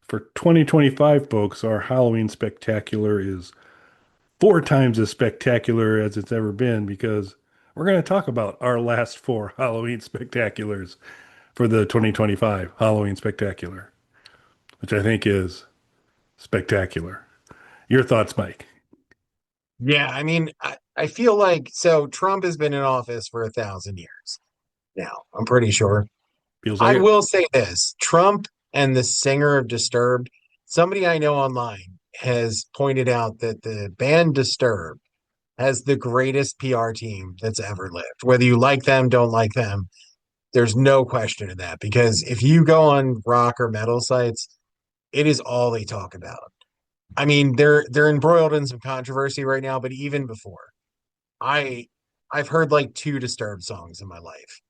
For 2025, folks, our Halloween spectacular is four times as spectacular as it's ever been because we're going to talk about our last four Halloween spectaculars for the 2025 Halloween spectacular, which I think is spectacular. Your thoughts, Mike? Yeah, I mean, I feel like so Trump has been in office for 1,000 years now. I'm pretty sure. Feels like I it. will say this: Trump and the singer of Disturbed, somebody I know online has pointed out that the band Disturbed has the greatest PR team that's ever lived. Whether you like them, don't like them, there's no question of that. Because if you go on rock or metal sites, it is all they talk about. I mean, they're embroiled in some controversy right now, but even before, I I've heard like two Disturbed songs in my life,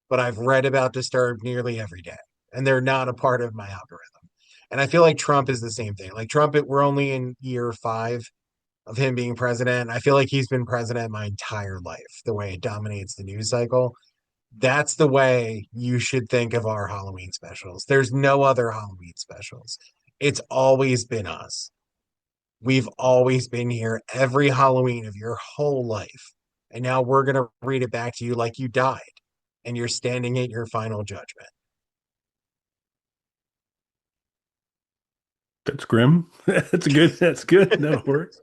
but I've read about Disturbed nearly every day, and they're not a part of my algorithm. And I feel like Trump is the same thing. Like Trump, we're only in year 5 of him being president. I feel like he's been president my entire life, the way it dominates the news cycle. That's the way you should think of our Halloween specials. There's no other Halloween specials. It's always been us. We've always been here every Halloween of your whole life. And now we're going to read it back to you like you died and you're standing at your final judgment. That's grim. That's good. That's good. That'll work.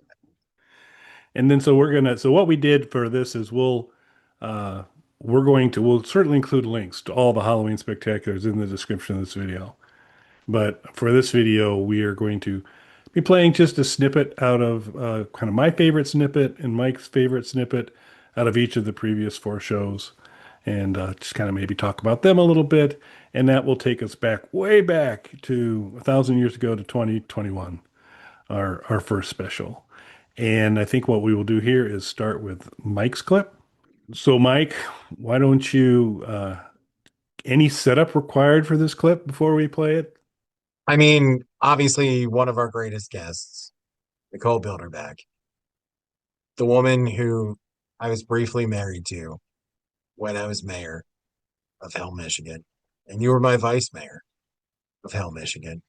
And then so what we did for this is uh we'll certainly include links to all the Halloween spectaculars in the description of this video. But for this video, we are going to be playing just a snippet out of kind of my favorite snippet and Mike's favorite snippet out of each of the previous four shows, and just kind of maybe talk about them a little bit. And that will take us back, way back to 1,000 years ago to 2021, our first special. And I think what we will do here is start with Mike's clip. So, Mike, why don't you, any setup required for this clip before we play it? I mean, obviously, one of our greatest guests, Nicole Bilderback, the woman who I was briefly married to when I was mayor of Hell, Michigan, and you were my vice mayor of Hell, Michigan.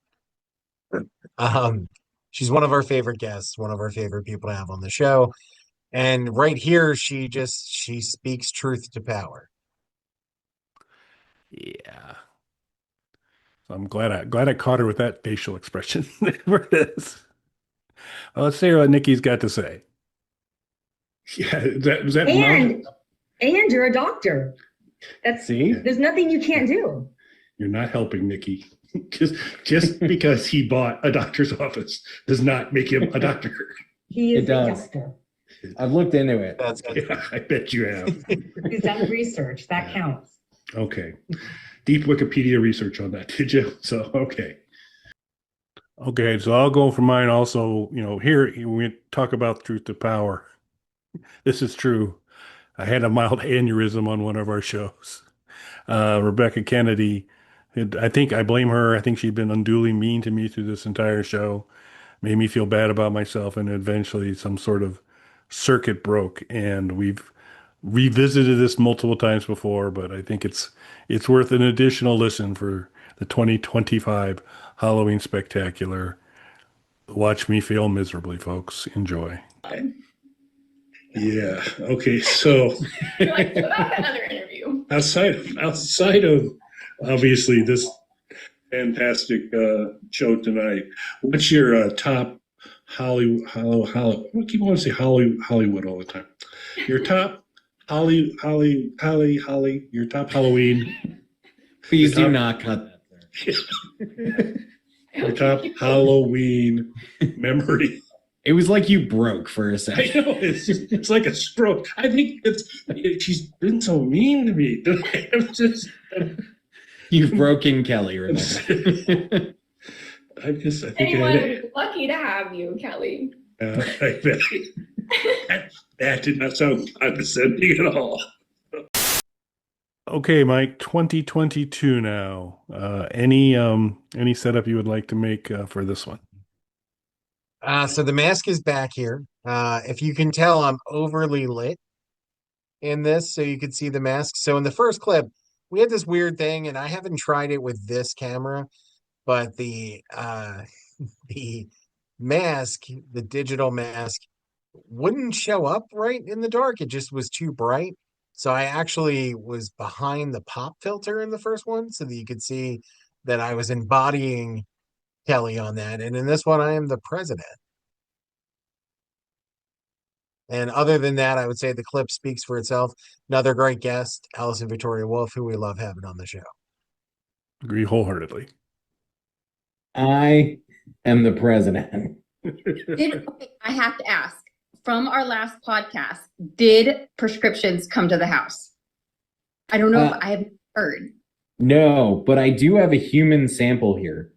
Um, she's one of our favorite guests, one of our favorite people to have on the show. And right here, she speaks truth to power. Yeah. So I'm glad I caught her with that facial expression. For this. Well, let's hear what Nikki's got to say. Yeah, is that mouth? And you're a doctor. That's See, there's nothing you can't do. you're not helping Nikki. Just because he bought a doctor's office does not make him a doctor. He is It does. a doctor. I've looked into it. That's good. Yeah, I bet you have. He's done research. That counts. Okay. Deep Wikipedia research on that, did you? So, okay. Okay, so I'll go for mine also. Here when we talk about truth to power. This is true. I had a mild aneurysm on one of our shows. Rebekah Kennedy, I think I blame her. I think she'd been unduly mean to me through this entire show, made me feel bad about myself, and eventually some sort of circuit broke. And we've revisited this multiple times before, but I think it's worth an additional listen for the 2025 Halloween Spectacular. Watch me fail miserably, folks. Enjoy. Yeah. Okay. So Like, so that's another interview. outside of obviously this fantastic show tonight, what's your top Hollywood? I keep wanting to say Hollywood all the time. Your top Holly. Your top Halloween. Please Your do top- not cut that there. Your top Halloween memory. It was like you broke for a I second. know it's like a stroke. I think she's been so mean to me. I'm just You've broken Kelly, Rebekah. I think Anyone lucky to have you, Kelly. I bet. That did not sound condescending at all. Okay, Mike, 2022 now. Any setup you would like to make for this one? So the mask is back here. If you can tell, I'm overly lit in this, so you can see the mask. So in the first clip, we had this weird thing, and I haven't tried it with this camera, but the mask, the digital mask, wouldn't show up right in the dark. It just was too bright. So I actually was behind the pop filter in the first one so that you could see that I was embodying Kelly on that. And in this one, I am the president. And other than that, I would say the clip speaks for itself. Another great guest, Allison Victoria Wolf, who we love having on the show. Agree wholeheartedly. I am the president. Okay, I have to ask, from our last podcast, did prescriptions come to the house? I don't know if I have heard. No, but I do have a human sample here.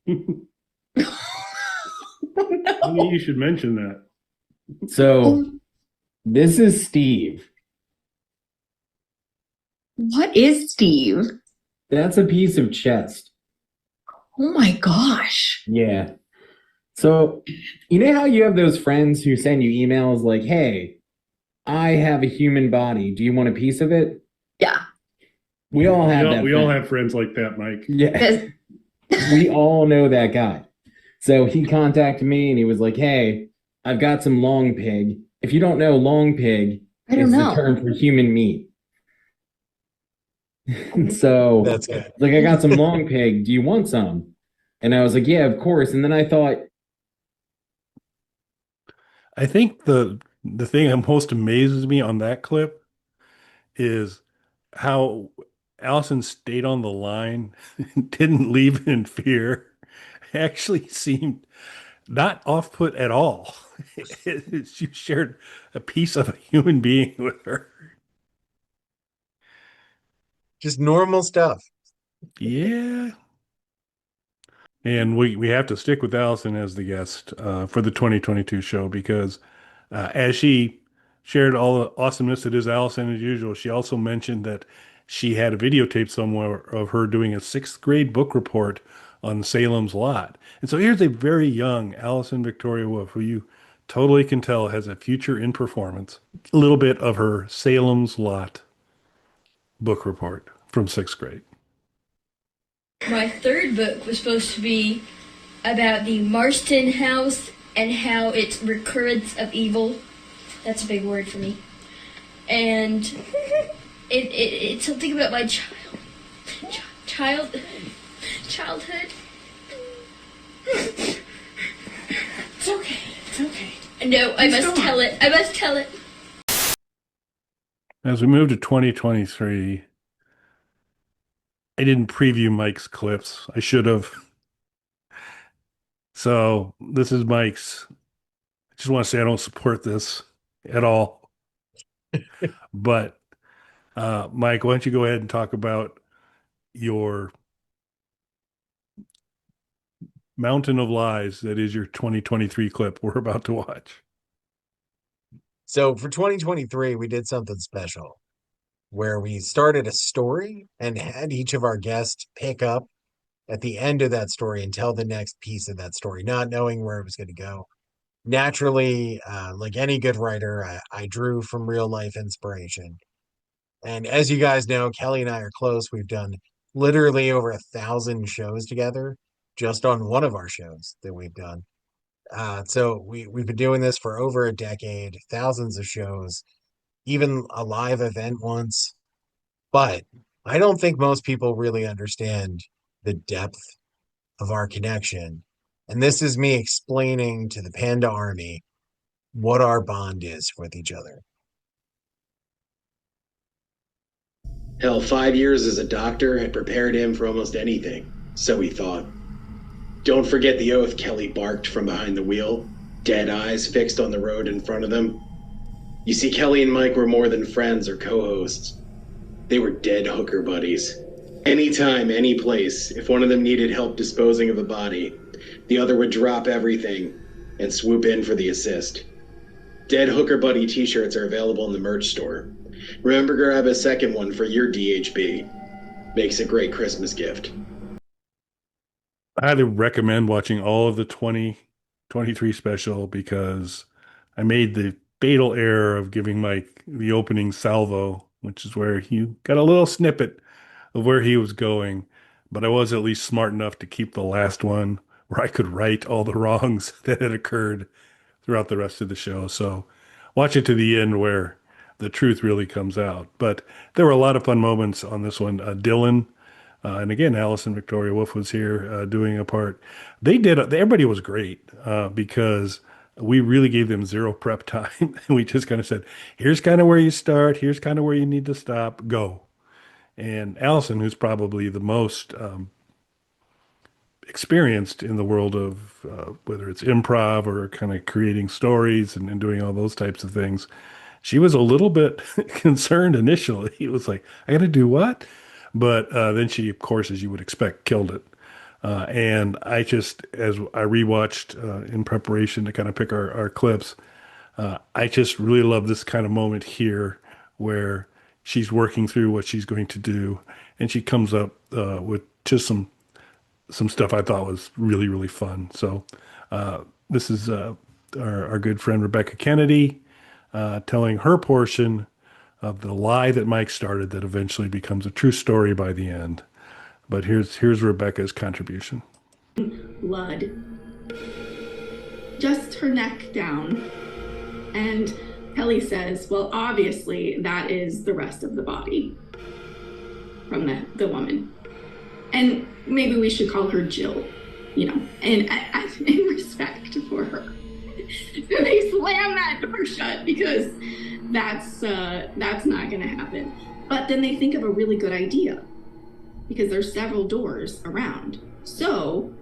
Maybe you should mention that. So this is Steve. What is Steve? That's a piece of chest. Oh my gosh. Yeah. So, you know how you have those friends who send you emails like, hey, I have a human body. Do you want a piece of it? Yeah. We all have that. We all friend. have friends like that, Mike. Yeah. We all know that guy. So he contacted me and he was like, hey, I've got some long pig. If you don't know, long pig is the term for human meat. So That's good. like, I got some long pig. Do you want some? And I was like, yeah, of course. And then I thought, I think the thing that most amazes me on that clip is how Allison stayed on the line, didn't leave in fear, actually seemed not off-put at all. She shared a piece of a human being with her. Just normal stuff. Yeah. And we have to stick with Allison as the guest for the 2022 show because as she shared all the awesomeness that is Allison as usual, she also mentioned that she had a videotape somewhere of her doing a 6th grade book report on Salem's Lot. And so here's a very young Allison Victoria Wolf, who you totally can tell has a future in performance. A little bit of her Salem's Lot book report from 6th grade. My third book was supposed to be about the Marston house and how it's recurrence of evil. That's a big word for me. And it's something about my childhood. It's okay. It's okay. No, I must tell it. I must tell it. As we move to 2023, I didn't preview Mike's clips. I should have. So this is Mike's. I just want to say I don't support this at all. But Mike, why don't you go ahead and talk about your mountain of lies that is your 2023 clip we're about to watch. So for 2023, we did something special where we started a story and had each of our guests pick up at the end of that story and tell the next piece of that story, not knowing where it was going to go. Naturally, like any good writer, I drew from real life inspiration. And as you guys know, Kelly and I are close. We've done literally over 1,000 shows together just on one of our shows that we've done. So we've been doing this for over a decade, thousands of shows, even a live event once. But I don't think most people really understand the depth of our connection. And this is me explaining to the Panda Army what our bond is with each other. Hell, 5 years as a doctor had prepared him for almost anything, so he thought. Don't forget the oath, Kelly barked from behind the wheel, dead eyes fixed on the road in front of them. You see, Kelly and Mike were more than friends or co-hosts. They were dead hooker buddies. Anytime, any place, if one of them needed help disposing of a body, the other would drop everything and swoop in for the assist. Dead Hooker Buddy t-shirts are available in the merch store. Remember to grab a second one for your DHB. Makes a great Christmas gift. I highly recommend watching all of the 2023 special because I made the fatal error of giving Mike the opening salvo, which is where you got a little snippet of where he was going. but I was at least smart enough to keep the last one where I could right all the wrongs that had occurred throughout the rest of the show. So watch it to the end where the truth really comes out. But there were a lot of fun moments on this one. Dylan, and again, Allison Victoria Wolf was here doing a part. Everybody was great because we really gave them zero prep time. And we just kind of said, here's kind of where you start. Here's kind of where you need to stop. Go. And Allison, who's probably the most experienced in the world of whether it's improv or kind of creating stories and doing all those types of things, she was a little bit concerned initially. It was like, I got to do what? But then she, of course, as you would expect, killed it. And I just, as I rewatched in preparation to kind of pick our clips, I just really love this kind of moment here where she's working through what she's going to do, and she comes up with just some stuff I thought was really, really fun. So this is our good friend Rebekah Kennedy telling her portion of the lie that Mike started that eventually becomes a true story by the end. But here's Rebekah's contribution. Blood. Just her neck down. And Kelly says, well, obviously that is the rest of the body from the woman. And maybe we should call her Jill, in respect for her. So they slam that door shut because that's not going to happen. But then they think of a really good idea because there's several doors around. So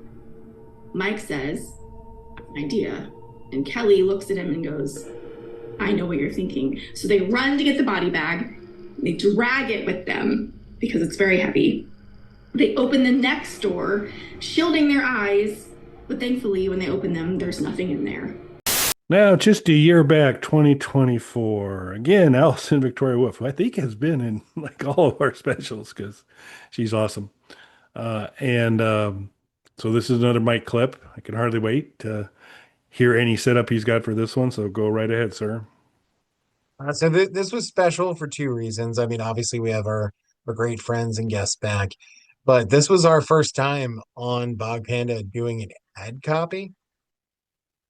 Mike says, an idea. And Kelly looks at him and goes, I know what you're thinking. So they run to get the body bag. They drag it with them because it's very heavy. They open the next door, shielding their eyes. But thankfully, when they open them, there's nothing in there. Now, just a year back, 2024. Again, Allison Victoria Wolf, who I think has been in like all of our specials because she's awesome. So this is another Mike clip. I can hardly wait to hear any setup he's got for this one. So go right ahead, sir. So this was special for two reasons. I mean, obviously we have our great friends and guests back, but this was our first time on Bog Panda doing an ad copy,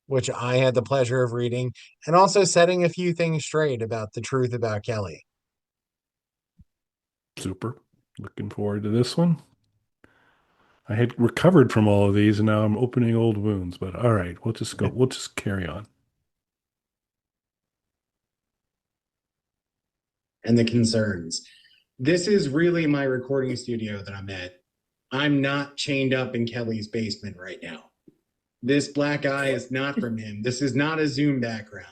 which I had the pleasure of reading, and also setting a few things straight about the truth about Kelly. Super. Looking forward to this one. I had recovered from all of these, and now I'm opening old wounds. But all right, we'll just go. We'll just carry on. And the concerns. This is really my recording studio that I'm at. I'm not chained up in Kelly's basement right now. This black eye is not from him. This is not a Zoom background.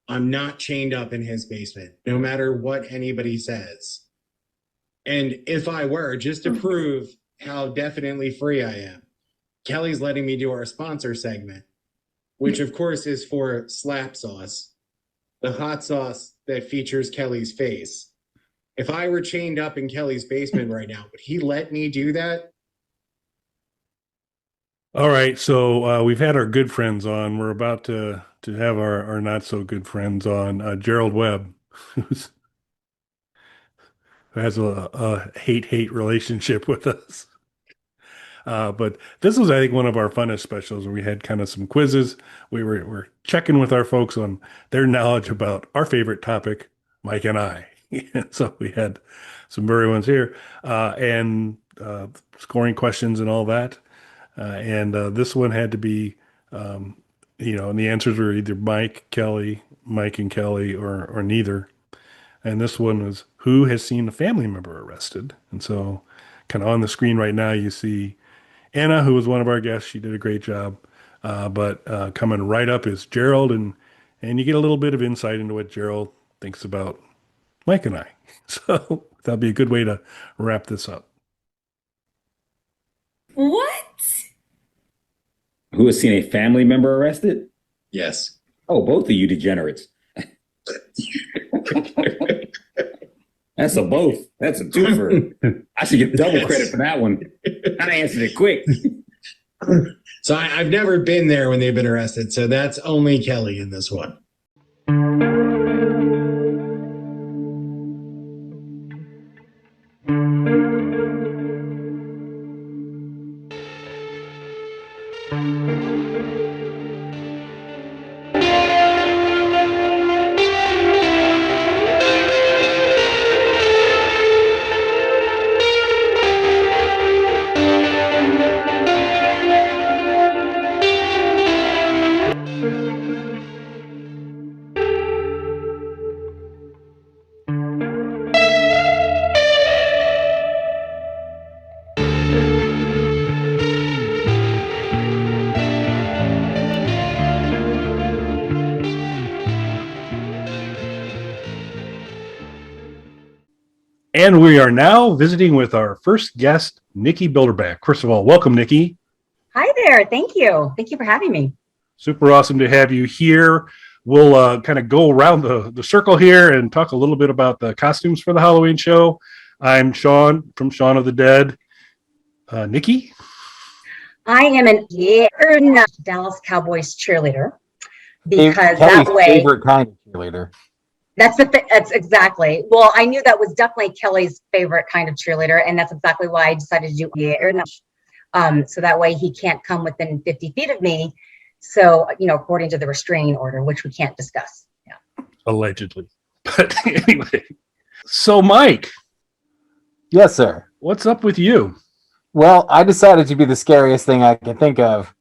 I'm not chained up in his basement, no matter what anybody says. And if I were, just to prove how definitely free I am, Kelly's letting me do our sponsor segment, which of course is for Slap Sauce, the hot sauce that features Kelly's face. If I were chained up in Kelly's basement right now, would he let me do that? All right, so we've had our good friends on. We're about to have our not so good friends on. Gerald Webb, who has a hate relationship with us. But this was, I think, one of our funnest specials where we had kind of some quizzes. We're checking with our folks on their knowledge about our favorite topic, Mike and I. So we had some very ones here and scoring questions and all that. And this one had to be, and the answers were either Mike and Kelly, or neither. And this one was, who has seen a family member arrested? And so kind of on the screen right now, you see Anna, who was one of our guests. She did a great job. But coming right up is Gerald, and you get a little bit of insight into what Gerald thinks about Mike and I. So that'd be a good way to wrap this up. What? Who has seen a family member arrested? Yes. Oh, both of you degenerates. That's a both. That's a twofer. I should get double credit for that one. I answered it quick. So I've never been there when they've been arrested. So that's only Kelly in this one. And we are now visiting with our first guest, Nikki Bilderback. First of all, welcome, Nikki. Hi there. Thank you. Thank you for having me. Super awesome to have you here. We'll kind of go around the circle here and talk a little bit about the costumes for the Halloween show. I'm Sean from Shaun of the Dead. Nikki? I am an Dallas Cowboys cheerleader because Kelly's that way. favorite kind of cheerleader. That's exactly. Well, I knew that was definitely Kelly's favorite kind of cheerleader, and that's exactly why I decided to do so that way he can't come within 50 feet of me. So, according to the restraining order, which we can't discuss. Yeah. Allegedly. But anyway. So, Mike. Yes, sir. What's up with you? Well, I decided to be the scariest thing I can think of.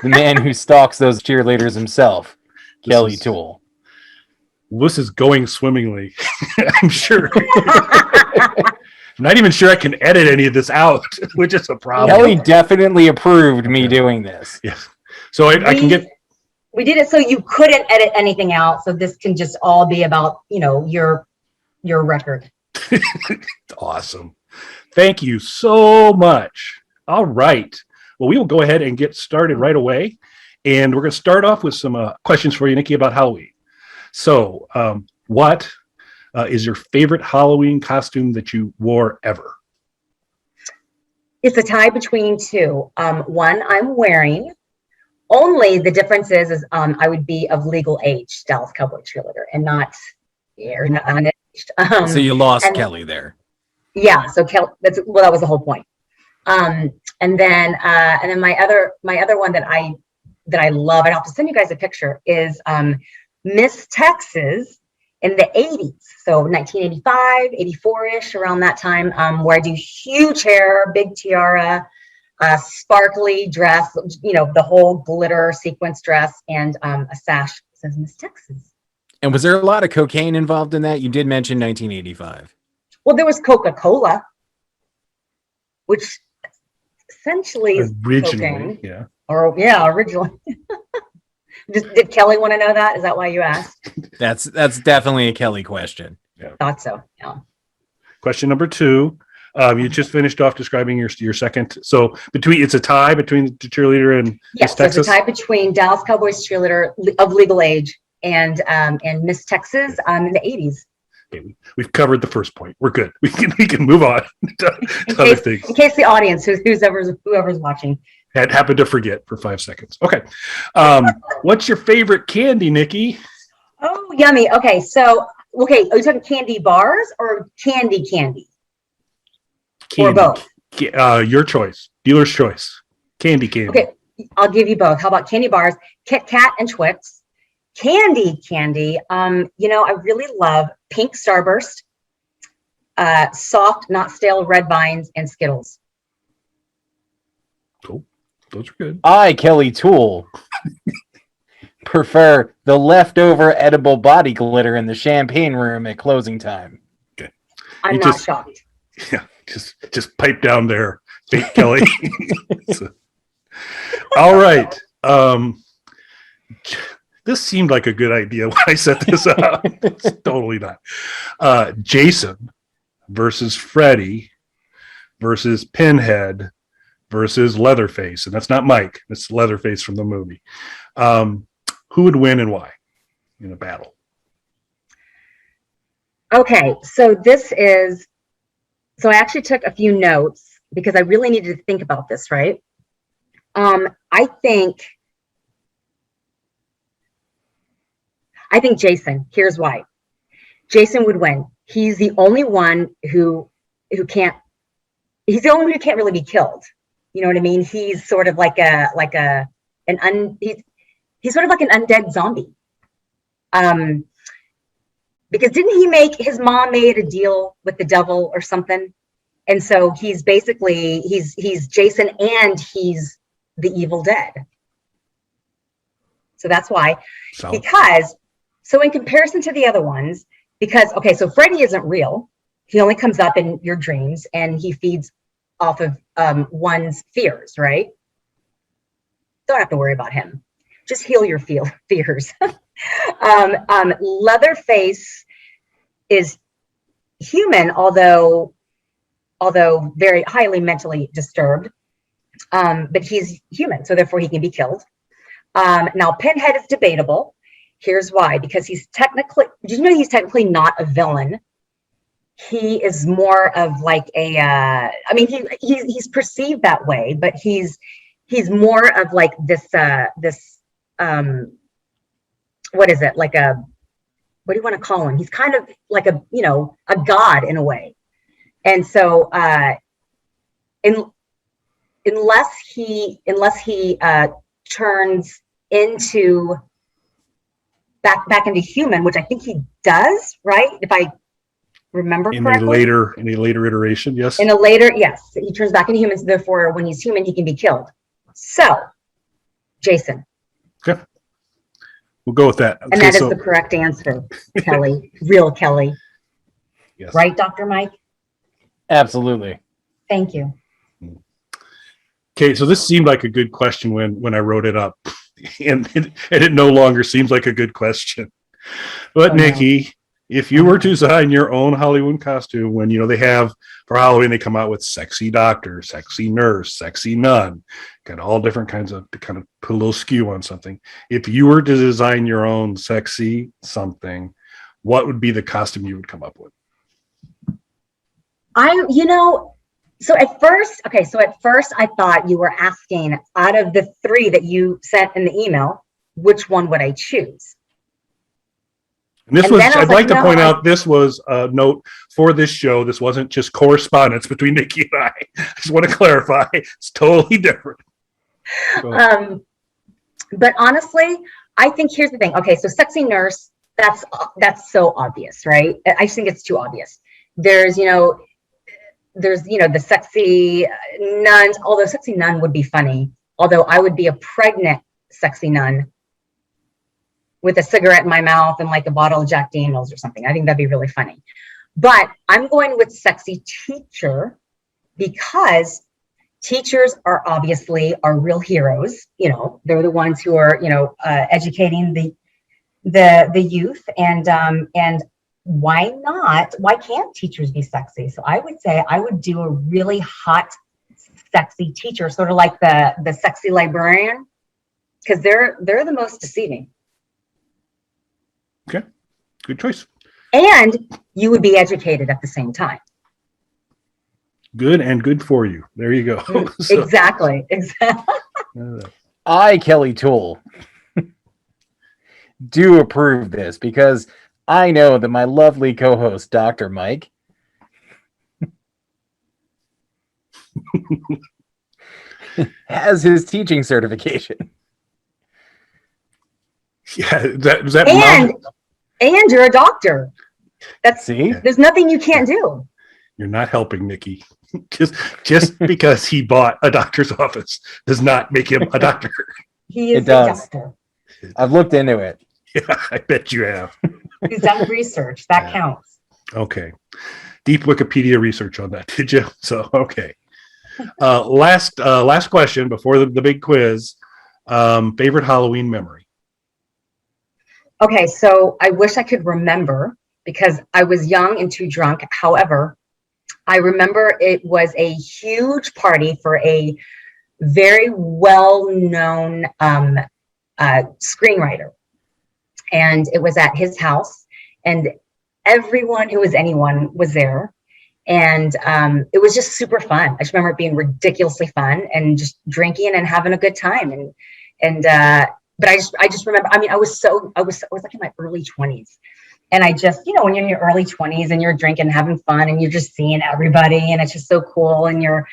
The man who stalks those cheerleaders himself, Kelly Toole. This is going swimmingly. I'm sure. I'm not even sure I can edit any of this out, which is a problem. Kelly definitely approved me doing this. Yeah. So I can get. We did it so you couldn't edit anything out. So this can just all be about, your record. Awesome. Thank you so much. All right. Well, we will go ahead and get started right away. And we're going to start off with some questions for you, Nikki, about Halloween. So what is your favorite Halloween costume that you wore ever? It's a tie between two. One I'm wearing. Only the difference is I would be of legal age, Dallas Cowboy cheerleader, and not unaged. So you lost Kelly there. Yeah. So that was the whole point. And then my other one that I love, and I'll have to send you guys a picture, is Miss Texas in the 80s. So 1985, 84-ish, around that time, where I do huge hair, big tiara, sparkly dress, the whole glitter sequence dress, and a sash that says Miss Texas. And was there a lot of cocaine involved in that? You did mention 1985. Well, there was Coca-Cola, which essentially is originally, cocaine. yeah. Originally. Did Kelly want to know that? Is that why you asked? That's definitely a Kelly question. Yeah. Thought so. Yeah. Question number 2. You just finished off describing your second. So it's a tie between the cheerleader and Miss Texas. It's a tie between Dallas Cowboys cheerleader of legal age and Miss Texas in the 80s. Okay, we've covered the first point. We're good. We can move on to other things. In case the audience, whoever's watching, had happened to forget for 5 seconds. Okay. What's your favorite candy, Nikki? Oh, yummy. Okay, so are you talking candy bars or candy? Candy. Or both? Your choice. Dealer's choice. Candy. Okay, I'll give you both. How about candy bars, Kit Kat and Twix? Candy. I really love pink Starburst, soft, not stale red vines, and Skittles. Cool. Those are good. I, Kelly Toole, prefer the leftover edible body glitter in the champagne room at closing time. Okay. I'm not shocked. Yeah, just pipe down there, fake Kelly. All right. This seemed like a good idea when I set this up. It's totally not. Jason versus Freddy versus Pinhead versus Leatherface. And that's not Mike. It's Leatherface from the movie. Who would win and why in a battle? Okay, so I actually took a few notes because I really needed to think about this, right? I think Jason. Here's why. Jason would win. He's the only one who can't he's the only one who can't really be killed. You know what I mean? He's sort of like he's sort of like an undead zombie. Because didn't he make, his mom made a deal with the devil or something? And so he's basically, he's Jason and he's the Evil Dead. So that's why, so in comparison to the other ones, because, okay, so Freddy isn't real. He only comes up in your dreams and he feeds off of one's fears, right? Don't have to worry about him. Just heal your fears. Leatherface is human, although very highly mentally disturbed. But he's human, so therefore he can be killed. Now, Pinhead is debatable. Here's why: because he's technically, did you know he's technically not a villain? He is more of like a, I mean, he's perceived that way, but he's more of like this, what is it? Like a, what do you want to call him? He's kind of like a, you know, a god in a way. And so, unless he turns into back into human, which I think he does, right? If I remember correctly. In a later iteration, yes. In a later, yes, he turns back into human. So therefore, when he's human, he can be killed. So, Jason. Okay. We'll go with that. And that is the correct answer, Kelly. Real Kelly. Yes. Right, Dr. Mike? Absolutely. Thank you. Okay, so this seemed like a good question when I wrote it up, and it no longer seems like a good question. But Nikki, if you were to design your own Halloween costume, when they have for Halloween, they come out with sexy doctor, sexy nurse, sexy nun, got all different kinds of, to kind of put a little skew on something. If you were to design your own sexy something, what would be the costume you would come up with? So at first I thought you were asking, out of the 3 that you sent in the email, which one would I choose? And this was, I'd like to point out, this was a note for this show. This wasn't just correspondence between Nikki and I. I just want to clarify, it's totally different. But honestly, I think here's the thing. Okay, so sexy nurse, that's so obvious, right? I think it's too obvious. There's the sexy nuns, although sexy nun would be funny. Although I would be a pregnant sexy nun with a cigarette in my mouth and like a bottle of Jack Daniels or something. I think that'd be really funny. But I'm going with sexy teacher because teachers are obviously our real heroes. They're the ones who are, educating the youth, and why not? Why can't teachers be sexy? So I would say I would do a really hot, sexy teacher, sort of like the sexy librarian, because they're the most deceiving. Okay, good choice. And you would be educated at the same time. Good and good for you. There you go. Exactly. I, Kelly Toole, do approve this because I know that my lovely co-host, Dr. Mike, has his teaching certification. Yeah, that and you're a doctor. See? There's nothing you can't do. You're not helping Nikki. Just because he bought a doctor's office does not make him a doctor. He is a doctor. I've looked into it. Yeah, I bet you have. He's done research. That counts. Okay. Deep Wikipedia research on that, did you? So, okay. Last question before the big quiz. Favorite Halloween memory? Okay, so I wish I could remember because I was young and too drunk. However, I remember it was a huge party for a very well-known screenwriter. And it was at his house, and everyone who was anyone was there. And it was just super fun. I just remember it being ridiculously fun and just drinking and having a good time. But I just remember, I mean, I was like in my early 20s, And I just, when you're in your early 20s and you're drinking, having fun, and you're just seeing everybody, and it's just so cool, and you're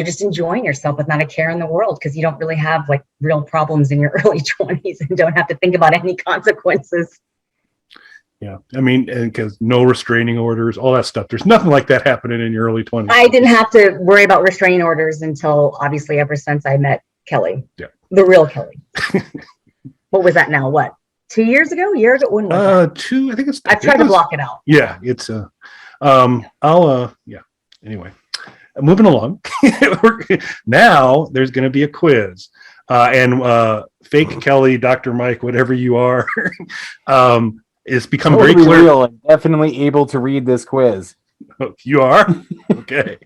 just enjoying yourself with not a care in the world, because you don't really have like real problems in your early 20s and don't have to think about any consequences. Yeah. I mean, because no restraining orders, all that stuff. There's nothing like that happening in your early 20s. I didn't have to worry about restraining orders until obviously ever since I met Kelly. Yeah. The real Kelly. What was that now? What? 2 years ago? A year ago? When was that? 2, I think it's. I've tried to block it out. Yeah, it's yeah. Anyway, moving along. Now there's going to be a quiz, and fake Kelly, Dr. Mike, whatever you are, it's become very clear. Real and definitely able to read this quiz. You are? Okay.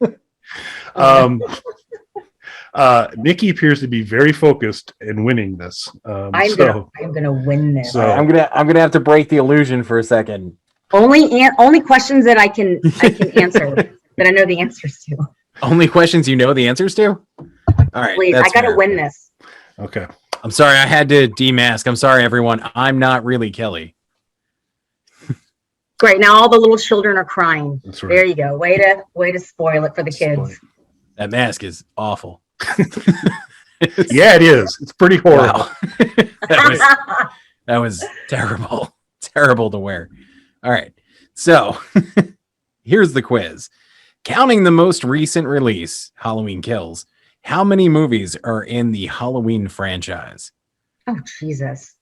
Nikki appears to be very focused in winning this. I'm gonna win this. So I'm gonna have to break the illusion for a second. Only questions that I can answer that I know the answers to. Only questions you know the answers to? All right. Please, I gotta win this. Okay. I'm sorry, I had to demask. I'm sorry, everyone. I'm not really Kelly. Great. Now all the little children are crying. That's right. There you go. Way to spoil it for the kids. That mask is awful. Yeah, it is. It's pretty horrible. Wow. that was terrible. Terrible to wear. All right. So here's the quiz. Counting the most recent release, Halloween Kills, how many movies are in the Halloween franchise? Oh, Jesus.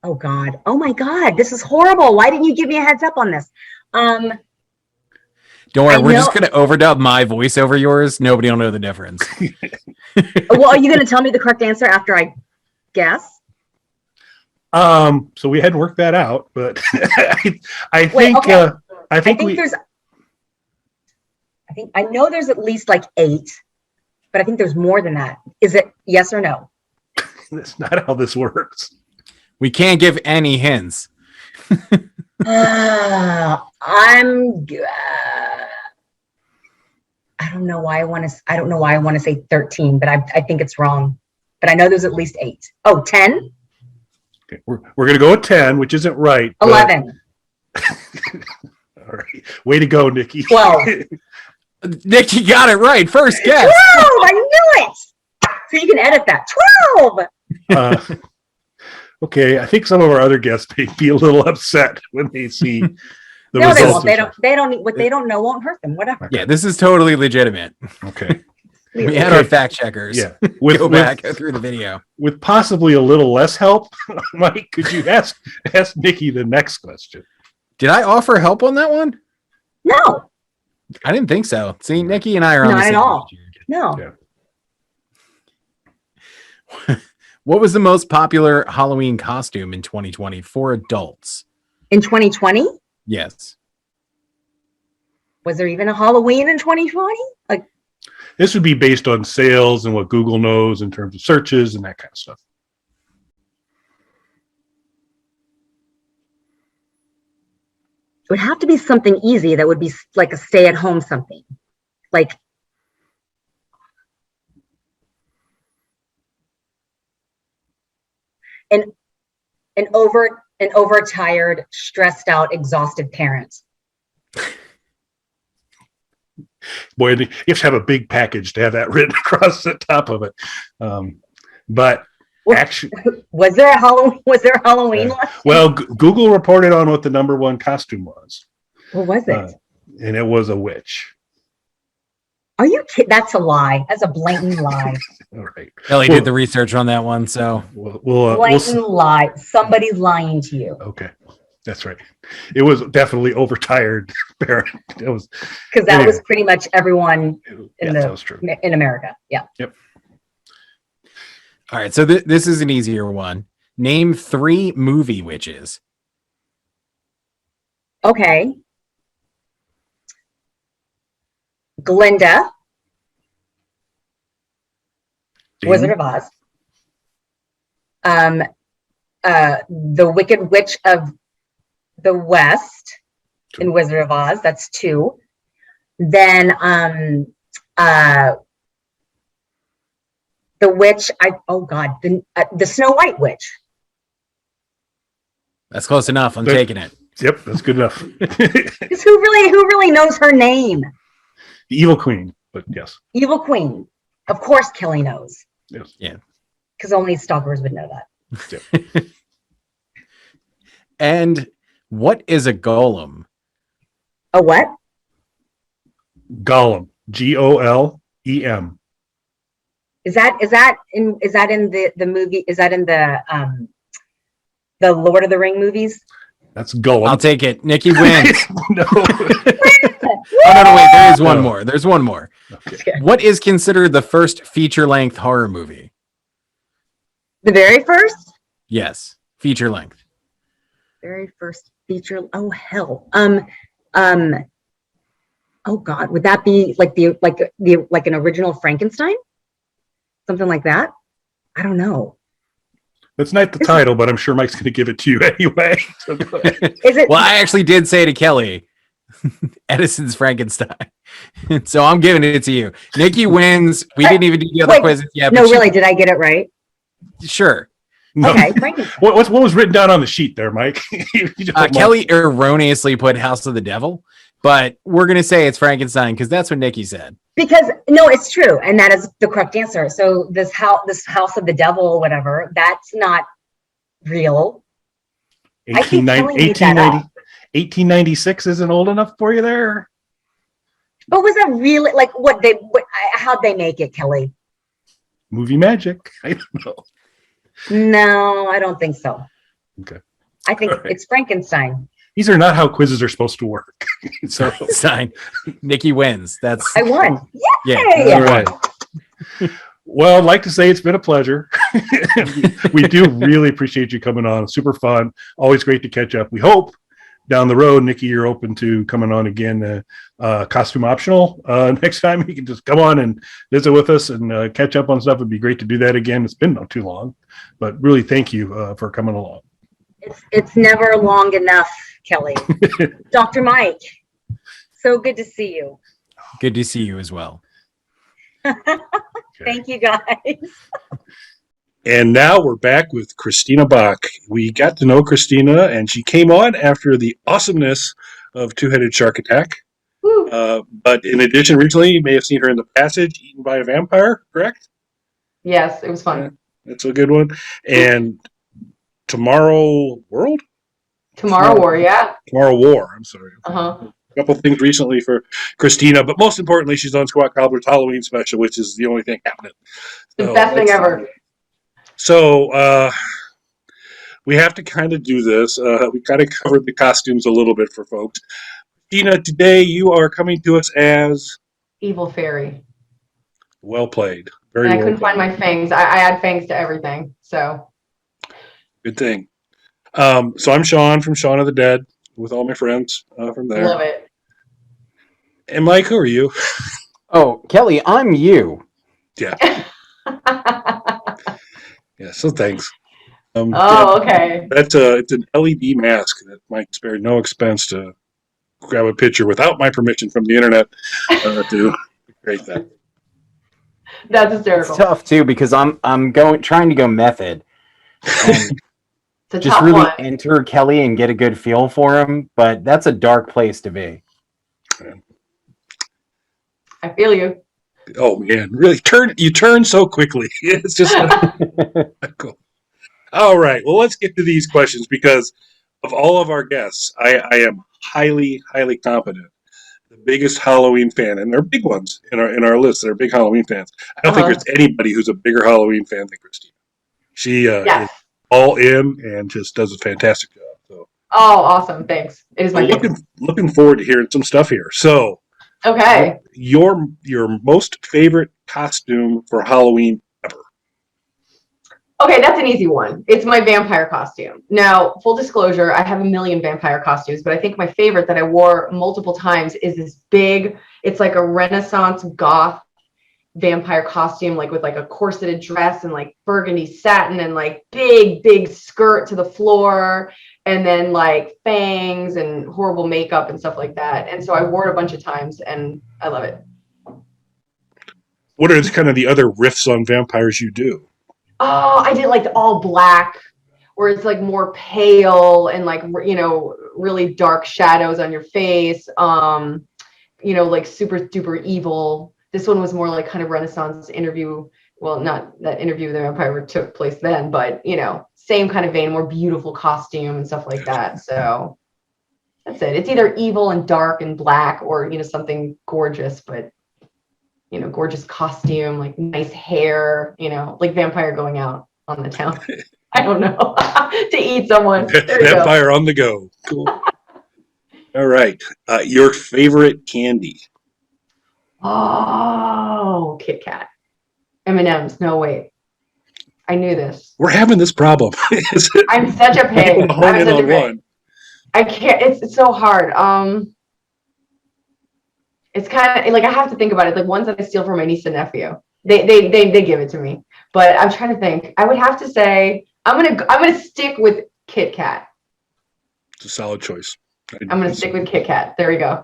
Oh, God. Oh, my God. This is horrible. Why didn't you give me a heads up on this? Don't worry. We're just going to overdub my voice over yours. Nobody will know the difference. Well, are you going to tell me the correct answer after I guess? So we had worked that out, but I think I know there's at least like 8, but I think there's more than that. Is it yes or no? That's not how this works. We can't give any hints. I don't know why I want to say 13, but I think it's wrong. But I know there's at least 8. Oh, 10? Okay, we're going to go with 10, which isn't right. 11. All right. Way to go, Nikki. 12. Nikki got it right. First guess. 12! I knew it! So you can edit that. 12! Okay, I think some of our other guests may be a little upset when they see the no, results. they won't. They don't. What they don't know won't hurt them. Whatever. Yeah, this is totally legitimate. Okay. We had our fact checkers. Yeah. Go through the video. With possibly a little less help, Mike, could you ask Nikki the next question? Did I offer help on that one? No. I didn't think so. See, Nikki and I are on the same Not at all. page. No. Yeah. What was the most popular Halloween costume in 2020 for adults? In 2020? Yes. Was there even a Halloween in 2020? Like, this would be based on sales and what Google knows in terms of searches and that kind of stuff. it would have to be something easy that would be like a stay-at-home something, like an overtired, stressed out, exhausted parent. Boy, you have to have a big package to have that written across the top of it. But actually, was there a Halloween? Well, Google reported on what the #1 costume was. What was it? And it was a witch. Are you kidding? That's a lie. That's a blatant lie. All right. Ellie did the research on that one, so blatant lie. Somebody's lying to you. Okay, that's right. It was definitely overtired parent. It was because that was pretty much everyone in in America. Yeah. Yep. All right, so this is an easier one. Name 3 movie witches. Okay. Glinda, Wizard of Oz. The Wicked Witch of the West in Wizard of Oz. That's 2. Then The witch. Oh God, the Snow White witch. That's close enough. I'm taking it. Yep, that's good enough. Because who really knows her name? The Evil Queen, but yes. Evil Queen. Of course, Kelly knows. Yes. Yeah. Because only stalkers would know that. Yep. And what is a golem? A what? Gollum. Golem. Is that in the movie? Is that in the Lord of the Ring movies? That's Gollum. I'll take it. Nikki wins. No. Oh, no, wait. There is one more. There's one more. Okay. What is considered the first feature-length horror movie? The very first? Yes, feature-length. Very first feature. Oh hell. Oh God, would that be like an original Frankenstein? Something like that? I don't know. That's not the title, but I'm sure Mike's going to give it to you anyway. So go ahead. Is it? Well, I actually did say to Kelly, Edison's Frankenstein. So I'm giving it to you. Nikki wins. We didn't even do the other quizzes yet. No, really, did I get it right? Sure. No. Okay, Frankenstein. What was written down on the sheet there, Mike? Kelly erroneously put House of the Devil, but we're going to say it's Frankenstein because that's what Nikki said. Because no, it's true, and that is the correct answer. So this house of the devil, whatever, that's not real. 1896 isn't old enough for you there? But was that really like how'd they make it, Kelly? Movie magic. I don't know. No, I don't think so. Okay. I think it's Frankenstein. These are not how quizzes are supposed to work. So Frankenstein. Nikki wins. That's I won. Yay! Yeah. All right. Well, I'd like to say it's been a pleasure. We do really appreciate you coming on. Super fun. Always great to catch up. We hope down the road, Nikki, you're open to coming on again, costume optional. Next time you can just come on and visit with us and catch up on stuff. It'd be great to do that again. It's been not too long, but really thank you for coming along. It's never long enough, Kelly. Dr. Mike, so good to see you. good to see you as well. Thank you, guys. And now we're back with Christina Bach. We got to know Christina, and she came on after the awesomeness of Two-Headed Shark Attack. But in addition, recently, you may have seen her in The Passage, eaten by a vampire, correct? Yes, it was fun. Yeah, that's a good one. And Tomorrow World? Tomorrow War, yeah. Tomorrow War, I'm sorry. Uh-huh. A couple of things recently for Christina, but most importantly, she's on Squat Cobbler's Halloween special, which is the only thing happening. The best thing ever. So we have to kind of do this. We kind of covered the costumes a little bit for folks. Christina, today you are coming to us as Evil Fairy. Well played. Very And I well couldn't played. find my fangs. I add fangs to everything. So Good thing. So I'm Sean from Shaun of the Dead with all my friends from there. love it. And Mike, who are you? Oh, Kelly, I'm you. Yeah. Yeah, so thanks. Okay. That's it's an LED mask that Mike spared no expense to grab a picture without my permission from the internet to create that. That's hysterical. It's tough too because I'm trying to go method and It's a just tough really one. enter Kelly and get a good feel for him. But that's a dark place to be. I feel you. Oh man, really you turn so quickly. It's just cool. All right, well, let's get to these questions because of all of our guests, I am highly, highly confident the biggest Halloween fan, and they're big ones in our list. They're big Halloween fans. I don't think there's anybody who's a bigger Halloween fan than Christina. She is all in and just does a fantastic job. So, Oh, awesome. Thanks. It is my favorite. looking forward to hearing some stuff here. So, Okay. your most favorite costume for Halloween ever? Okay, that's an easy one. It's my vampire costume. Now, full disclosure, I have a million vampire costumes, but I think my favorite that I wore multiple times is this big, it's like a Renaissance goth vampire costume, like with like a corseted dress and like burgundy satin and like big skirt to the floor and then like fangs and horrible makeup and stuff like that. And so I wore it a bunch of times and I love it. What are kind of the other riffs on vampires you do? Oh, I did like the all black, where it's like more pale and like, you know, really dark shadows on your face. You know, like super duper evil. This one was more like kind of Renaissance interview. Well, not that Interview with the Vampire took place then, but you know, same kind of vein, more beautiful costume and stuff like that. So that's it. It's either evil and dark and black, or you know, something gorgeous, but you know, gorgeous costume, like nice hair, you know, like vampire going out on the town. I don't know. To eat someone. There you Vampire go. on the go. Cool. All right. Your favorite candy? Oh, Kit Kat. M&M's. No, wait. I knew this. We're having this problem. I'm such a pig. Hone in on one. I can't. It's so hard. It's kind of like I have to think about it. Like ones that I steal from my niece and nephew. They give it to me. But I'm trying to think. I would have to say I'm gonna stick with Kit Kat. It's a solid choice. I'm gonna stick with Kit Kat. There we go.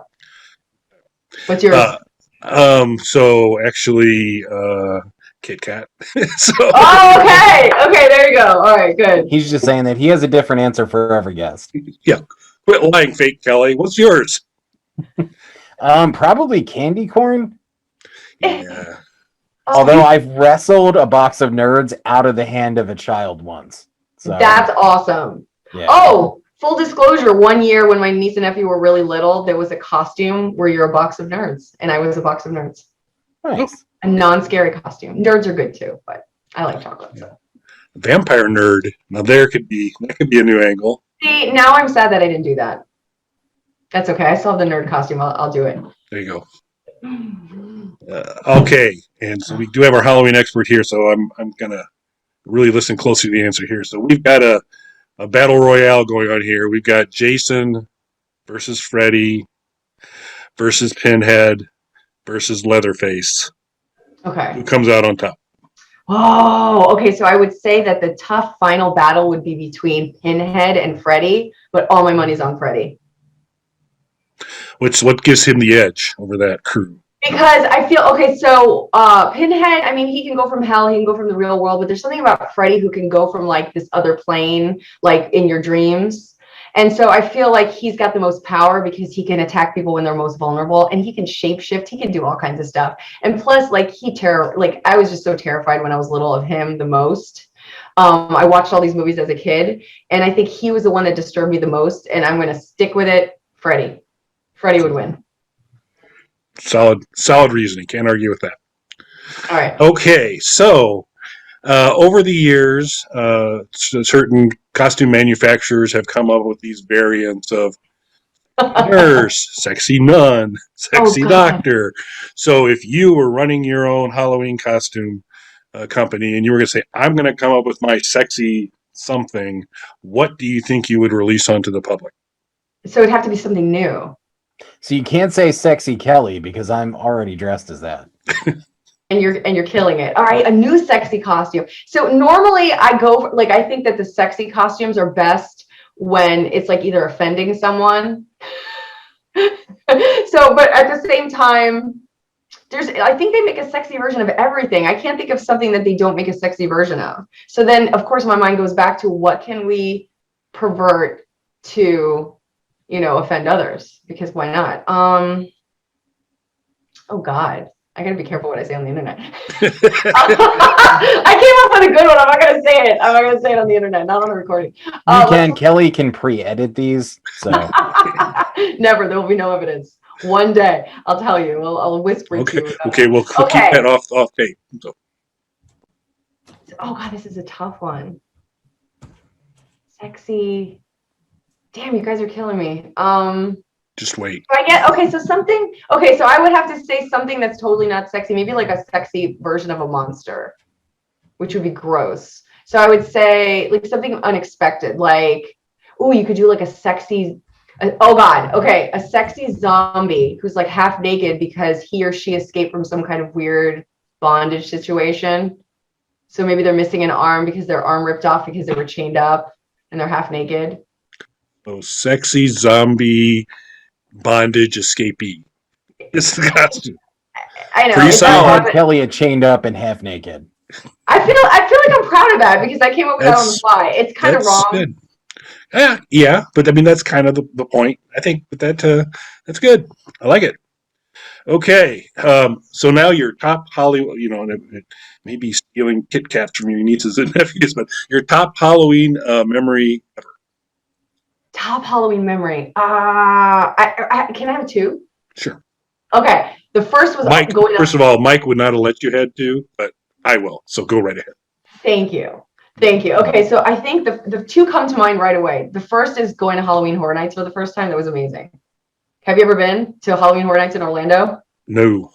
What's yours? So actually, Kit Kat. So. Oh, okay. Okay, there you go. All right, good. He's just saying that he has a different answer for every guest. Yeah. Quit lying, fake Kelly. What's yours? Probably candy corn. Yeah. Although I've wrestled a box of nerds out of the hand of a child once. So that's awesome. Yeah. Oh, full disclosure, one year when my niece and nephew were really little, there was a costume where you're a box of nerds, and I was a box of nerds. Nice. A non-scary costume. Nerds are good too, but I like chocolate. Yeah. Vampire nerd. Now that could be a new angle. See, now I'm sad that I didn't do that. That's okay. I still have the nerd costume. I'll do it. There you go. Okay, and so we do have our Halloween expert here, so I'm gonna really listen closely to the answer here. So we've got a battle royale going on here. We've got Jason versus Freddy versus Pinhead versus Leatherface. Okay. Who comes out on top? Oh, okay. So I would say that the tough final battle would be between Pinhead and Freddy, but all my money's on Freddy. What gives him the edge over that crew? Because I feel, okay, so Pinhead, I mean, he can go from hell, he can go from the real world, but there's something about Freddy who can go from like this other plane, like in your dreams. And so I feel like he's got the most power because he can attack people when they're most vulnerable, and he can shapeshift, he can do all kinds of stuff. And plus, like I was just so terrified when I was little of him the most. I watched all these movies as a kid, and I think he was the one that disturbed me the most, and I'm going to stick with it, Freddy. Freddy would win. Solid reasoning. Can't argue with that. All right. Okay, so over the years, certain costume manufacturers have come up with these variants of nurse, sexy nun, sexy doctor. So if you were running your own Halloween costume company and you were going to say, I'm going to come up with my sexy something, what do you think you would release onto the public? So it'd have to be something new. So you can't say sexy Kelly because I'm already dressed as that. And you're killing it. All right, a new sexy costume. So normally I go like I think that the sexy costumes are best when it's like either offending someone. But at the same time, I think they make a sexy version of everything. I can't think of something that they don't make a sexy version of. So then of course my mind goes back to what can we pervert to, offend others, because why not? Oh God. I gotta be careful what I say on the internet. I came up with a good one. I'm not gonna say it. I'm not gonna say it on the internet, not on a recording. Kelly can pre-edit these. So never. There will be no evidence. One day, I'll tell you. I'll whisper to you. Okay. We'll keep that off tape. So. Oh God, this is a tough one. Sexy. Damn, you guys are killing me. Just wait. So so I would have to say something that's totally not sexy, maybe like a sexy version of a monster, which would be gross. So I would say like something unexpected, like, you could do like a sexy, a sexy zombie who's like half naked because he or she escaped from some kind of weird bondage situation. So maybe they're missing an arm because their arm ripped off because they were chained up and they're half naked. Oh, sexy zombie bondage escapee. It's the costume. I know. Pretty It does solid. happen. Kelly chained up and half naked. I feel like I'm proud of that because I came up with that on the fly. It's kind of wrong. Good. Yeah, but I mean that's kind of the point. I think that's good. I like it. Okay, so now your top Hollywood, maybe stealing Kit Kats from your nieces and nephews, but your top Halloween memory ever. Top Halloween memory. I can I have two? Sure. Okay. The first was Mike. going First of all, Mike would not have let you had to, but I will. So go right ahead. Thank you. Okay, so I think the two come to mind right away. The first is going to Halloween Horror Nights for the first time. That was amazing. Have you ever been to Halloween Horror Nights in Orlando? No.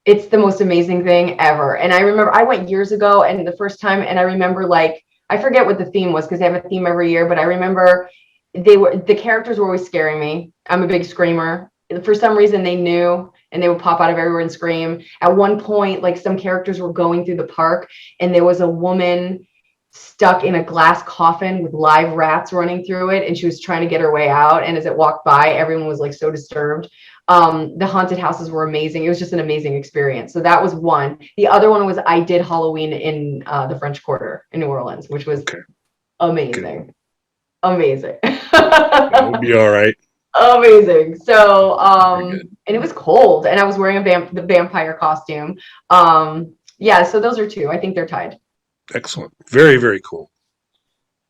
It's the most amazing thing ever. And I remember I went years ago and the first time, and I remember I forget what the theme was because they have a theme every year, but I remember the characters were always scaring me. I'm a big screamer. For some reason they knew, and they would pop out of everywhere and scream. At one point, some characters were going through the park and there was a woman stuck in a glass coffin with live rats running through it, and she was trying to get her way out, and as it walked by, everyone was so disturbed. The haunted houses were amazing. It was just an amazing experience. So that was one. The other one was I did Halloween in the French Quarter in New Orleans, which was amazing. Amazing. That would be all right. Amazing. So and it was cold and I was wearing the vampire costume. So those are two. I think they're tied. Excellent. Very, very cool.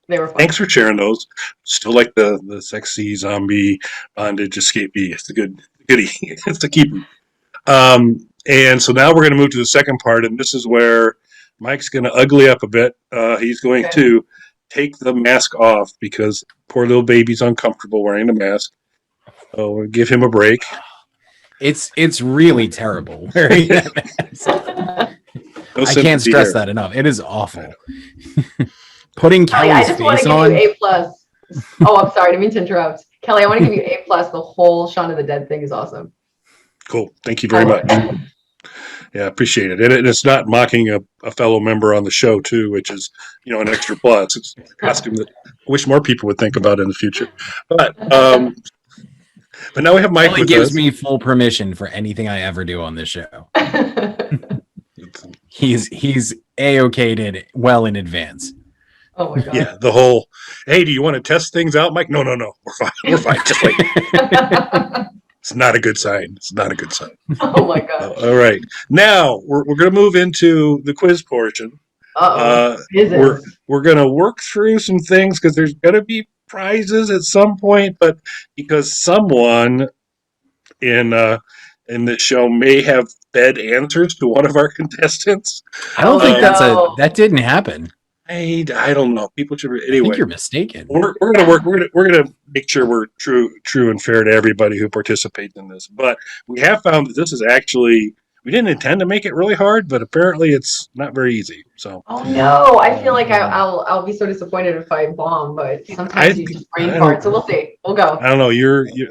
They were fun. Thanks for sharing those. Still like the sexy zombie bondage escapee. It's the goodie. It's the keeper. And so now we're going to move to the second part, and this is where Mike's going to ugly up a bit. He's going to take the mask off because poor little baby's uncomfortable wearing the mask. So we'll give him a break. It's really terrible wearing that mask. I can't stress that enough. It is awful. Putting Kelly, Kelly's I just want face to give on. you A+. Oh, I'm sorry. I didn't mean to interrupt. Kelly, I want to give you A+. The whole Shaun of the Dead thing is awesome. Cool. Thank you very much. Yeah, appreciate it. And it's not mocking a fellow member on the show, too, which is, an extra plus. It's a costume that I wish more people would think about in the future. But now we have Mike Kelly with gives us. me full permission for anything I ever do on this show. He's A-okayed it well in advance. Oh my God. Yeah, the whole, hey, do you want to test things out, Mike? No. We're fine. We're fine. Just wait. It's not a good sign. It's not a good sign. Oh my God. All right. Now we're going to move into the quiz portion. We're going to work through some things because there's going to be prizes at some point, but because someone in this show may have fed answers to one of our contestants. I don't think that didn't happen. I don't know. People should anyway. I think you're mistaken. We're gonna work. We're gonna make sure we're true and fair to everybody who participates in this. But we have found that this is actually, we didn't intend to make it really hard, but apparently it's not very easy. So. Oh no! I feel like I'll be so disappointed if I bomb, but sometimes you just brain fart. So we'll see. We'll go. I don't know.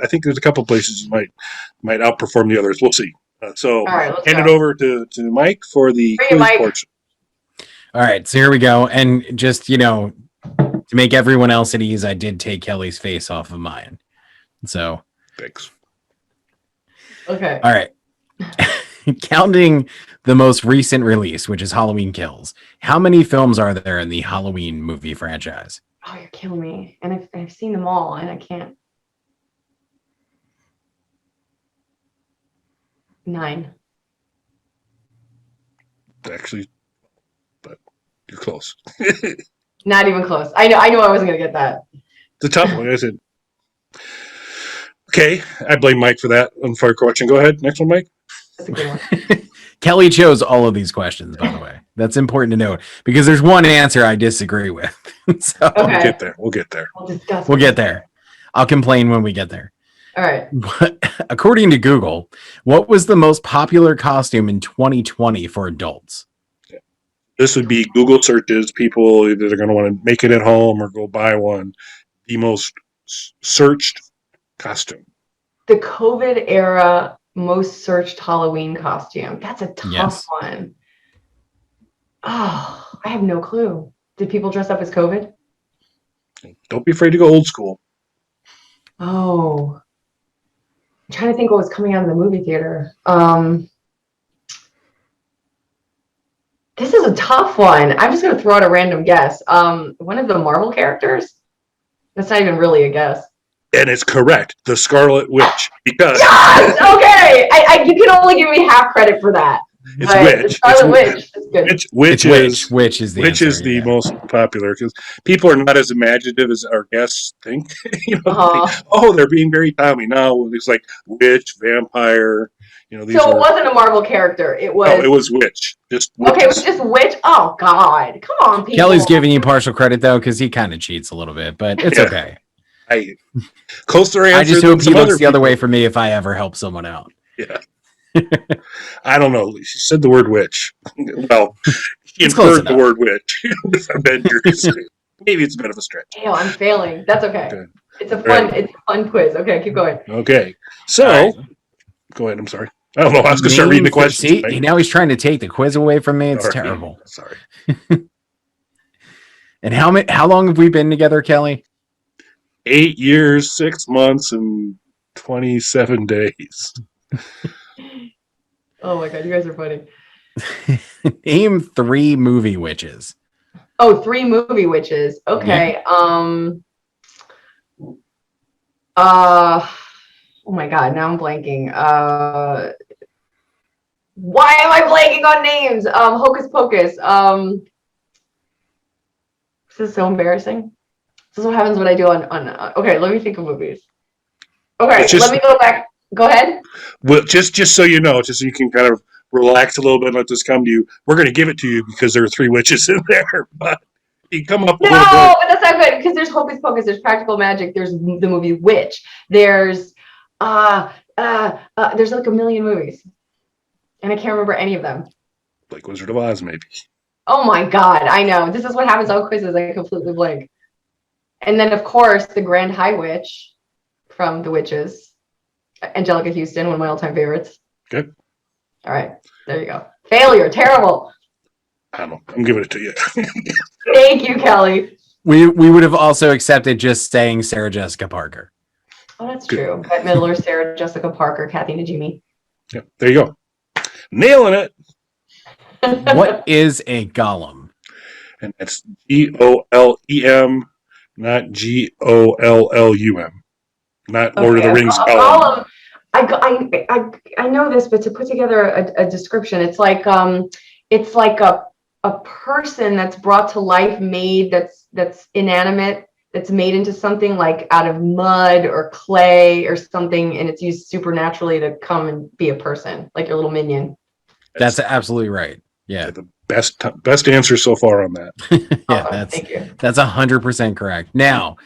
I think there's a couple places you might outperform the others. We'll see. So all right, hand it over to Mike for the quiz portion. All right, so here we go. And just, to make everyone else at ease, I did take Kelly's face off of mine. So. Thanks. Okay. All right. Counting the most recent release, which is Halloween Kills, how many films are there in the Halloween movie franchise? Oh, you're killing me. And I've seen them all, and I can't. 9. Actually, but you're close. Not even close. I knew I wasn't going to get that. It's a tough one, isn't it? Okay, I blame Mike for that unfair question. Go ahead. Next one, Mike. That's a good one. Kelly chose all of these questions, by the way. That's important to note because there's one answer I disagree with. So We'll get there. We'll get there. I'll complain when we get there. All right. But according to Google, what was the most popular costume in 2020 for adults? This would be Google searches. People either are going to want to make it at home or go buy one. The most searched costume. The COVID era most searched Halloween costume. That's a tough one. Oh, I have no clue. Did people dress up as COVID? Don't be afraid to go old school. Oh. I'm trying to think what was coming out of the movie theater. This is a tough one. I'm just gonna throw out a random guess. One of the Marvel characters. That's not even really a guess. And it's correct, the Scarlet Witch, because yes! Okay, you can only give me half credit for that. it's Witch. The Scarlet Witch is good. Which is the answer, the most popular because people are not as imaginative as our guests think. Think, oh, they're being very Tommy. No, it's like witch, vampire. These So it wasn't a Marvel character. It was. No, it was witch. Just witches. Okay, it was just witch. Oh God, come on, people. Kelly's giving you partial credit though because he kind of cheats a little bit, but it's okay. Closer answer. I just hope he looks the other people. way for me if I ever help someone out. Yeah. I don't know. She said the word witch. Well, she It's close inferred the enough. word witch with Avengers. Maybe it's a bit of a stretch. Ew, I'm failing. That's okay. It's a fun. It's a fun quiz. Okay, keep going. Okay. So, go ahead. I'm sorry. I don't know. I was going to start reading the questions. See, right? now he's trying to take the quiz away from me. It's Sorry. terrible. Sorry. And how long have we been together, Kelly? 8 years, 6 months, and 27 days. Oh my God, you guys are funny. Name 3 movie witches. Oh, 3 movie witches. Okay. Oh my God, now I'm blanking. Why am I blanking on names? Hocus Pocus. This is so embarrassing. This is what happens when I do on okay, let me think of movies. Okay, let me go back. Go ahead. Well, just so you know, just so you can kind of relax a little bit and let this come to you. We're going to give it to you because there are 3 witches in there, but you come up a little bit. But that's not good because there's Hocus Pocus, there's Practical Magic, there's the movie Witch, there's like a million movies, and I can't remember any of them. Like Wizard of Oz, maybe. Oh my God, I know. This is what happens on quizzes. I completely blank. And then, of course, the Grand High Witch from The Witches, Angelica Houston, one of my all-time favorites. Good. All right, there you go. Failure, terrible. I don't know. I'm giving it to you. Thank you, Kelly. We would have also accepted just saying Sarah Jessica Parker. Oh, that's true. Bette Midler, Sarah Jessica Parker, Kathy Najimy. Yeah, there you go. Nailing it. What is a golem? And that's GOLEM, not GOLLUM. Not Lord of the Rings golem. I know this, but to put together a description, it's like a person that's brought to life, made that's inanimate, that's made into something like out of mud or clay or something, and it's used supernaturally to come and be a person, like your little minion. That's absolutely right. Yeah, the best answer so far on that. Yeah, that's 100% correct. Now,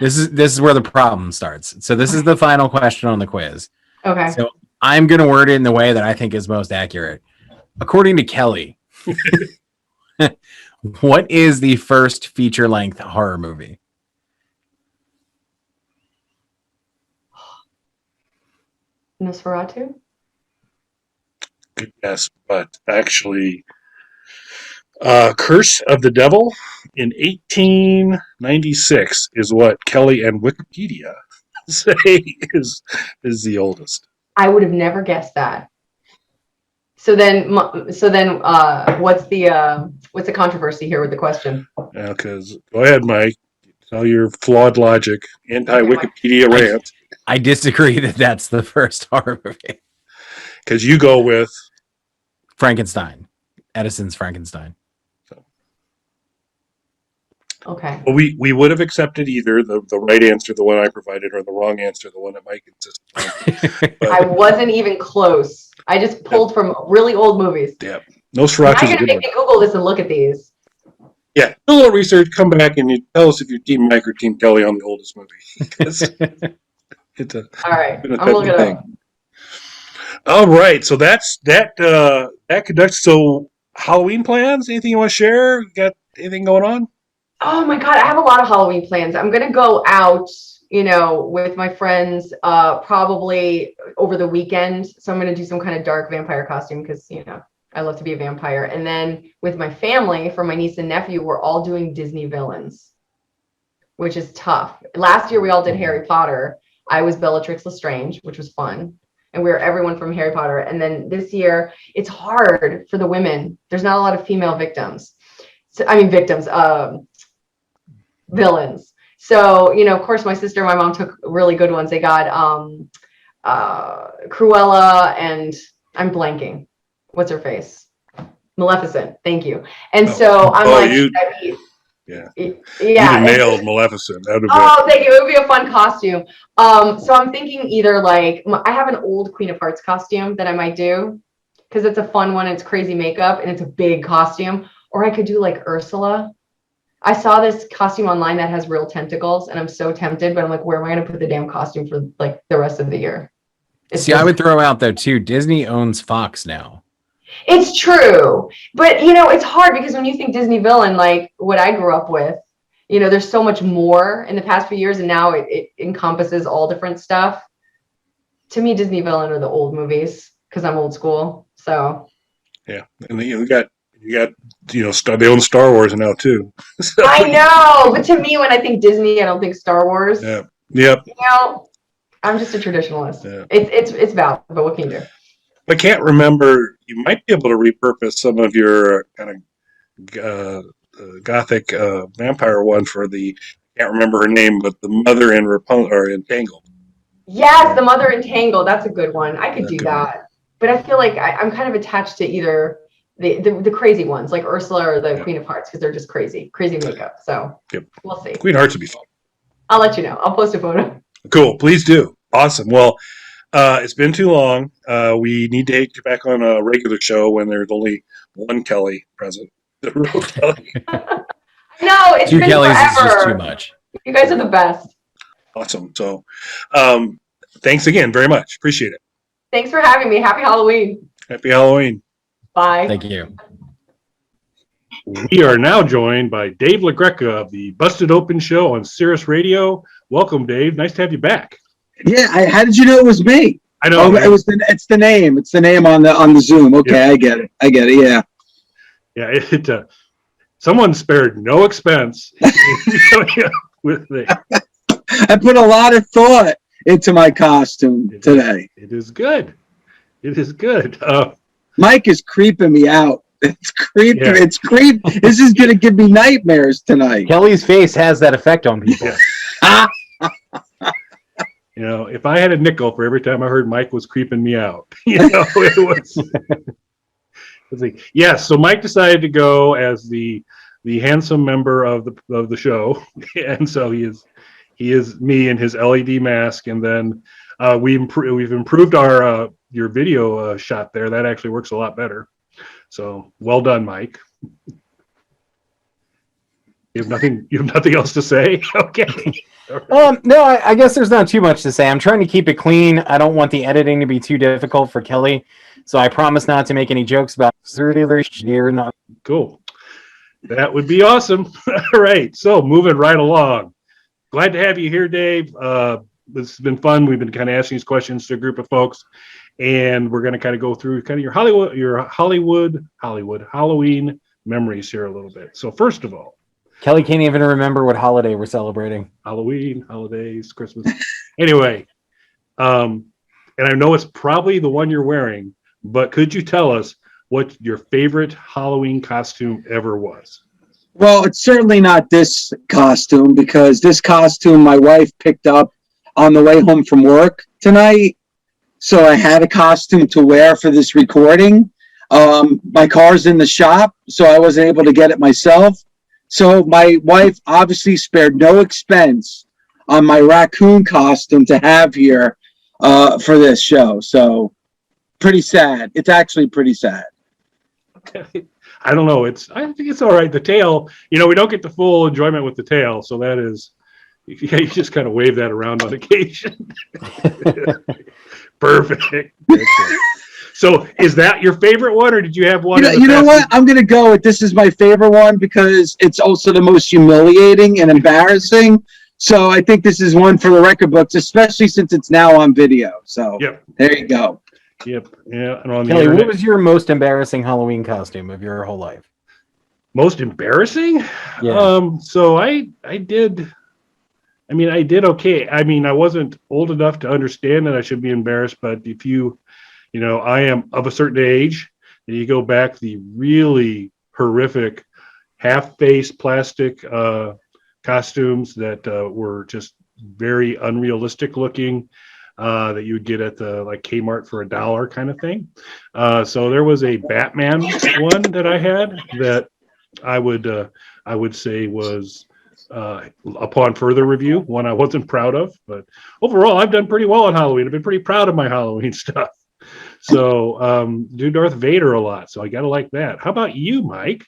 this is where the problem starts. So this is the final question on the quiz. Okay. So I'm going to word it in the way that I think is most accurate. According to Kelly, what is the first feature-length horror movie? Nosferatu? Good guess, but actually, Curse of the Devil in 1896 is what Kelly and Wikipedia say is the oldest. I would have never guessed that. So then, what's the controversy here with the question? Yeah, because go ahead, Mike. Tell your flawed logic, anti-Wikipedia rant. I disagree that that's the first horror movie. Because you go with Frankenstein, Edison's Frankenstein. Okay. Well, we would have accepted either the right answer, the one I provided, or the wrong answer, the one that Mike insisted on. I wasn't even close. I just pulled from really old movies. Yeah. Nosferatu is a Now you're good gonna one. make me Google this and look at these. Yeah. Do a little research, come back, and you tell us if you're Team Mike or Team Kelly on the oldest movie. It's All right. I'm gonna look it up. All right. So that conducts. So Halloween plans? Anything you want to share? You got anything going on? Oh my God, I have a lot of Halloween plans. I'm gonna go out, with my friends, probably over the weekend. So I'm gonna do some kind of dark vampire costume because, I love to be a vampire. And then with my family, for my niece and nephew, we're all doing Disney villains, which is tough. Last year we all did Harry Potter. I was Bellatrix Lestrange, which was fun. and we were everyone from Harry Potter. And then this year, it's hard for the women. There's not a lot of female victims. So, I mean, villains. So, you know, of course, my sister and my mom took really good ones. They got Cruella and I'm blanking. What's her face? Maleficent. Thank you. And so I'm yeah. Yeah. You nailed Maleficent. Thank you. It would be a fun costume. So I'm thinking either like I have an old Queen of Hearts costume that I might do because it's a fun one. It's crazy makeup and it's a big costume. Or I could do like Ursula. I saw this costume online that has real tentacles, and I'm so tempted, but I'm like, where am I going to put the damn costume for like the rest of the year? I would throw out there too. Disney owns Fox now. It's true, but you know, it's hard because when you think Disney villain, like what I grew up with, you know, there's so much more in the past few years, and now it encompasses all different stuff. To me, Disney villain are the old movies because I'm old school. So yeah, and you got they own Star Wars now too. So. I know, but to me, when I think Disney, I don't think Star Wars. Yeah. Yep. You know, I'm just a traditionalist. Yeah. It's valid, but what can you do? I can't remember. You might be able to repurpose some of your kind of gothic vampire one for the. I can't remember her name, but the mother in Entangled. Yes, the mother in Tangled. That's a good one. I could do that, but I feel like I'm kind of attached to either the crazy ones like Ursula or the Queen of Hearts because they're just crazy makeup. So we'll see. Queen of Hearts would be fun. I'll let you know. I'll post a photo. Cool. Please do. Awesome. Well, it's been too long. We need to get you back on a regular show when there's only one Kelly present. The real Kelly. No, it's two been Kellys forever. is just too much. You guys are the best. Awesome. So, thanks again very much. Appreciate it. Thanks for having me. Happy Halloween. Happy Halloween. Bye. Thank you. We are now joined by Dave LaGreca of the Busted Open Show on Sirius Radio. Welcome, Dave. Nice to have you back. Yeah, how did you know it was me? I know. It's the name. It's the name on the Zoom. Okay, yeah. I get it. Yeah. Someone spared no expense with me. I put a lot of thought into my costume today. It is good. Mike is creeping me out. It's creeping. Yeah. It's creep. This is going to give me nightmares tonight. Kelly's face has that effect on people. Yeah. You know, if I had a nickel for every time I heard Mike was creeping me out, it was. It's like, yes. So Mike decided to go as the handsome member of the show, and so he is me in his LED mask, and then we've improved our your video shot there. That actually works a lot better. So well done, Mike. You have nothing else to say? Okay. No, I guess there's not too much to say. I'm trying to keep it clean. I don't want the editing to be too difficult for Kelly, so I promise not to make any jokes about not cool. That would be awesome. All right, so moving right along. Glad to have you here, Dave. This has been fun. We've been kind of asking these questions to a group of folks, and we're going to kind of go through kind of your Hollywood Halloween memories here a little bit. So first of all, Kelly can't even remember what holiday we're celebrating. Halloween, holidays, Christmas. Anyway, and I know it's probably the one you're wearing, but could you tell us what your favorite Halloween costume ever was? Well, it's certainly not this costume because this costume my wife picked up on the way home from work tonight. So I had a costume to wear for this recording. My car's in the shop, so I wasn't able to get it myself. So my wife obviously spared no expense on my raccoon costume to have here for this show. So pretty sad. It's actually pretty sad. Okay. I don't know. I think it's all right. The tail, we don't get the full enjoyment with the tail. So that is, you just kind of wave that around on occasion. Perfect. So is that your favorite one, or did you have one? You know what? I'm going to go with this is my favorite one because it's also the most humiliating and embarrassing. So I think this is one for the record books, especially since it's now on video. So There you go. Yep. Yeah. And on Kelly, what was your most embarrassing Halloween costume of your whole life? Most embarrassing? Yeah. So I did I mean, I did okay. I mean, I wasn't old enough to understand that I should be embarrassed, but if I am of a certain age, and you go back the really horrific half-face plastic costumes that were just very unrealistic looking, that you would get at the like Kmart for $1 kind of thing. So there was a Batman one that I had that I would say was upon further review, one I wasn't proud of, but overall I've done pretty well on Halloween. I've been pretty proud of my Halloween stuff. So do Darth Vader a lot, so I gotta like that. How about you, Mike?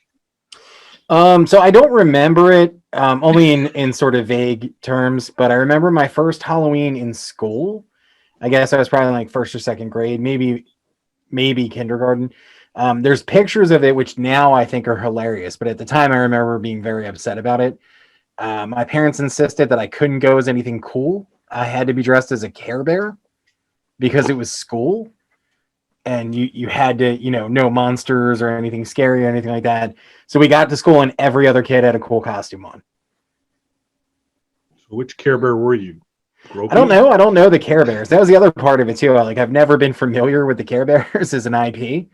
So I don't remember it, only in sort of vague terms, but I remember my first Halloween in school. I guess I was probably like first or second grade, maybe kindergarten. There's pictures of it, which now I think are hilarious, but at the time I remember being very upset about it. My parents insisted that I couldn't go as anything cool. I had to be dressed as a Care Bear because it was school, and you had to, no monsters or anything scary or anything like that. So we got to school and every other kid had a cool costume on. So which Care Bear were you? I don't know. I don't know the Care Bears. That was the other part of it too. Like I've never been familiar with the Care Bears as an IP.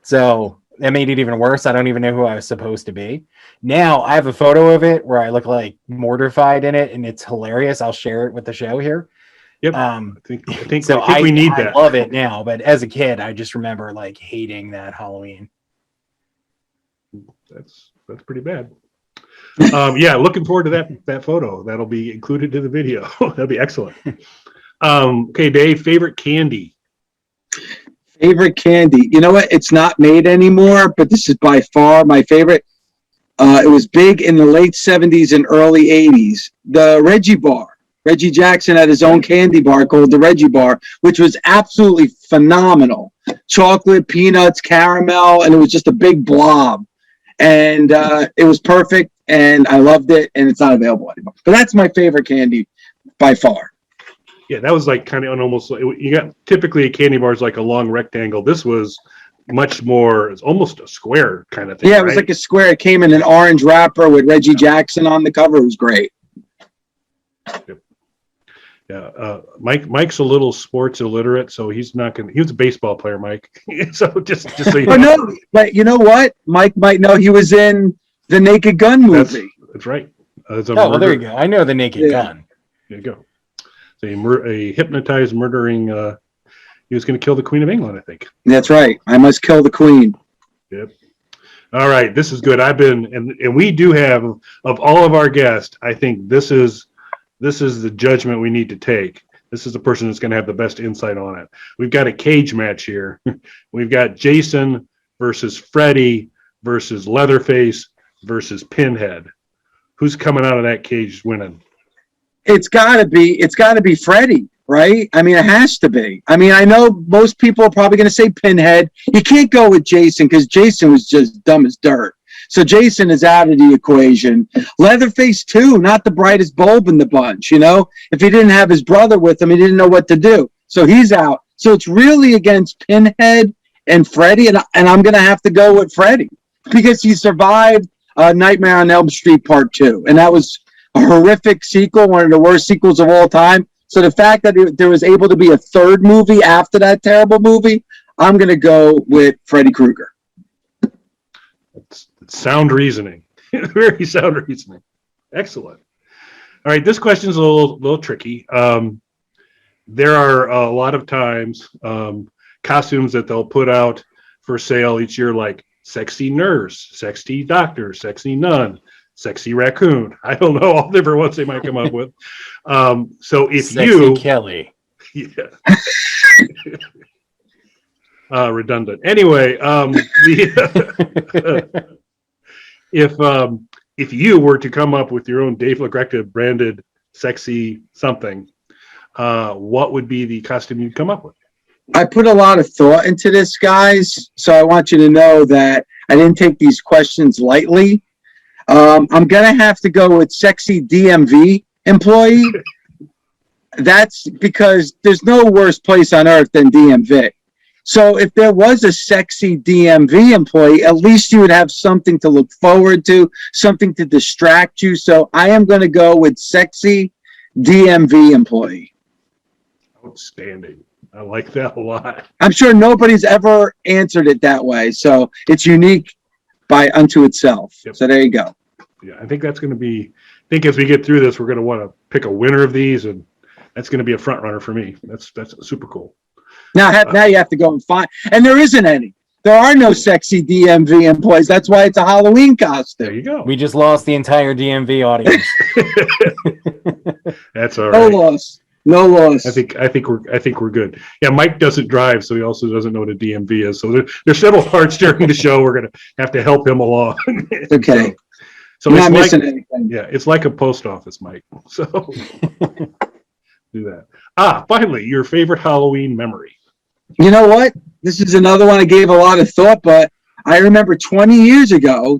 So that made it even worse. I don't even know who I was supposed to be. Now I have a photo of it where I look like mortified in it, and it's hilarious. I'll share it with the show here. Yep. I think we need that. I love it now, but as a kid, I just remember like hating that Halloween. That's pretty bad. Yeah, looking forward to that photo. That'll be included in the video. That'll be excellent. Okay, Dave, favorite candy. Favorite candy. You know what? It's not made anymore, but this is by far my favorite. It was big in the late 70s and early 80s. The Reggie bar. Reggie Jackson had his own candy bar called the Reggie bar, which was absolutely phenomenal. Chocolate, peanuts, caramel, and it was just a big blob. And it was perfect, and I loved it, and it's not available anymore. But that's my favorite candy by far. Yeah, that was like kind of almost like you got typically a candy bar is like a long rectangle. This was much more, it's almost a square kind of thing. Yeah, it was like a square. It came in an orange wrapper with Reggie Jackson on the cover. It was great. Yep. Yeah, Mike's a little sports illiterate, so he's not gonna. He was a baseball player, Mike. So just so you know. No, but you know what? Mike might know he was in the Naked Gun movie. That's right. Well, there you go. I know the Naked Gun. There you go. So a hypnotized, murdering. He was going to kill the Queen of England, I think. That's right. I must kill the Queen. Yep. All right, this is good. I've been, and we do have of all of our guests. I think this is the judgment we need to take. This is the person that's going to have the best insight on it. We've got a cage match here. We've got Jason versus Freddy versus Leatherface versus Pinhead. Who's coming out of that cage winning? It's gotta be Freddy, right? I mean, it has to be. I mean, I know most people are probably going to say Pinhead. You can't go with Jason because Jason was just dumb as dirt. So Jason is out of the equation. Leatherface too, not the brightest bulb in the bunch. If he didn't have his brother with him, he didn't know what to do. So he's out. So it's really against Pinhead and Freddy, and I'm going to have to go with Freddy because he survived Nightmare on Elm Street Part 2, and that was a horrific sequel, one of the worst sequels of all time. So the fact that there was able to be a third movie after that terrible movie, I'm going to go with Freddy Krueger. That's sound reasoning. Very sound reasoning. Excellent. All right, this question is a little tricky. There are a lot of times costumes that they'll put out for sale each year, like sexy nurse, sexy doctor, sexy nun, sexy raccoon. I don't know all the different ones they might come up with. So if sexy Kelly. Yeah. Redundant. Anyway, if you were to come up with your own Dave LaGreca branded sexy something, what would be the costume you'd come up with? I put a lot of thought into this, guys. So I want you to know that I didn't take these questions lightly. I'm going to have to go with sexy DMV employee. That's because there's no worse place on earth than DMV. So if there was a sexy DMV employee, at least you would have something to look forward to, something to distract you. So I am going to go with sexy DMV employee. Outstanding. I like that a lot. I'm sure nobody's ever answered it that way, so it's unique by unto itself. Yep. So there you go. Yeah, I think that's going to be. I think as we get through this, we're going to want to pick a winner of these, and that's going to be a front runner for me. That's super cool. Now you have to go and find, and there isn't any. There are no sexy DMV employees. That's why it's a Halloween costume. There you go. We just lost the entire DMV audience. That's all right. No loss. No loss. I think we're good. Yeah, Mike doesn't drive, so he also doesn't know what a DMV is. So there's several parts during the show we're gonna have to help him along. Okay. So You're it's not like, missing anything. Yeah, it's like a post office, Mike. So do that. Finally, your favorite Halloween memory. You know what? This is another one I gave a lot of thought, but I remember 20 years ago,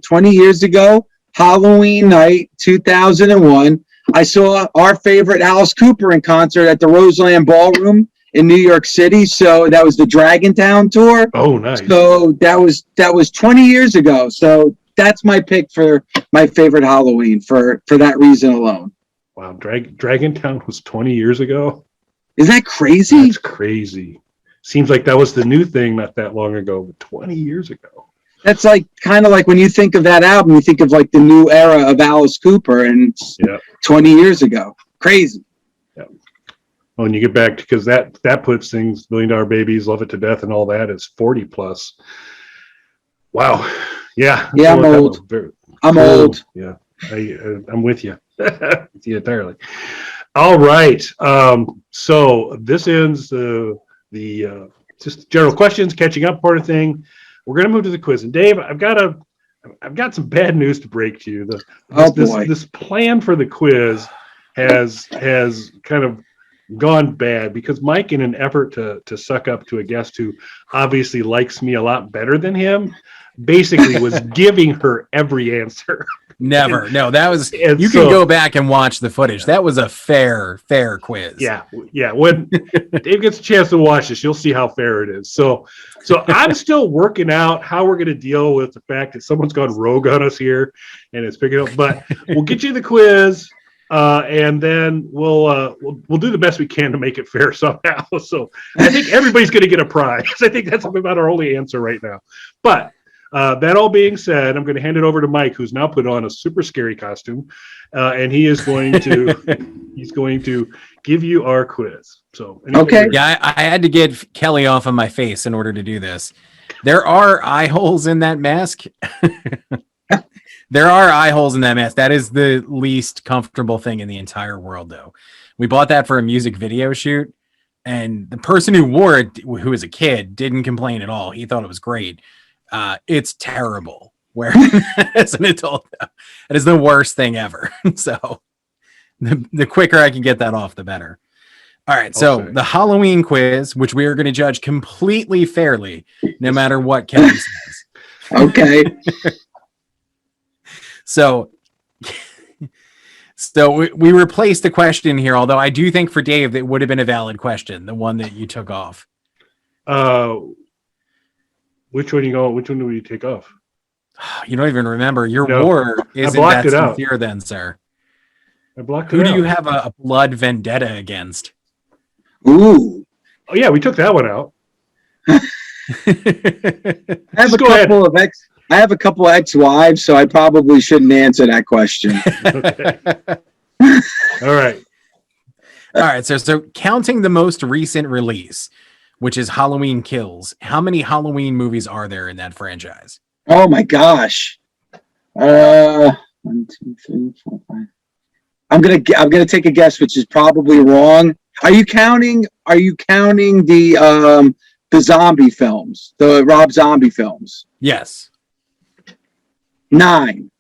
Halloween night, 2001, I saw our favorite Alice Cooper in concert at the Roseland Ballroom in New York City. So that was the Dragontown tour. Oh, nice. So that was 20 years ago. So that's my pick for my favorite Halloween for that reason alone. Wow, Dragontown was 20 years ago. Is that crazy? That's crazy. Seems like that was the new thing not that long ago, but 20 years ago. That's like kind of like when you think of that album, you think of like the new era of Alice Cooper, and it's 20 years ago. Crazy. Yeah. When you get back, because that puts things, $1 Million Babies, Love It to Death, and all that is 40 plus. Wow. Yeah. Yeah, I'm old. I'm old. Yeah. I'm with you. With you entirely. All right. So this ends the just general questions, catching up part of thing. We're going to move to the quiz. And Dave, I've got some bad news to break to you. This plan for the quiz has kind of gone bad because Mike, in an effort to suck up to a guest who obviously likes me a lot better than him, basically was giving her every answer. Never. No, that was, you can go back and watch the footage. That was a fair quiz. Yeah. When Dave gets a chance to watch this, you'll see how fair it is. So I'm still working out how we're going to deal with the fact that someone's gone rogue on us here and it's picking up, but we'll get you the quiz. And then we'll do the best we can to make it fair somehow. So I think everybody's going to get a prize. I think that's about our only answer right now. But that all being said, I'm going to hand it over to Mike, who's now put on a super scary costume, and he is going to give you our quiz. So okay, yeah, I had to get Kelly off of my face in order to do this. There are eye holes in that mask. There are eye holes in that mask. That is the least comfortable thing in the entire world, though. We bought that for a music video shoot, and the person who wore it, who was a kid, didn't complain at all. He thought it was great. It's terrible wearing as an adult. It is the worst thing ever. So the quicker I can get that off, the better. All right. So the Halloween quiz, which we are going to judge completely fairly, no matter what Kelly says. Okay. So we replaced the question here, although I do think for Dave that would have been a valid question, the one that you took off. Which one do we take off? You don't even remember. Your war isn't that sincere then, sir. I blocked Who it out. do you have a blood vendetta against? Ooh. Oh yeah, we took that one out. I have a couple of ex-wives, so I probably shouldn't answer that question. Okay. All right. All right. So counting the most recent release, which is Halloween Kills, how many Halloween movies are there in that franchise? Oh my gosh. 1, 2, 3, 4, 5. I'm gonna take a guess, which is probably wrong. Are you counting the zombie films, the Rob Zombie films? Yes. 9.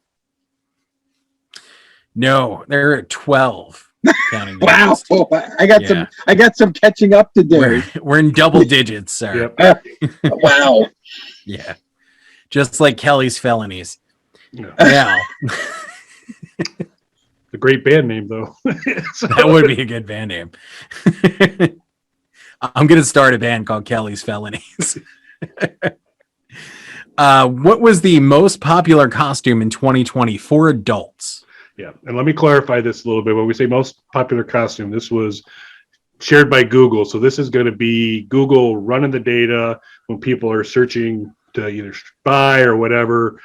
No, there are 12. Counting the Wow, list. I got some catching up to do. We're in double digits, sir. Yep. Wow. Yeah. Just like Kelly's felonies. No. Now. A great band name, though. That would be a good band name. I'm going to start a band called Kelly's Felonies. What was the most popular costume in 2020 for adults? Yeah, and let me clarify this a little bit. When we say most popular costume, this was shared by Google. So this is going to be Google running the data when people are searching to either buy or whatever,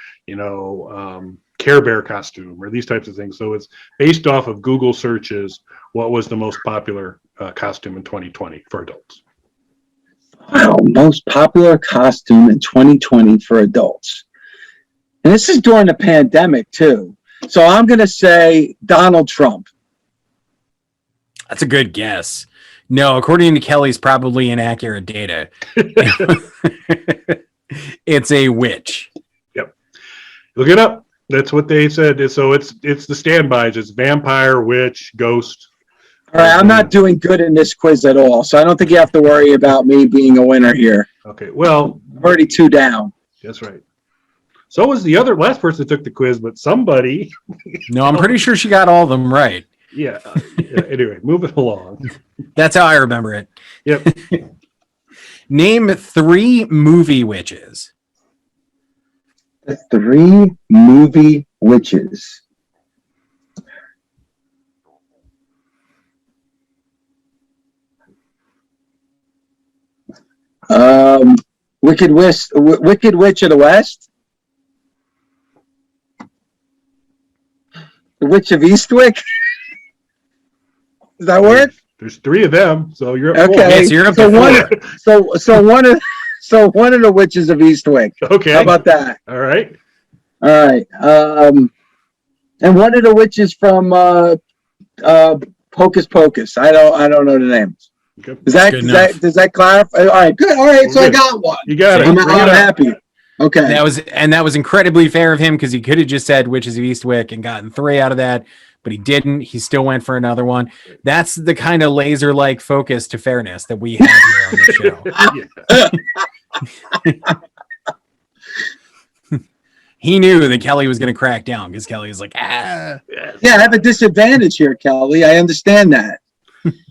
Care Bear costume or these types of things. So it's based off of Google searches. What was the most popular costume in 2020 for adults? Wow, most popular costume in 2020 for adults. And this is during the pandemic too. So I'm going to say Donald Trump. That's a good guess. No, according to Kelly's probably inaccurate data. It's a witch. Yep. Look it up. That's what they said. So it's the standbys. It's vampire, witch, ghost. All right, I'm not doing good in this quiz at all, so I don't think you have to worry about me being a winner here. Okay, well, I'm already 2 down. That's right. So was the last person that took the quiz, but somebody. No, I'm pretty sure she got all of them right. Yeah. Anyway, moving along. That's how I remember it. Yep. Name 3 movie witches. The 3 movie witches. Wicked Witch of the West. The Witch of Eastwick. Does that work? There's 3 of them, so you're at 4. Okay. Yes, you're up to 4. So one of the witches of Eastwick. Okay. How about that? All right. All right. And one of the witches from Hocus Pocus. I don't know the names. Okay. Does that clarify? All right, good. All right, so I got one. You got it. I'm happy. Okay. That was incredibly fair of him because he could have just said Witches of Eastwick and gotten 3 out of that, but he didn't. He still went for another one. That's the kind of laser-like focus to fairness that we have here on the show. He knew that Kelly was going to crack down because Kelly was like, Yeah, I have a disadvantage here, Kelly. I understand that.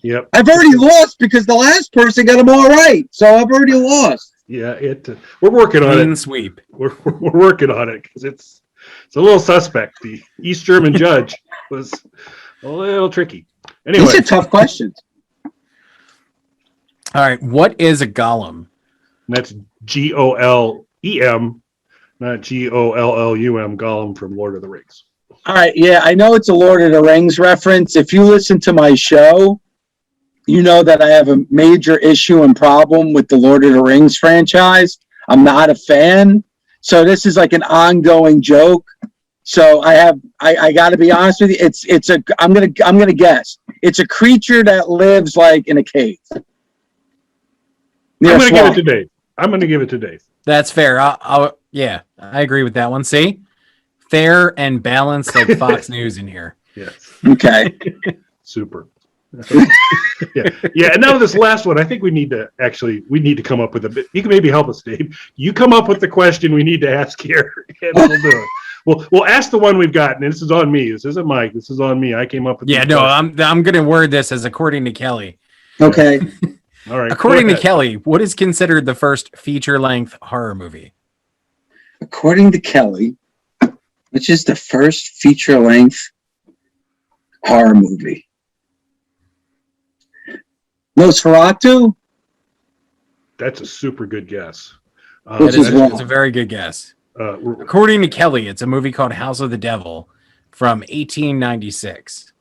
Yep. I've already lost because the last person got them all right. So I've already lost. Yeah, we're working on clean it. sweep. We're working on it because it's a little suspect. The East German judge was a little tricky. Anyway, these are tough questions. All right, what is a golem? That's GOLEM, not GOLLUM. Gollum from Lord of the Rings. All right, yeah, I know it's a Lord of the Rings reference. If you listen to my show, you know that I have a major issue and problem with the Lord of the Rings franchise. I'm not a fan. So this is like an ongoing joke. So I got to be honest with you. I'm gonna guess. It's a creature that lives like in a cave. I'm gonna give it to Dave. That's fair. Yeah, I agree with that one. See? Fair and balanced like Fox News in here. Yes. Okay. Super. Yeah. And now this last one, I think we need to come up with a bit. You can maybe help us, Dave. You come up with the question we need to ask here, and we'll do it. We'll ask the one we've gotten. And this is on me. This isn't Mike. This is on me. I came up with. Yeah. No, I'm going to word this as according to Kelly. Okay. All right. According to Kelly, what is considered the first feature-length horror movie? According to Kelly, which is the first feature-length horror movie? Nosferatu? That's a super good guess. It's a very good guess. According to Kelly, it's a movie called House of the Devil from 1896.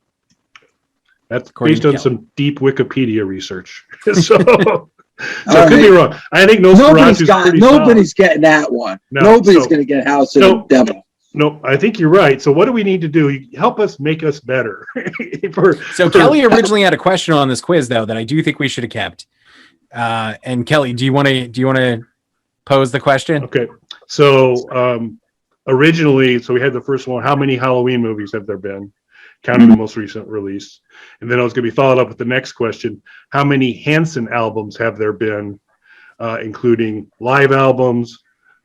That's According based on to some deep Wikipedia research. So it could be wrong. I think nobody's getting that one. No, nobody's going to get House of the Devil. No, I think you're right. So what do we need to do? Help us make us better. Kelly originally had a question on this quiz, though, that I do think we should have kept. And Kelly, do you want to pose the question? Okay. So originally, we had the first one. How many Halloween movies have there been? Counting the most recent release. And then I was going to be followed up with the next question. How many Hanson albums have there been, including live albums,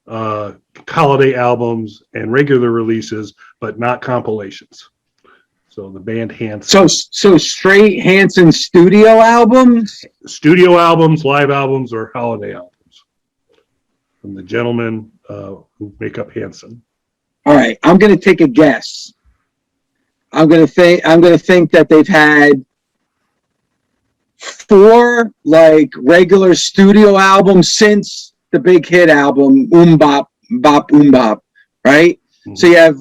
holiday albums, and regular releases, but not compilations? So the band Hanson. So straight Hanson studio albums? Studio albums, live albums, or holiday albums from the gentlemen who make up Hanson. All right, I'm going to take a guess. I'm gonna think that they've had 4 like regular studio albums since the big hit album Bop Bop, right? Mm-hmm. So you have,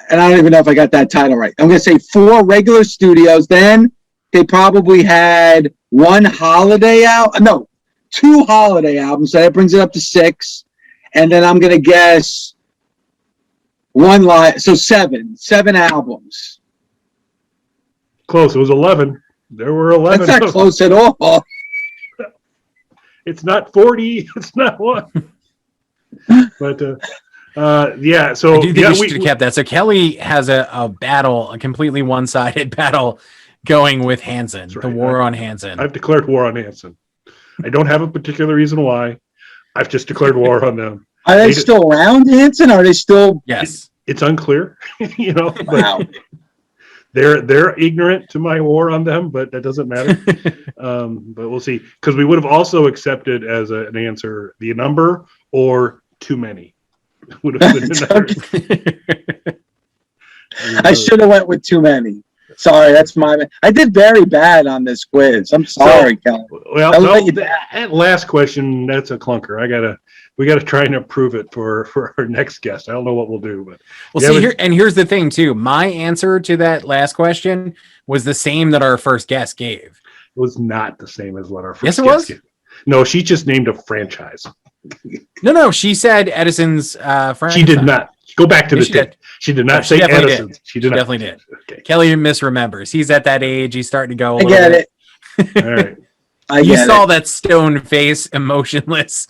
and I don't even know if I got that title right. I'm gonna say 4 regular studios. Then they probably had 1 holiday out. No, 2 holiday albums. So that brings it up to 6. And then I'm gonna guess 1 live. So 7 albums. Close. It was 11. There were 11. That's not close at all. It's not 40. It's not 1. But yeah. So I do think we should have kept that. So Kelly has a battle, a completely one-sided battle, going with Hansen. Right. The war on Hansen. I've declared war on Hansen. I don't have a particular reason why. I've just declared war on them. Are they still around, Hansen? Are they still? Yes. It's unclear. Wow. They're ignorant to my war on them, but that doesn't matter. But we'll see, because we would have also accepted as an answer the number or too many. Would have been I should have went with too many. Sorry, that's my. I did very bad on this quiz. I'm sorry, Kelly. Well, that last question, that's a clunker. We gotta try and improve it for our next guest. I don't know what we'll do, but here's the thing too. My answer to that last question was the same that our first guest gave. It was not the same as what our first guest was? Gave. No, she just named a franchise. No, she said Edison's franchise. She did not. Go back to the tape. She did not say Edison. She definitely did. Okay. Kelly misremembers. He's at that age. He's starting to go. I get it. All right. You saw that stone face, emotionless.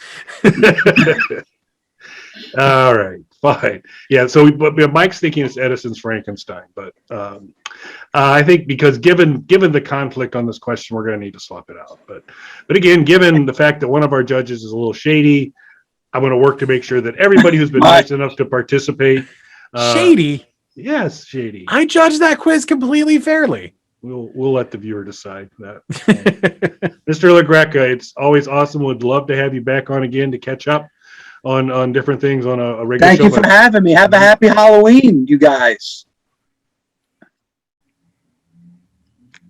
All right, fine. Yeah. So, but Mike's thinking it's Edison's Frankenstein, but I think because given the conflict on this question, we're going to need to swap it out. But again, given the fact that one of our judges is a little shady, I'm going to work to make sure that everybody who's been nice enough to participate. Shady? Yes, shady. I judged that quiz completely fairly. We'll let the viewer decide that. Mr. LaGreca, it's always awesome. Would love to have you back on again to catch up on different things on a regular show. Thank you for having me. Have a happy Halloween, you guys.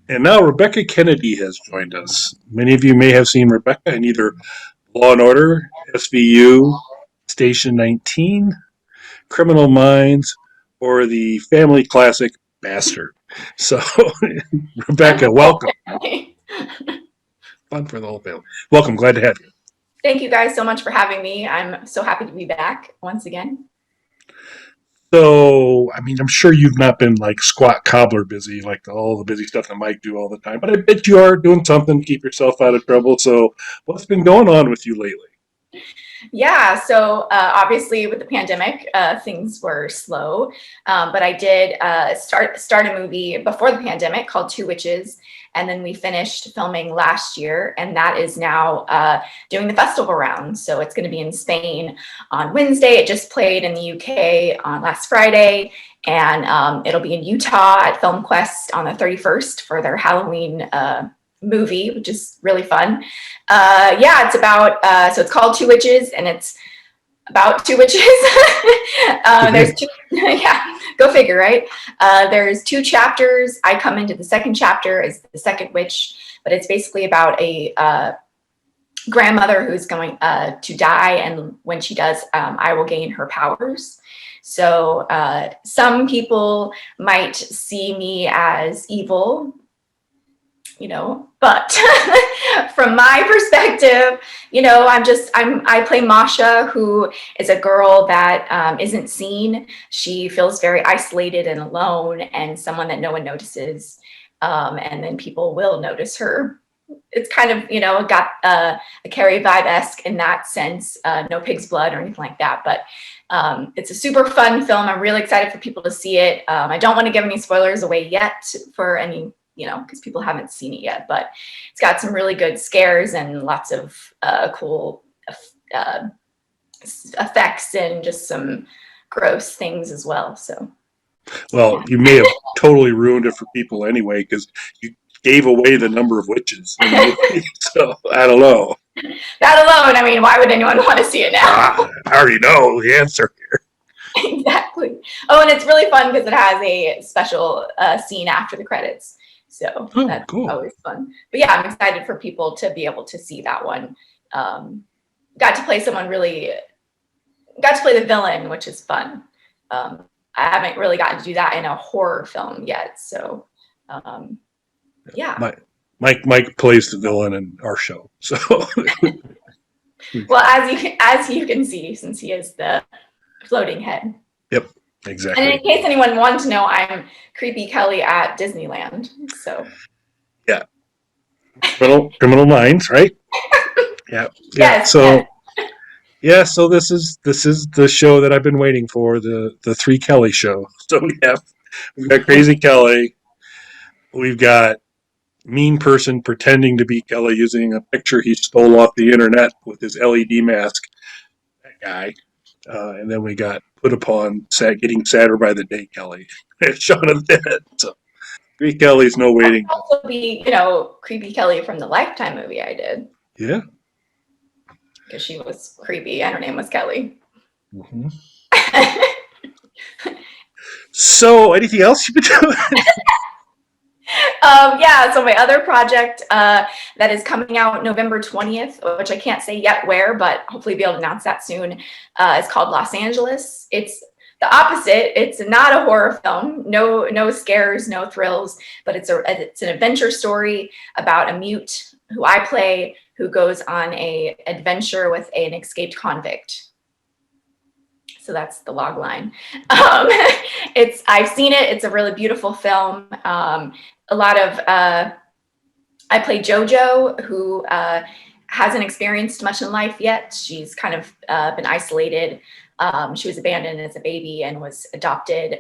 And now Rebekah Kennedy has joined us. Many of you may have seen Rebekah in either Law and Order, SVU, Station 19, Criminal Minds, or the family classic Bastard. So, Rebekah, welcome. Fun for the whole family. Welcome. Glad to have you. Thank you guys so much for having me. I'm so happy to be back once again. So, I mean, I'm sure you've not been like squat cobbler busy, like all the busy stuff that Mike do all the time, but I bet you are doing something to keep yourself out of trouble. So, what's been going on with you lately? Yeah, so obviously with the pandemic, things were slow, but I did start a movie before the pandemic called Two Witches, and then we finished filming last year, and that is now doing the festival round. So it's going to be in Spain on Wednesday. It just played in the UK on last Friday, and it'll be in Utah at Film Quest on the 31st for their Halloween movie, which is really fun. It's about so it's called Two Witches, and it's about two witches. There's two, yeah, go figure, right? There's 2 chapters. I come into the second chapter as the second witch, but it's basically about a grandmother who's going to die, and when she does, I will gain her powers. So some people might see me as evil, but from my perspective, I play Masha, who is a girl that isn't seen. She feels very isolated and alone, and someone that no one notices. And then people will notice her. It's kind of, got a Carrie vibe-esque in that sense. No pig's blood or anything like that, but it's a super fun film. I'm really excited for people to see it. I don't want to give any spoilers away yet for any, because people haven't seen it yet, but it's got some really good scares and lots of cool effects and just some gross things as well. So, well, you may have totally ruined it for people anyway, because you gave away the number of witches. So I don't know. That alone, I mean, why would anyone want to see it now? I already know the answer here. Exactly. Oh, and it's really fun because it has a special scene after the credits. So that's cool. always fun. But yeah, I'm excited for people to be able to see that one. Got to play the villain, which is fun. I haven't really gotten to do that in a horror film yet. So yeah. Mike plays the villain in our show. So well, as you can see, since he is the floating head. Yep, exactly. And in case anyone wanted to know, I'm Creepy Kelly at Disneyland. So yeah, criminal minds, right? Yeah. Yes. So yeah, so this is the show that I've been waiting for, the Three Kelly show. So we've got Crazy Kelly, we've got mean person pretending to be Kelly using a picture he stole off the internet with his LED mask. That guy. And then we got put upon getting sadder by the day Kelly. Shaun of the Dead. So Three Kellys, no waiting. Also be, Creepy Kelly from the Lifetime movie I did. Yeah. Because she was creepy and her name was Kelly. Mm-hmm. So anything else you've been doing? Yeah, so my other project that is coming out November 20th, which I can't say yet where, but hopefully be able to announce that soon, is called Los Angeles. It's the opposite. It's not a horror film, no scares, no thrills, but it's an adventure story about a mute who I play, who goes on an adventure with an escaped convict. So that's the log line. I've seen it. It's a really beautiful film. A lot of I play JoJo, who hasn't experienced much in life yet. She's kind of been isolated. She was abandoned as a baby and was adopted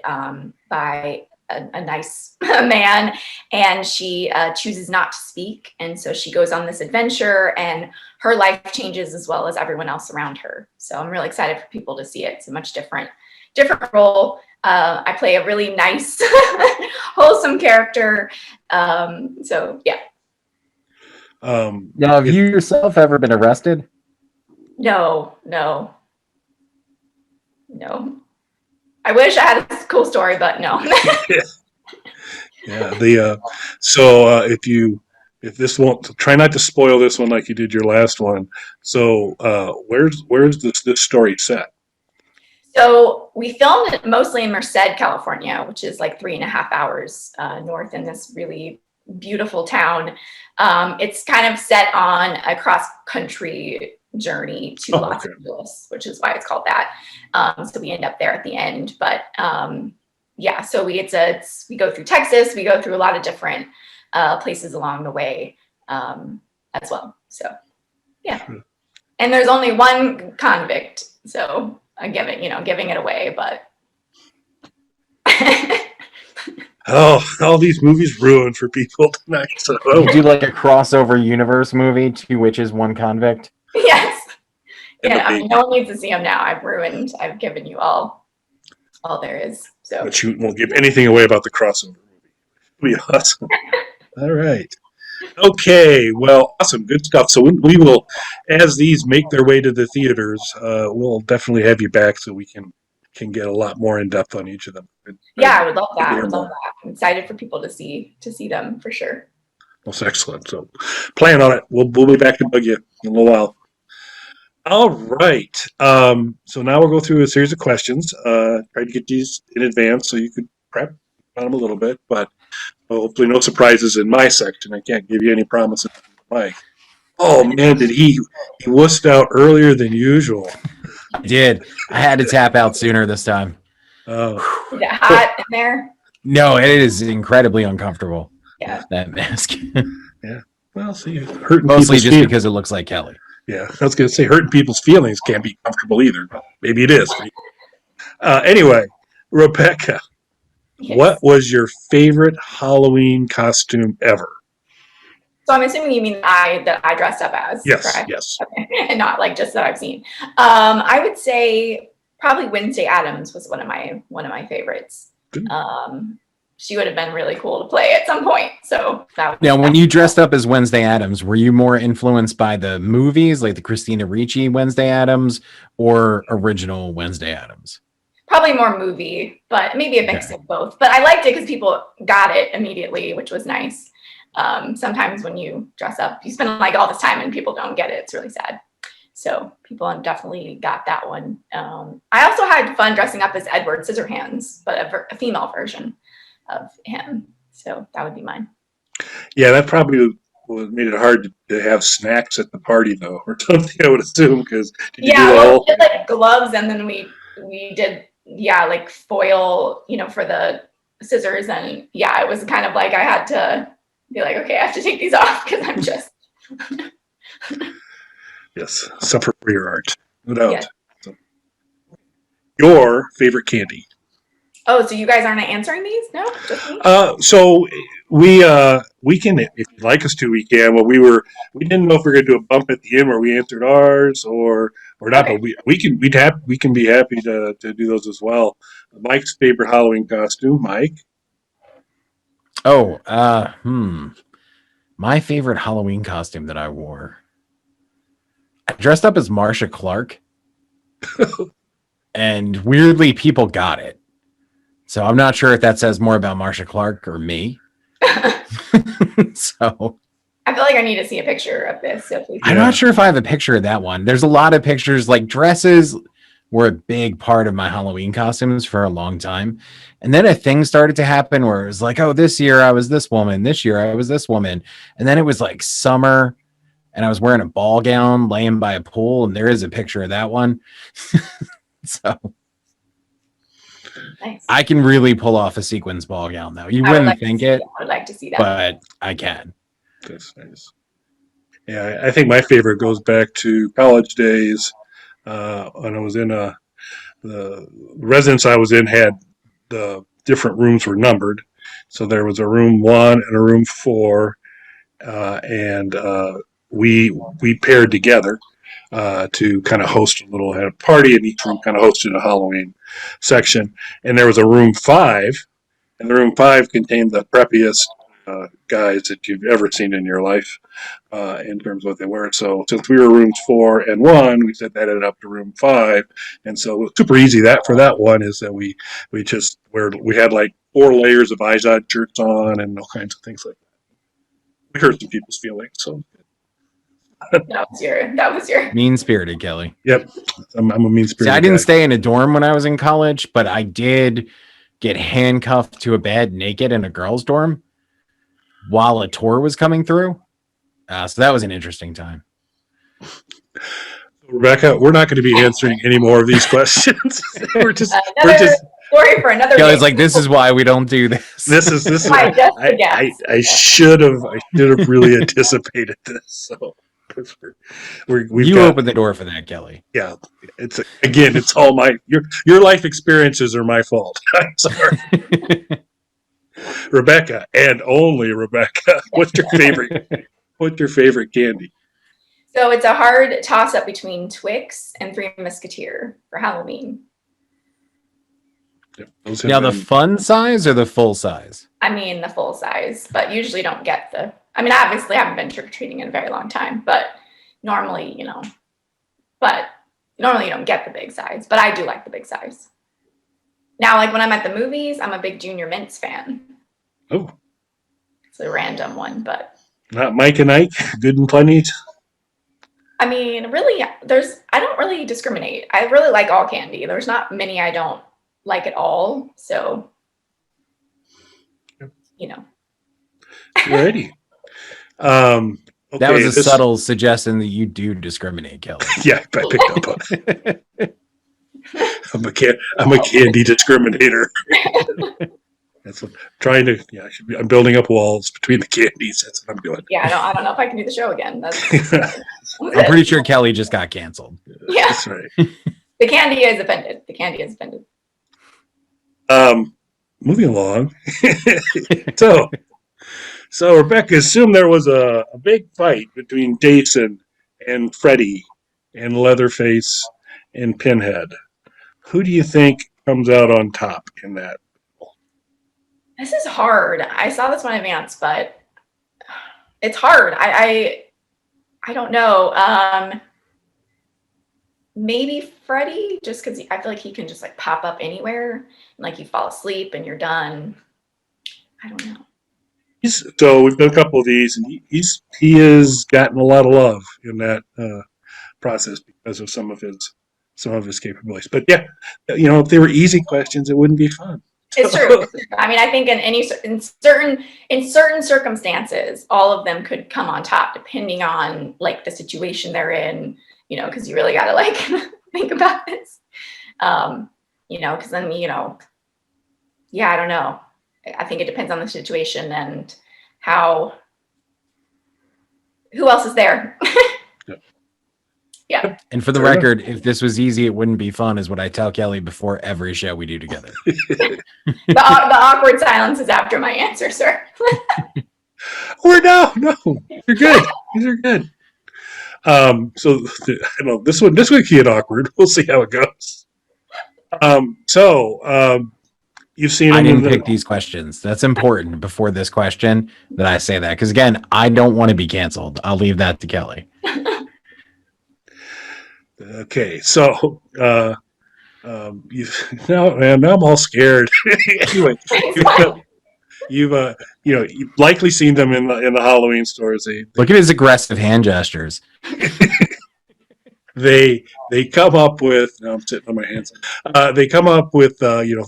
by a nice man, and she chooses not to speak. And so she goes on this adventure, and her life changes as well as everyone else around her. So I'm really excited for people to see it. It's a much different role. I play a really nice, wholesome character. So yeah. Now, have you yourself ever been arrested? No. I wish I had a cool story, but no. Yeah. So if this won't, try not to spoil this one like you did your last one. So where's this story set? So we filmed it mostly in Merced, California, which is like 3.5 hours north in this really beautiful town. It's kind of set on a cross-country journey to Los Angeles, which is why it's called that. So we end up there at the end. But yeah, so we go through Texas, we go through a lot of different places along the way as well. So yeah, and there's only one convict, so I'm giving it away, but. Oh, all these movies ruined for people tonight. So you do like a crossover universe movie, 2 witches, 1 convict. Yes. Yeah, I mean, no one needs to see them now. I've given you all there is. So. But you won't give anything away about the crossover movie. It'll be awesome. All right. Okay. Well, awesome. Good stuff. So we will, as these make their way to the theaters, we'll definitely have you back so we can get a lot more in depth on each of them. Yeah, I would love that. I'm excited for people to see them for sure. That's excellent. So plan on it. We'll be back to bug you in a little while. All right. So now we'll go through a series of questions. Try to get these in advance so you could prep on them a little bit, but hopefully no surprises in my section. I can't give you any promises. Mike. Oh man, did he wussed out earlier than usual? I did. I had to tap out sooner this time. Oh. Is it hot in there? No, it is incredibly uncomfortable. Yeah. That mask. Yeah. Well, see, hurting mostly people's just because it looks like Kelly. Yeah, I was going to say hurting people's feelings can't be comfortable either. But maybe it is. Anyway, Rebekah, Yes. What was your favorite Halloween costume ever? So I'm assuming you mean that I dressed up as. Yes. Correct? Yes. Okay. And not like just that I've seen. I would say probably Wednesday Addams was one of my favorites. She would have been really cool to play at some point. So that now, when you dressed up as Wednesday Addams, were you more influenced by the movies, like the Christina Ricci Wednesday Addams, or original Wednesday Addams? Probably more movie, but maybe a mix of both. But I liked it because people got it immediately, which was nice. Sometimes when you dress up, you spend like all this time and people don't get it. It's really sad. So people definitely got that one. I also had fun dressing up as Edward Scissorhands, but a female version of him. So that would be mine. Yeah, that probably made it hard to have snacks at the party, though, or something, I would assume, because We did like gloves, and then we did like foil, for the scissors, and it was kind of like I had to be like, okay, I have to take these off because I'm just yes, suffer for your art, no doubt. Yes. So, your favorite candy? Oh, so you guys aren't answering these? No, just me? So we can, if you'd like us to, we can. Well, we didn't know if we were going to do a bump at the end where we answered ours or not, but we can be happy to do those as well. Mike's favorite Halloween costume, Mike. Oh, my favorite Halloween costume that I wore. I dressed up as Marsha Clark, and weirdly, people got it. So I'm not sure if that says more about Marsha Clark or me. So I feel like I need to see a picture of this. So please. I'm not sure if I have a picture of that one. There's a lot of pictures, like dresses were a big part of my Halloween costumes for a long time. And then a thing started to happen where it was like, oh, this year I was this woman. This year I was this woman. And then it was like summer and I was wearing a ball gown laying by a pool. And there is a picture of that one. So nice. I can really pull off a sequins ball gown, though. You wouldn't think it. I would like to see that. But I can. That's nice. Yeah, I think my favorite goes back to college days. When I was in the residence I was in had the different rooms were numbered. So there was a room 1 and a room 4. And we paired together to kind of host a little party, and each room kind of hosted a Halloween section. And there was a room 5, and the room 5 contained the preppiest guys that you've ever seen in your life in terms of what they were. So since we were rooms 4 and 1, we said that ended up to room 5. And so it was super easy for that one is that we had like 4 layers of Izod shirts on and all kinds of things like that. We hurt some people's feelings. So that was your mean-spirited, Kelly. Yep. I'm a mean-spirited I didn't guy. stay in a dorm when I was in college, but I did get handcuffed to a bed naked in a girls' dorm while a tour was coming through. So that was an interesting time. Rebekah, we're not going to be answering any more of these questions. we're just story for another Kelly's day. like, this is why we don't do this. This is I should have really anticipated this. So you opened the door for that, Kelly. Yeah, it's all your life experiences are my fault. I'm sorry. Rebekah, and only Rebekah. What's your favorite candy? So it's a hard toss up between Twix and Three Musketeer for Halloween. Now the fun size or the full size? I mean the full size, but usually don't get obviously I haven't been trick-or-treating in a very long time, but normally, you don't get the big size, but I do like the big size. Now, like when I'm at the movies, I'm a big Junior Mints fan. Oh. It's a random one, but. Not Mike and Ike, good and plenty. I mean, really, I don't really discriminate. I really like all candy. There's not many I don't like at all. So, Alrighty. Okay, that was a subtle suggestion that you do discriminate, Kelly. Yeah, I picked up on it. I'm a candy discriminator. That's what I'm trying to. Yeah, I'm building up walls between the candies. That's what I'm doing. Yeah, I don't know if I can do the show again. I'm pretty sure Kelly just got canceled. Yeah, that's right. The candy is offended. Moving along. So Rebekah, assume there was a big fight between Jason and Freddy and Leatherface and Pinhead. Who do you think comes out on top in that? This is hard. I saw this one in advance, but it's hard. I don't know. maybe Freddy, just because I feel like he can just like pop up anywhere, and like you fall asleep and you're done. I don't know. So we've done a couple of these, and he has gotten a lot of love in that process because of some of his capabilities. But yeah, if they were easy questions, it wouldn't be fun. It's true. I mean, I think in certain circumstances, all of them could come on top, depending on like the situation they're in. Because you really got to like think about this. Because then yeah, I don't know. I think it depends on the situation and who else is there. Yeah. And for the record, if this was easy, it wouldn't be fun, is what I tell Kelly before every show we do together. The awkward silence is after my answer, sir. Or no, you're good. These are good. So this one could get awkward. We'll see how it goes. You've seen. I didn't pick these questions. That's important before this question that I say that, because again, I don't want to be canceled. I'll leave that to Kelly. Okay, so now I'm all scared. Anyway, you've likely seen them in the Halloween stores. Look at his aggressive hand gestures. They come up with. Now I'm sitting on my hands. They come up with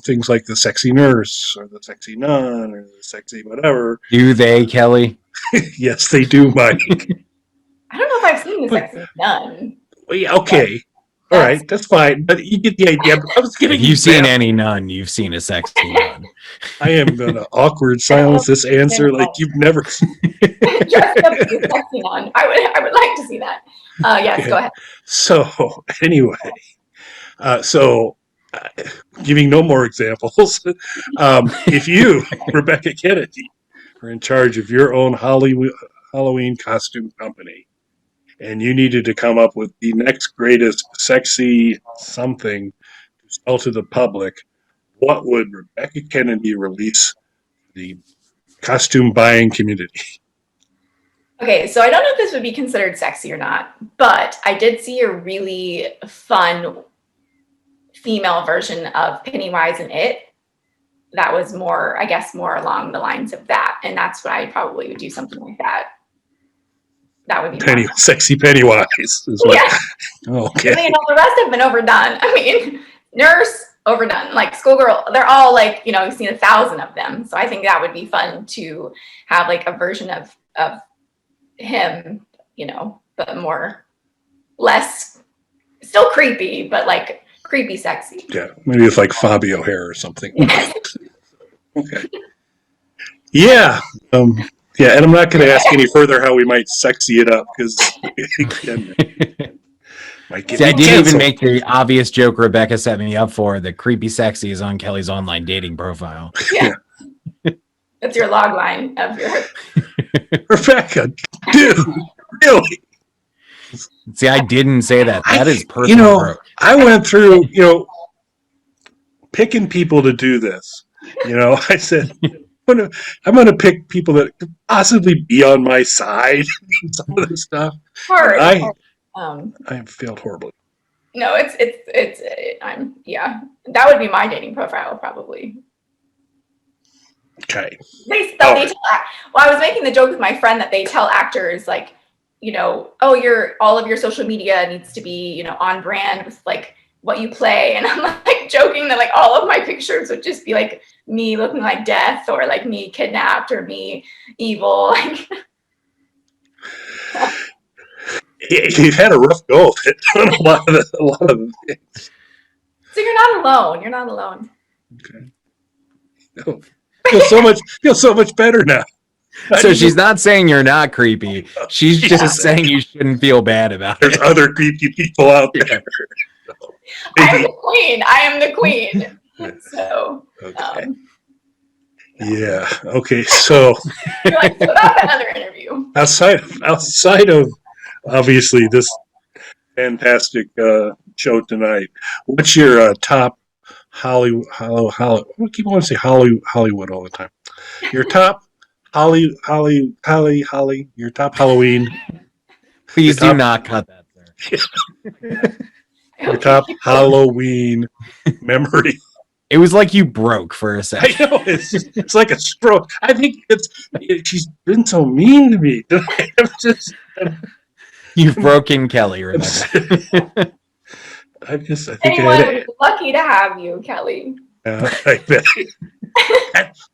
things like the sexy nurse or the sexy nun or the sexy whatever. Do they, Kelly? Yes, they do, Mike. I don't know if I've seen the sexy nun. Well, yeah, okay. All right, that's fine. But you get the idea. I was getting. If you've seen any nun, you've seen a sexy nun. I am going to awkward silence this answer like you've never seen. Dressed up as a sexy nun. I would like to see that. Yes, Okay. Go ahead. So anyway, giving no more examples. If you, Rebekah Kennedy, are in charge of your own Halloween costume company, and you needed to come up with the next greatest sexy something to sell to the public, what would Rebekah Kennedy release to the costume buying community? Okay, so I don't know if this would be considered sexy or not, but I did see a really fun female version of Pennywise and It that was more along the lines of that, and that's what I probably would do, something like that. That would be Sexy Pennywise. Is what, yeah. Okay. The rest have been overdone. I mean, Nurse, overdone. Like Schoolgirl, they're all like, you've seen 1,000 of them. So I think that would be fun to have like a version of him, but less, still creepy, but like creepy sexy. Yeah, maybe it's like Fabio hair or something. Okay. Yeah. Yeah, and I'm not going to ask any further how we might sexy it up because might get I didn't canceled. even make the obvious joke Rebekah set me up for. The creepy sexy is on Kelly's online dating profile. Yeah. That's your log line of your. Rebekah, dude, really? See, I didn't say that. That is personal growth. I went through, picking people to do this. I said, I'm gonna pick people that could possibly be on my side. Some of this stuff. Hard. I have failed horribly. No, that would be my dating profile probably. Okay. They tell, I was making the joke with my friend that they tell actors like, all of your social media needs to be, on brand with like what you play. And I'm like joking that like all of my pictures would just be like me looking like death or like me kidnapped or me evil. Like you've had a rough go of it on a lot of things. So you're not alone. You're not alone. Okay. No. Feel so much better now. So she's not saying you're not creepy. She's just saying you shouldn't feel bad about it. There's other creepy people out there. I am the queen. I am the queen. So. Okay. Yeah. Okay. So. You're like, so that's another interview. Outside of obviously this fantastic show tonight, what's your top Hollywood? I keep wanting to say Hollywood all the time. Your top Holly. Your top Halloween. Please do not cut that, sir. Your top Halloween memory. It was like you broke for a second. I know it's like a stroke. I think she's been so mean to me. You've broken Kelly, Rebekah. I think Anyone lucky to have you, Kelly. I bet.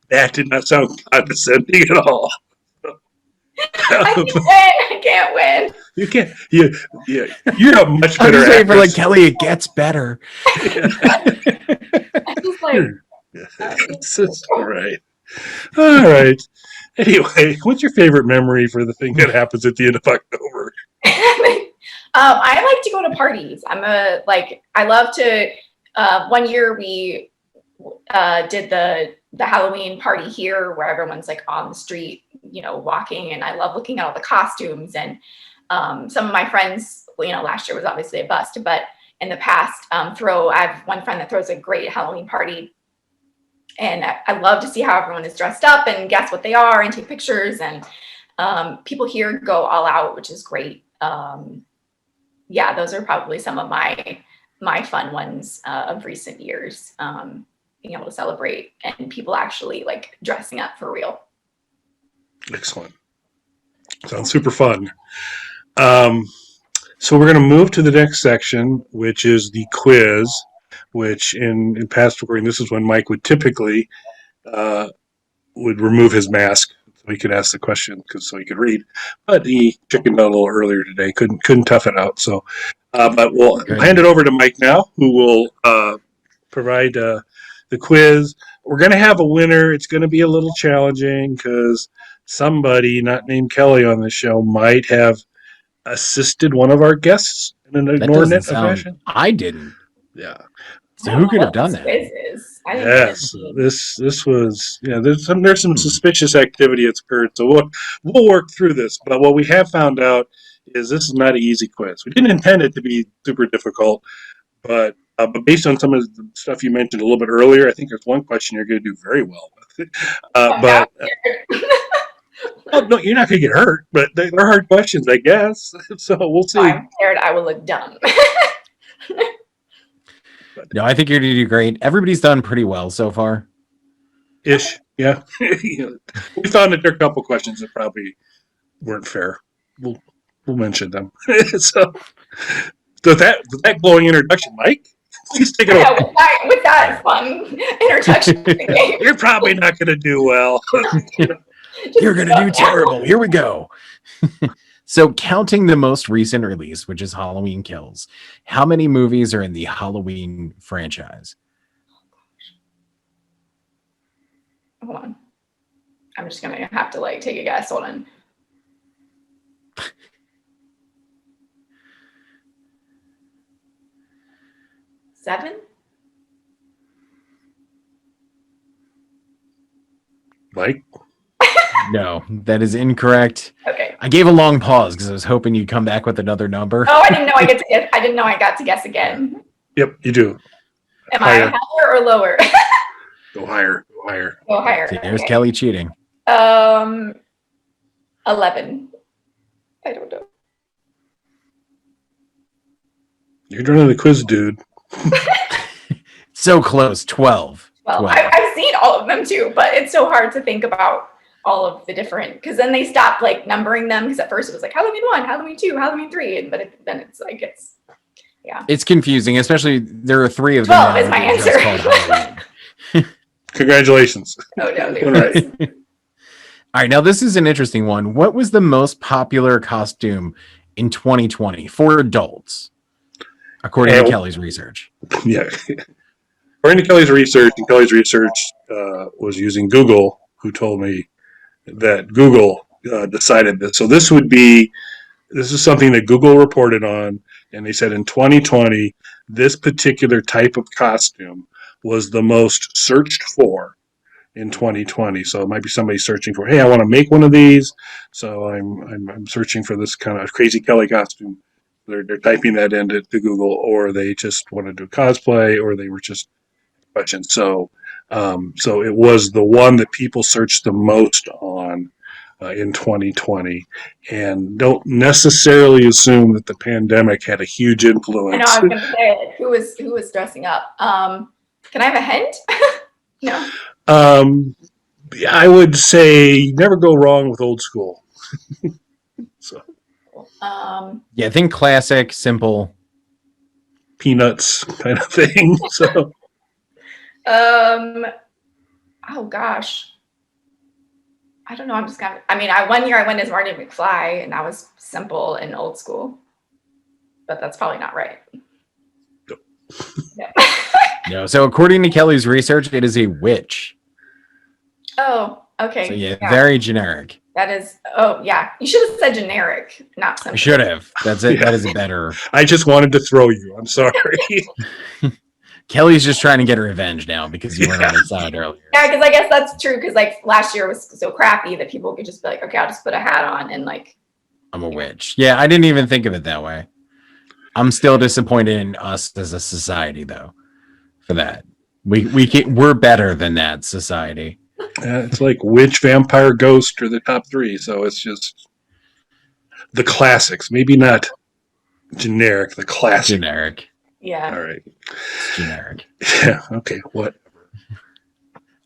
that did not sound condescending at all. I can't win. You can't. You're a much I'm better just waiting for actress. Kelly. It gets better. Just like, It's all right. All right. Anyway, what's your favorite memory for the thing that happens at the end of October? I like to go to parties. I love to. One year we did the Halloween party here, where everyone's like on the street, walking, and I love looking at all the costumes. And some of my friends, last year was obviously a bust, but in the past, I have one friend that throws a great Halloween party, and I love to see how everyone is dressed up and guess what they are and take pictures. And people here go all out, which is great. Those are probably some of my fun ones of recent years. Being able to celebrate and people actually like dressing up for real. Excellent. Sounds super fun. So we're going to move to the next section, which is the quiz, which in past recording, this is when Mike would typically would remove his mask so he could ask the question so he could read. But he chickened out a little earlier today, couldn't tough it out. So, but we'll hand it over to Mike now, who will provide the quiz. We're going to have a winner. It's going to be a little challenging because somebody not named Kelly on the show might have assisted one of our guests in an inordinate fashion. I didn't. Yeah. So who could have done that? Yes, this was There's some suspicious activity that's occurred, so we'll work through this. But what we have found out is this is not an easy quiz. We didn't intend it to be super difficult, but based on some of the stuff you mentioned a little bit earlier, I think there's one question you're going to do very well with. No, you're not going to get hurt, but they're hard questions, I guess. So we'll see. I'm scared I will look dumb. No, I think you're going to do great. Everybody's done pretty well so far. Ish, yeah. We found that there are a couple questions that probably weren't fair. We'll mention them. So that glowing introduction, Mike, please take it away. With that fun introduction. You're probably not going to do well. You're going to do terrible. Here we go. So counting the most recent release, which is Halloween Kills, how many movies are in the Halloween franchise? Hold on. I'm just going to have to take a guess. Hold on. Seven? Mike? No, that is incorrect. Okay. I gave a long pause because I was hoping you'd come back with another number. Oh, I didn't know I didn't know I got to guess again. Yep, you do. Am I higher or lower? Go higher. Go higher. See, there's Kelly cheating. 11. I don't know. You're doing the quiz, dude. So close. 12. Well, 12. I've seen all of them too, but it's so hard to think about all of the different, because then they stopped numbering them, because at first it was Halloween 1, Halloween 2, Halloween 3, but then it's yeah. It's confusing, especially there are 3 of them. 12 is my answer. Congratulations. Oh no. All right. All right, now this is an interesting one. What was the most popular costume in 2020 for adults, according to Kelly's research? Yeah. According to Kelly's research, was using Google, who told me that Google decided this. So this is something that Google reported on, and they said in 2020, this particular type of costume was the most searched for in 2020. So it might be somebody searching for, hey, I want to make one of these, so I'm searching for this kind of crazy Kelly costume. They're typing that into Google, or they just want to do cosplay, or they were just questions. So it was the one that people searched the most on in 2020, and don't necessarily assume that the pandemic had a huge I know influence. I was going to say it. Who was dressing up? Can I have a hint? No. I would say never go wrong with old school. So Yeah, think classic, simple. Peanuts kind of thing. So oh gosh. I don't know. I'm just kind of, I mean, one year I went as Marty McFly and that was simple and old school, but that's probably not right. No. No. So according to Kelly's research, it is a witch. Oh, okay. So yeah, very generic. That is, oh yeah. You should have said generic, not simple. I should have. That's it. Yeah. That is a better. I just wanted to throw you. I'm sorry. Kelly's just trying to get revenge now because you weren't on his side earlier. Yeah, because I guess that's true. Because like last year was so crappy that people could just be like, okay, I'll just put a hat on and like. I'm a witch. Yeah, I didn't even think of it that way. I'm still disappointed in us as a society, though. For that, we're better than that society. It's like witch, vampire, ghost are the top three. So it's just the classics. Maybe not generic. The classic. Generic. Yeah. All right. It's generic. Yeah. Okay. What?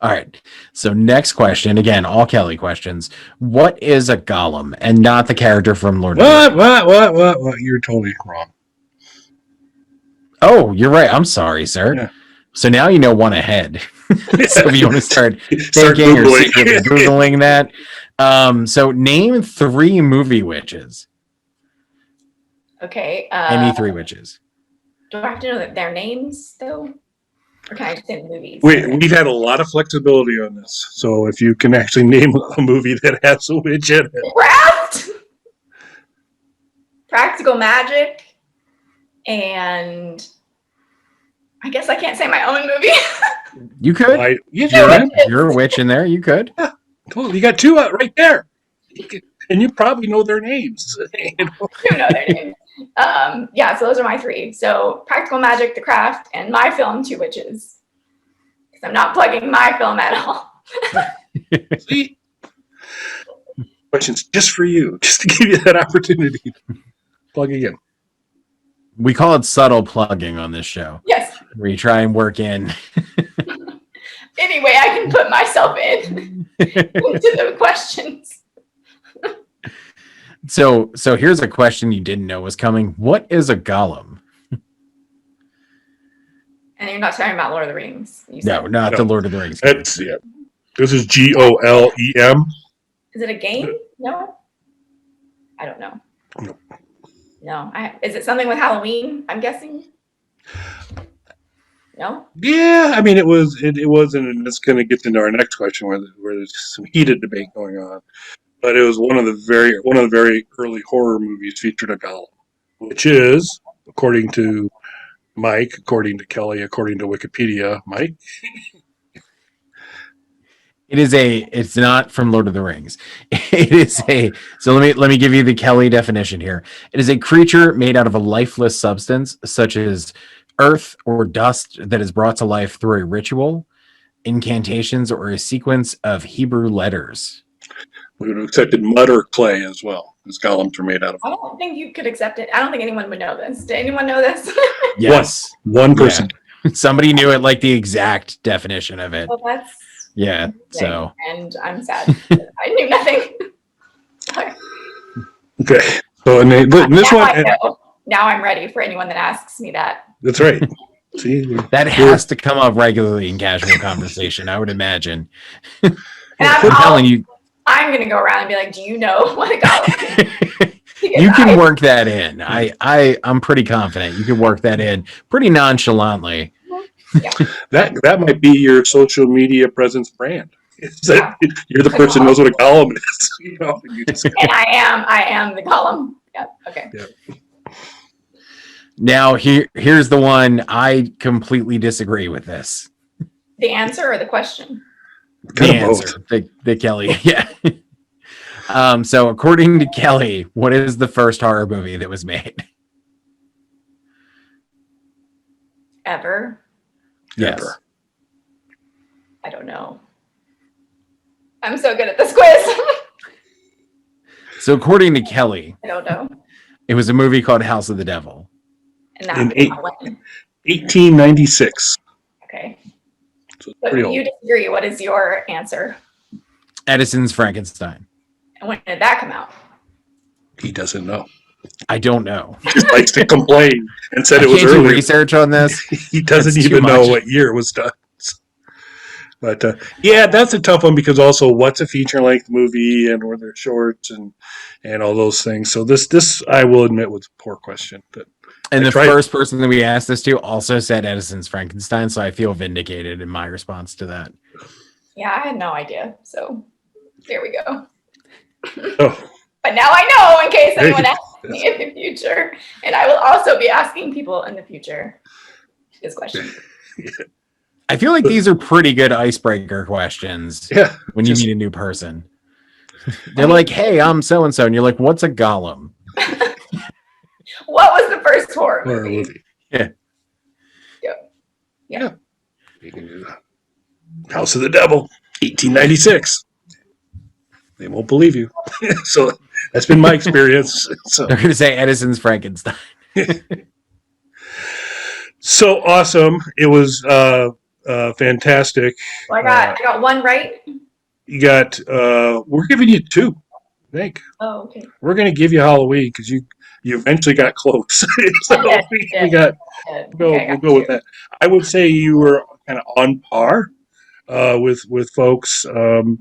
All right. So next question, again, all Kelly questions. What is a golem, and not the character from Lord of the Rings? What? You're totally wrong. Oh, you're right. I'm sorry, sir. Yeah. So now you know one ahead. So if you want to start Start thinking or Googling. secretly Googling that. So name 3 movie witches. Okay. Any 3 witches. Do I have to know their names though, or can I just say the movies? We've had a lot of flexibility on this. So if you can actually name a movie that has a witch in it. Craft, Practical Magic, and I guess I can't say my own movie. You could. You're a witch in there. You could. Yeah, cool. You got 2 right there. And you probably know their names. You know their names. Yeah, so those are my 3. So Practical Magic, The Craft, and my film, 2 Witches. Because I'm not plugging my film at all. See? Questions just for you, just to give you that opportunity. Plugging in. We call it subtle plugging on this show. Yes. Where you try and work in. Anyway, I can put myself in into the questions. So here's a question you didn't know was coming. What is a golem? And you're not talking about Lord of the Rings. No, not the Lord of the Rings. That's yeah. This is GOLEM. Is it a game? No. I don't know. No. Is it something with Halloween? I'm guessing. No. Yeah, I mean it was, and it's going to get into our next question where there's some heated debate going on. But it was one of the very early horror movies featured a golem, which is, according to Mike, according to Kelly, according to Wikipedia, Mike. It's not from Lord of the Rings. So let me give you the Kelly definition here. It is a creature made out of a lifeless substance, such as earth or dust, that is brought to life through a ritual, incantations, or a sequence of Hebrew letters. We would have accepted mud or clay as well, as golems are made out of. I don't think you could accept it. I don't think anyone would know this. Did anyone know this? Yes. One person. Yeah. Somebody knew it, like the exact definition of it. Well, that's yeah. amazing. So. And I'm sad. I knew nothing. Okay. So and this now one. I know. Now I'm ready for anyone that asks me that. That's right. See, that has to come up regularly in casual conversation, I would imagine. And I'm telling you. I'm going to go around and be like, do you know what a golem is? You can work that in. I'm pretty confident you can work that in pretty nonchalantly. Yeah. That might be your social media presence brand. You're the person who knows what a golem is. You know, and I am the golem. Yeah. Okay. Yeah. Now here's the one I completely disagree with this. The answer or the question? The answer. The Kelly. Yeah. So according to Kelly, what is the first horror movie that was made? Ever? Yes. Ever. I don't know. I'm so good at this quiz. So according to Kelly, I don't know. it was a movie called House of the Devil. And that In came out when? 1896. Okay. So But pretty you old. disagree. What is your answer? Edison's Frankenstein. And when did that come out? He doesn't know. I don't know. He just likes to complain and said I it was can't do early. research on this. He doesn't That's too even know much. what year it was done. But yeah, that's a tough one because also what's a feature length movie and were there shorts and all those things. So this I will admit was a poor question. But And I the tried- first person that we asked this to also said Edison's Frankenstein, so I feel vindicated in my response to that. Yeah, I had no idea. So there we go. Oh. But now I know in case anyone asks me in the future. And I will also be asking people in the future this question. I feel like these are pretty good icebreaker questions. Yeah, when you meet a new person. They're like, hey, I'm so-and-so. And you're like, what's a golem? What was the first horror movie? Yeah. Yeah. You can do that. House of the Devil, 1896. They won't believe you. So that's been my experience. So They're going to say Edison's Frankenstein. So awesome. It was fantastic. Well, I got one right. You got we're giving you 2, I think. Oh, okay. We're gonna give you Halloween because you eventually got close. So we got we'll go with that. I would say you were kind of on par with folks.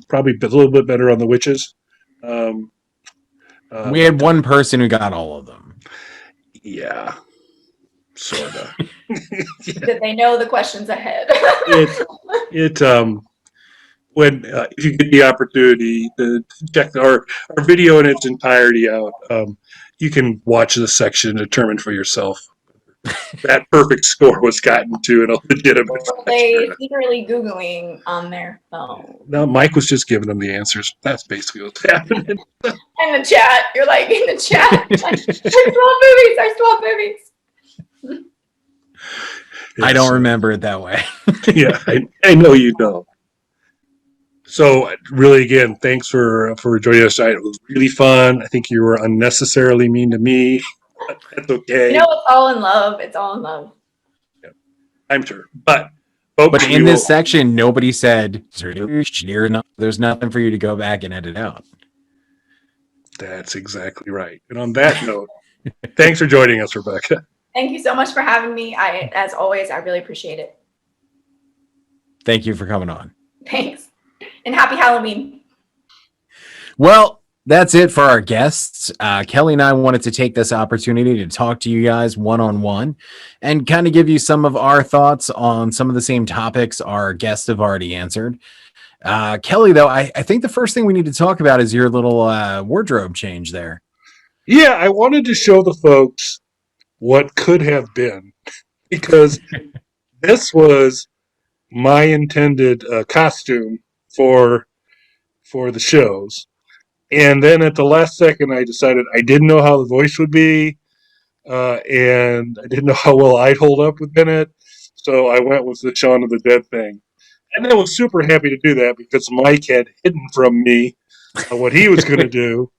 Probably a little bit better on the witches. We had one person who got all of them. Yeah. Sort of. Did they know the questions ahead? When if you get the opportunity to check our video in its entirety out, you can watch this section and determine for yourself that perfect score was gotten to in a legitimate Were they secretly Googling on their phone? No, Mike was just giving them the answers. That's basically what's happening. In the chat, you're like in the chat. Like, there's 12 movies. There's 12 movies. I don't remember it that way. Yeah, I know you don't. So really, again, thanks for joining us tonight. It was really fun. I think you were unnecessarily mean to me. That's okay. You know, it's all in love. It's all in love. I'm sure. But folks, in this section, nobody said there's nothing for you to go back and edit out. That's exactly right. And on that note, thanks for joining us, Rebekah. Thank you so much for having me. As always, I really appreciate it. Thank you for coming on. Thanks. And happy Halloween. Well, that's it for our guests. Kelly and I wanted to take this opportunity to talk to you guys one-on-one and kind of give you some of our thoughts on some of the same topics our guests have already answered. Kelly, though, I think the first thing we need to talk about is your little wardrobe change there. Yeah, I wanted to show the folks what could have been, because this was my intended costume for the shows. And then at the last second, I decided I didn't know how the voice would be, and I didn't know how well I'd hold up within it. So I went with the Shaun of the Dead thing. And I was super happy to do that because Mike had hidden from me what he was going to do.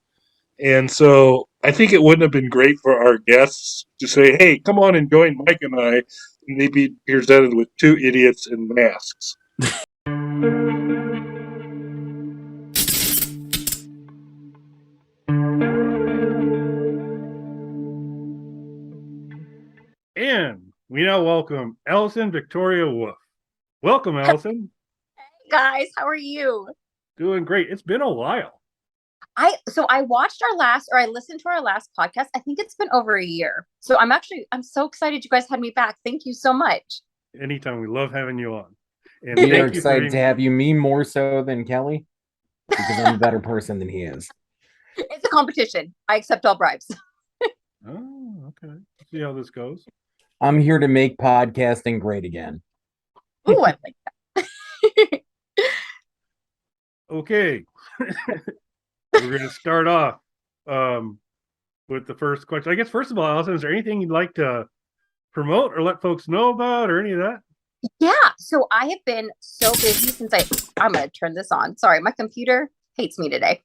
And so I think it wouldn't have been great for our guests to say, hey, come on and join Mike and I. And they'd be presented with 2 idiots in masks. And we now welcome Allison Victoria Wolf. Welcome, Allison. Hey guys, how are you? Doing great. It's been a while. I listened to our last podcast. I think it's been over a year. So I'm so excited you guys had me back. Thank you so much. Anytime. We love having you on. And We are thank you for excited being- to have you, me more so than Kelly, because I'm a better person than he is. It's a competition. I accept all bribes. Oh, okay. See how this goes. I'm here to make podcasting great again. Ooh, I like that. Okay. We're going to start off with the first question. I guess, first of all, Allison, is there anything you'd like to promote or let folks know about or any of that? Yeah. So I have been so busy since I'm going to turn this on. Sorry, my computer hates me today.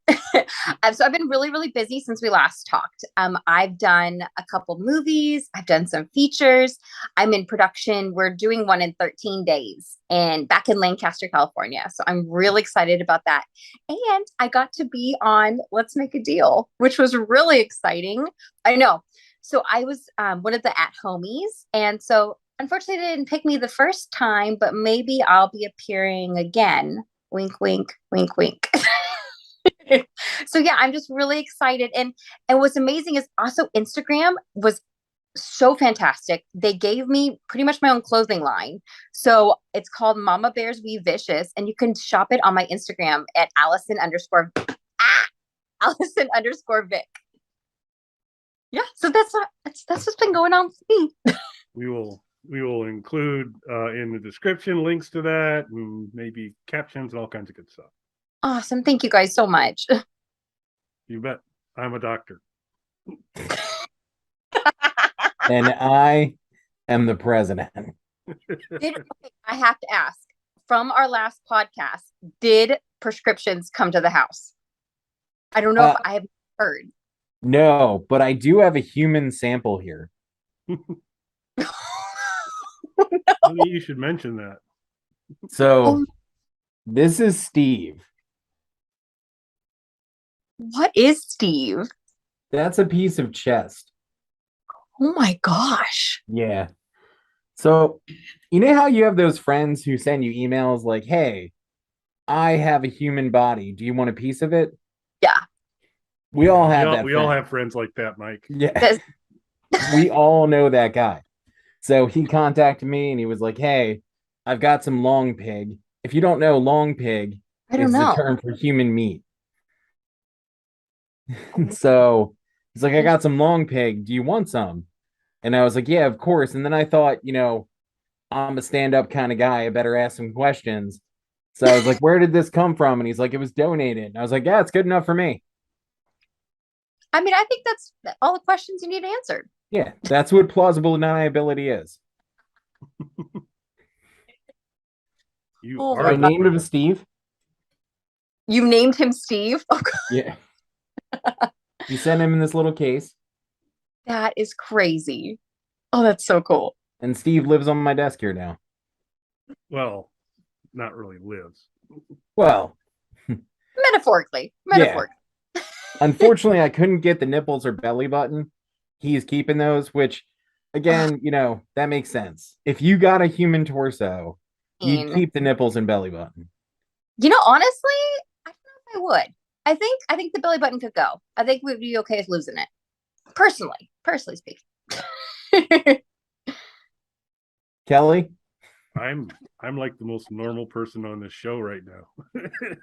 So I've been really, really busy since we last talked. I've done a couple movies. I've done some features. I'm in production. We're doing one in 13 days and back in Lancaster, California. So I'm really excited about that. And I got to be on Let's Make a Deal, which was really exciting. I know. So I was one of the at-homies. And so unfortunately, they didn't pick me the first time, but maybe I'll be appearing again. Wink, wink, wink, wink. So yeah, I'm just really excited. And what's amazing is also Instagram was so fantastic. They gave me pretty much my own clothing line. So it's called Mama Bears We Vicious. And you can shop it on my Instagram at Allison _ Vic. Yeah, so that's what's been going on for me. We will include in the description links to that and maybe captions and all kinds of good stuff. Awesome. Thank you guys so much. You bet. I'm a doctor. And I am the president. I have to ask, from our last podcast, did prescriptions come to the house? I don't know if I have heard. No, but I do have a human sample here. Maybe you should mention that. So this is Steve. What is Steve? That's a piece of chest. Oh my gosh. Yeah. So, you know how you have those friends who send you emails like, hey, I have a human body. Do you want a piece of it? Yeah. We all have that. We all have friends like that, Mike. Yeah. We all know that guy. So he contacted me and he was like, hey, I've got some long pig. If you don't know, long pig is the term for human meat. So he's like, I got some long pig. Do you want some? And I was like, yeah, of course. And then I thought, I'm a stand-up kind of guy. I better ask some questions. So I was like, where did this come from? And he's like, it was donated. And I was like, yeah, it's good enough for me. I mean, I think that's all the questions you need answered. Yeah, that's what plausible deniability is. I named him Steve. You named him Steve? Oh, yeah. You sent him in this little case. That is crazy. Oh, that's so cool. And Steve lives on my desk here now. Well, not really lives. Well, metaphorically. Yeah. Unfortunately, I couldn't get the nipples or belly button. He's keeping those, which, again, that makes sense. If you got a human torso, you'd keep the nipples and belly button. Honestly, I don't know if I would. I think the belly button could go. I think we'd be okay with losing it. Personally speaking. Kelly? I'm like the most normal person on this show right now.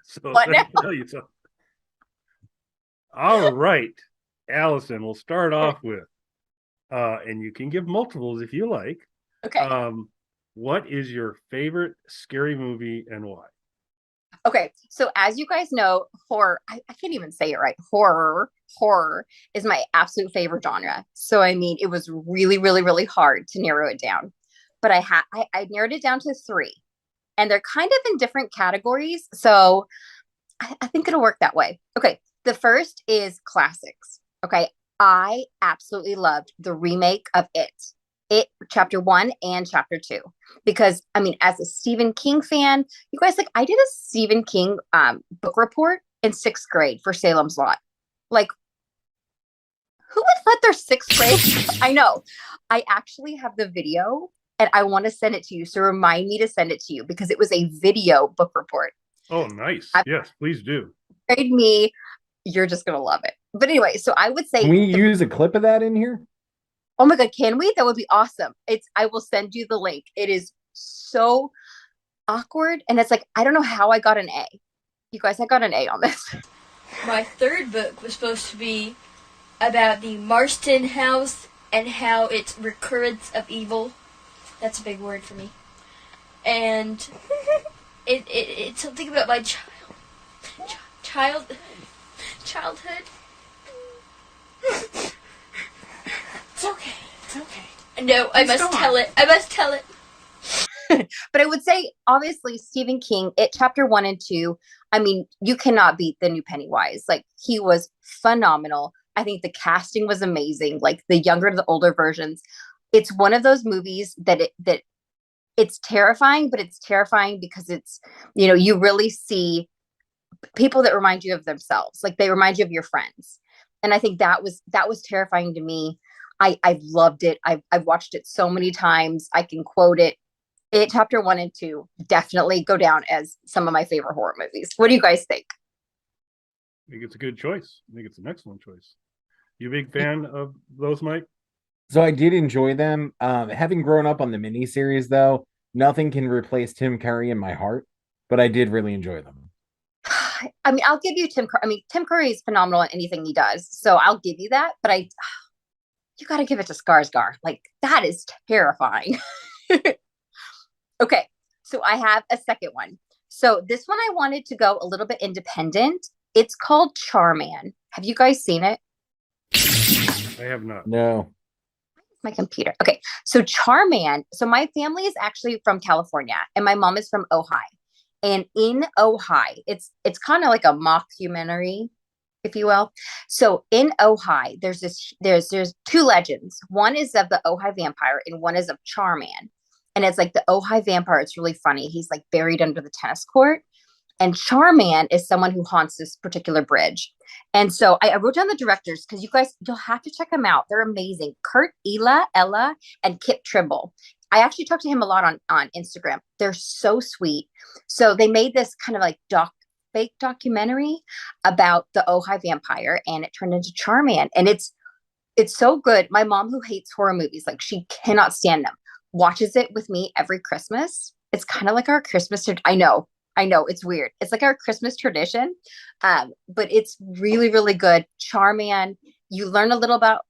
So what let me tell you something. All right, Allison, we'll start off with, and you can give multiples if you like. Okay. What is your favorite scary movie and why? Okay, so as you guys know, horror, I can't even say it right. Horror is my absolute favorite genre. So, I mean, it was really, really, really hard to narrow it down. But I narrowed it down to 3. And they're kind of in different categories. So, I think it'll work that way. Okay, the first is classics. Okay, I absolutely loved the remake of It chapter 1 and chapter 2, because I mean, as a Stephen King fan, you guys, like, I did a Stephen King book report in 6th grade for Salem's Lot. Like, who would let their 6th grade? I know. I actually have the video and I want to send it to you. So remind me to send it to you because it was a video book report. Oh, nice. Yes, please do. Grade me. You're just going to love it. But anyway, so I would say, can we use a clip of that in here? Oh my God, can we? That would be awesome. I will send you the link. It is so awkward. And it's like, I don't know how I got an A. You guys, I got an A on this. My third book was supposed to be about the Marston house and how it's recurrence of evil. That's a big word for me. And it's something about my childhood. It's okay. No, I must tell it. But I would say, obviously, Stephen King, It Chapter 1 and 2. I mean, you cannot beat the new Pennywise. Like, he was phenomenal. I think the casting was amazing. Like, the younger to the older versions. It's one of those movies that it's terrifying, but it's terrifying because it's, you really see people that remind you of themselves. Like, they remind you of your friends. And I think that was terrifying to me. I loved it. I've watched it so many times. I can quote it. It Chapter 1 and 2 definitely go down as some of my favorite horror movies. What do you guys think? I think it's a good choice. I think it's an excellent choice. You a big fan of those, Mike? So I did enjoy them. Having grown up on the miniseries, though, nothing can replace Tim Curry in my heart, but I did really enjoy them. I mean, I'll give you Tim Curry. I mean, Tim Curry is phenomenal in anything he does, so I'll give you that. But you got to give it to Skarsgård. Like, that is terrifying. Okay, so I have a second one. So this one I wanted to go a little bit independent. It's called Charman. Have you guys seen it? I have not. No. My computer. Okay, so Charman. So my family is actually from California, and my mom is from Ojai. And in Ojai, it's kind of like a mockumentary, if you will. So in Ojai, there's two legends. One is of the Ojai vampire, and one is of Charman. And it's like the Ojai vampire. It's really funny. He's like buried under the tennis court. And Charman is someone who haunts this particular bridge. And so I wrote down the directors because you'll have to check them out. They're amazing. Kurt, Ella, and Kip Trimble. I actually talked to him a lot on Instagram. They're so sweet. So they made this kind of like fake documentary about the Ojai vampire, and it turned into Charman. And it's so good. My mom, who hates horror movies, like, she cannot stand them, watches it with me every Christmas. It's kind of like our Christmas. I know, it's weird. It's like our Christmas tradition, but it's really, really good. Charman. You learn a little about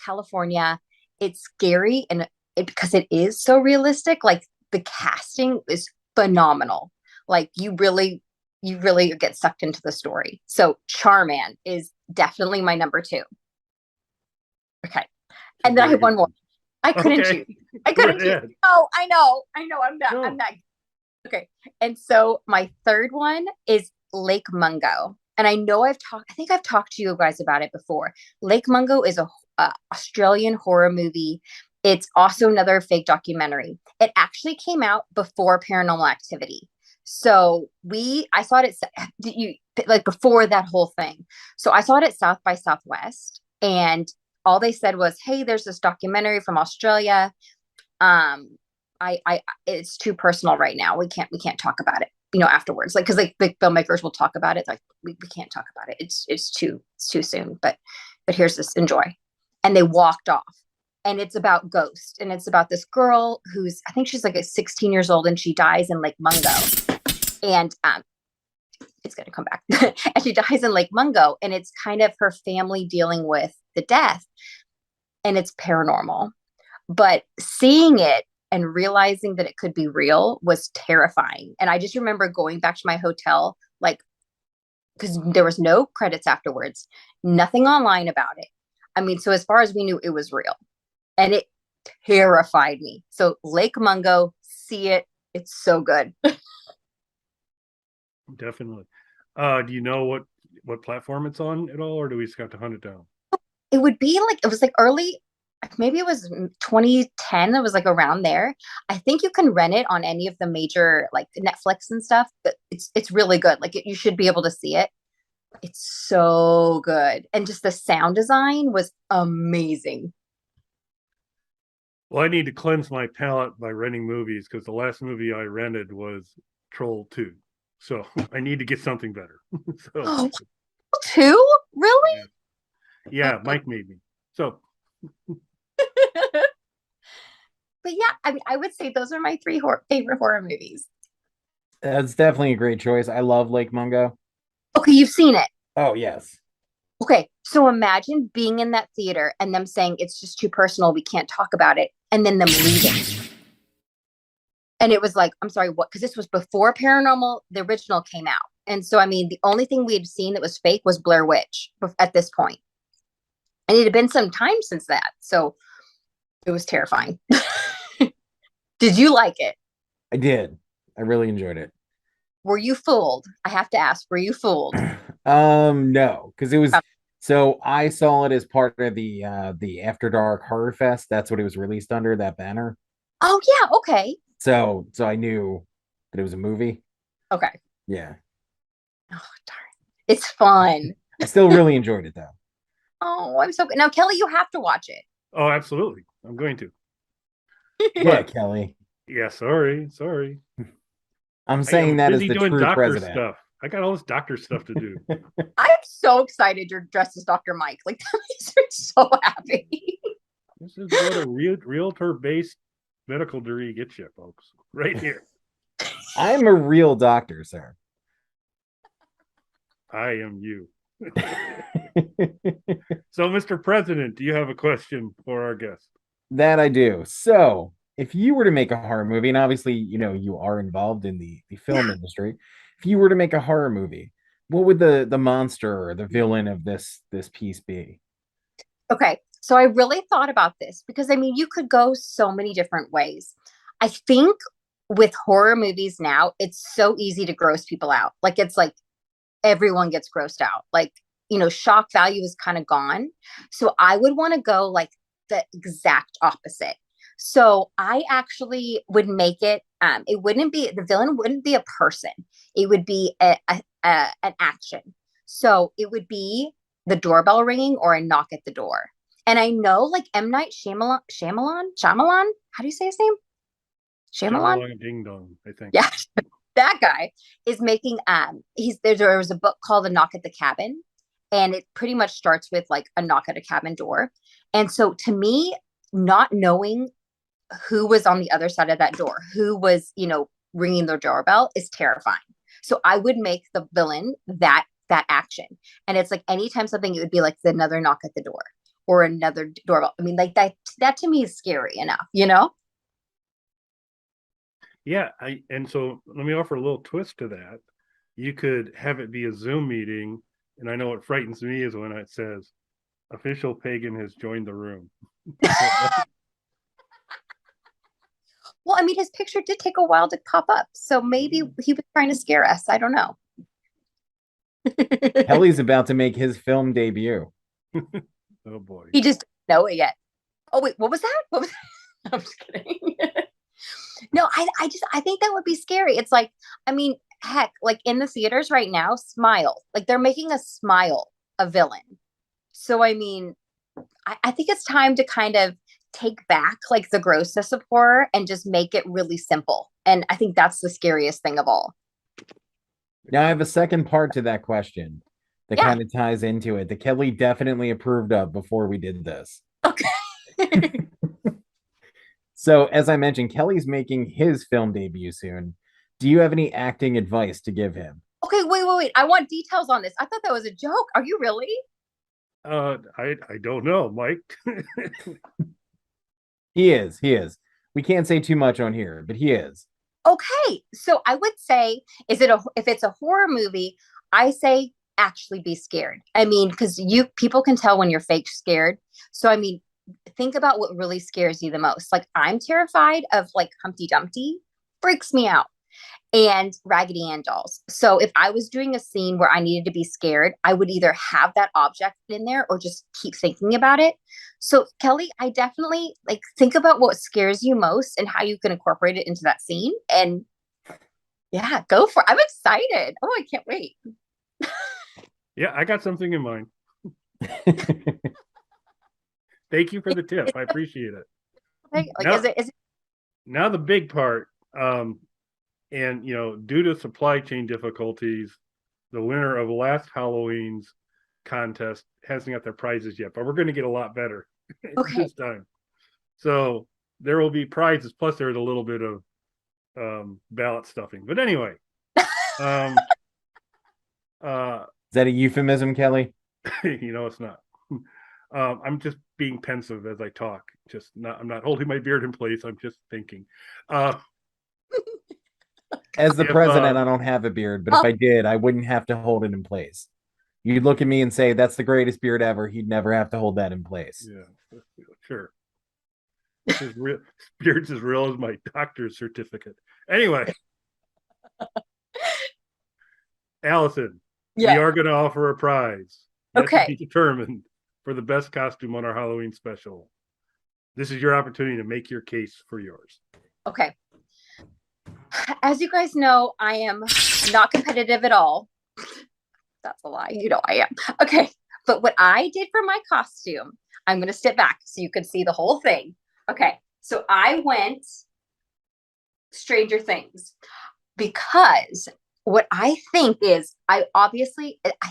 California. It's scary, and because it is so realistic. Like, the casting is phenomenal. Like, you really get sucked into the story. So Charman is definitely my number 2. Okay, and then I have one more. I couldn't choose. I couldn't choose. Oh, I know. I'm not. Okay. And so my third one is Lake Mungo. And I think I've talked to you guys about it before. Lake Mungo is a Australian horror movie. It's also another fake documentary. It actually came out before Paranormal Activity. So I saw it like before that whole thing. So I saw it at South by Southwest, and all they said was, "Hey, there's this documentary from Australia. It's too personal right now. We can't talk about it, afterwards. Like, because like the filmmakers will talk about it. Like, we can't talk about it. It's too soon. But here's this. Enjoy." And they walked off. And it's about ghosts. And it's about this girl I think she's like 16 years old, and she dies in Lake Mungo. And it's going to come back. And she dies in Lake Mungo. And it's kind of her family dealing with the death. And it's paranormal. But seeing it and realizing that it could be real was terrifying. And I just remember going back to my hotel, like, because there was no credits afterwards, nothing online about it. I mean, so as far as we knew, it was real. And it terrified me. So Lake Mungo, see it. It's so good. Definitely. Do you know what platform it's on at all, or do we just have to hunt it down? It would be like, it was like early, maybe it was 2010. It was like around there. I think you can rent it on any of the major, like, Netflix and stuff, but it's really good. Like, you should be able to see it. It's so good. And just the sound design was amazing. Well, I need to cleanse my palate by renting movies, because the last movie I rented was Troll 2. So I need to get something better. So, 2? Really? Yeah, Mike made me. So. But yeah, I mean, I would say those are my 3 favorite horror movies. That's definitely a great choice. I love Lake Mungo. Okay, you've seen it. Oh, yes. Okay, so imagine being in that theater and them saying it's just too personal, we can't talk about it, and then them leaving. And it was like, I'm sorry, what? Because this was before Paranormal, the original, came out. And so, I mean, the only thing we had seen that was fake was Blair Witch at this point. And it had been some time since that. So it was terrifying. Did you like it? I did. I really enjoyed it. Were you fooled? I have to ask, were you fooled? No, because it was so I saw it as part of the After Dark Horror Fest. That's what it was released under, that banner. Oh yeah, okay. So I knew that it was a movie. Okay. Yeah. Oh darn. It's fun. I still really enjoyed it though. Oh, I'm so good. Now, Kelly, you have to watch it. Oh, absolutely. I'm going to. Yeah, Kelly. Yeah, sorry. I'm saying that as the doing true doctor president. stuff. I got all this doctor stuff to do. I'm so excited you're dressed as Dr. Mike. Like, that makes me so happy. This is what a realtor-based medical degree gets you, folks. Right here. I'm a real doctor, sir. I am you. So, Mr. President, do you have a question for our guest? That I do. So, if you were to make a horror movie, and obviously, you are involved in the film industry, if you were to make a horror movie, what would the monster or the villain of this piece be? Okay, so I really thought about this because I mean, you could go so many different ways. I think with horror movies now, it's so easy to gross people out. Like, it's like everyone gets grossed out. Like, shock value is kind of gone. So I would want to go like the exact opposite. So I actually would make it, the villain wouldn't be a person. It would be an action. So it would be the doorbell ringing or a knock at the door. And I know like M. Night Shyamalan, how do you say his name? Shyamalan? Ding Dong, I think. Yeah. That guy is making, there was a book called A Knock at the Cabin, and it pretty much starts with like a knock at a cabin door. And so to me, not knowing who was on the other side of that door, who was, ringing the doorbell is terrifying. So I would make the villain that action. And it's like anytime something, it would be like another knock at the door or another doorbell. I mean, like that to me is scary enough, Yeah, and so let me offer a little twist to that. You could have it be a Zoom meeting, and I know what frightens me is when it says, official pagan has joined the room. Well, I mean, his picture did take a while to pop up, so maybe he was trying to scare us. I don't know. Kelly's about to make his film debut. Oh boy. He just didn't know it yet. Oh wait, what was that? I'm just kidding. No, I think that would be scary. It's like, I mean, heck, like in the theaters right now, Smile. Like they're making a Smile a villain. So I mean, I think it's time to kind of take back like the grossness of horror and just make it really simple. And I think that's the scariest thing of all. Now I have a second part to that question that kind of ties into it that Kelly definitely approved of before we did this. Okay. So as I mentioned, Kelly's making his film debut soon. Do you have any acting advice to give him? Okay, wait. I want details on this. I thought that was a joke. Are you really? I don't know, Mike. He is. We can't say too much on here, but he is. Okay, so I would say, if it's a horror movie, I say actually be scared. I mean, because people can tell when you're fake scared. So I mean, think about what really scares you the most. Like I'm terrified of like Humpty Dumpty, freaks me out, and Raggedy Ann dolls. So if I was doing a scene where I needed to be scared, I would either have that object in there or just keep thinking about it. So Kelly, I definitely like think about what scares you most and how you can incorporate it into that scene. And yeah, go for it. I'm excited. Oh, I can't wait. Yeah, I got something in mind. Thank you for the tip. I appreciate it. Okay, like, now, is it now the big part, and due to supply chain difficulties, the winner of last Halloween's contest hasn't got their prizes yet, but we're going to get a lot better this time. So there will be prizes, plus there's a little bit of ballot stuffing. But anyway, is that a euphemism, Kelly? It's not. I'm just being pensive as I talk. I'm not holding my beard in place. I'm just thinking. As the president, I don't have a beard, but if I did, I wouldn't have to hold it in place. You'd look at me and say, that's the greatest beard ever. He'd never have to hold that in place. Yeah, sure. It's as real. Beard's as real as my doctor's certificate. Anyway, Allison, we are going to offer a prize. Yet to be determined for the best costume on our Halloween special. This is your opportunity to make your case for yours. Okay. As you guys know, I am not competitive at all. That's a lie. You know I am. Okay. But what I did for my costume, I'm going to step back so you can see the whole thing. Okay. So I went Stranger Things because what I think is, I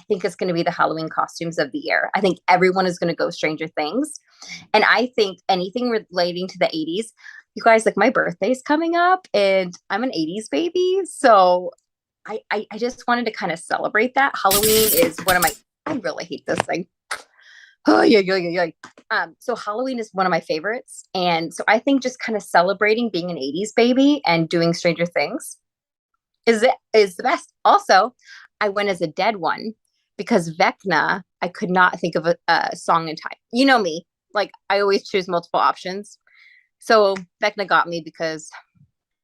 think it's going to be the Halloween costumes of the year. I think everyone is going to go Stranger Things. And I think anything relating to the 80s, you guys, like my birthday's coming up and I'm an 80s baby. So I just wanted to kind of celebrate that. Halloween is one of my, I really hate this thing. Oh, yeah. So Halloween is one of my favorites. And so I think just kind of celebrating being an 80s baby and doing Stranger Things is the best. Also, I went as a dead one because Vecna, I could not think of a song in time. You know me, like I always choose multiple options. So Vecna got me because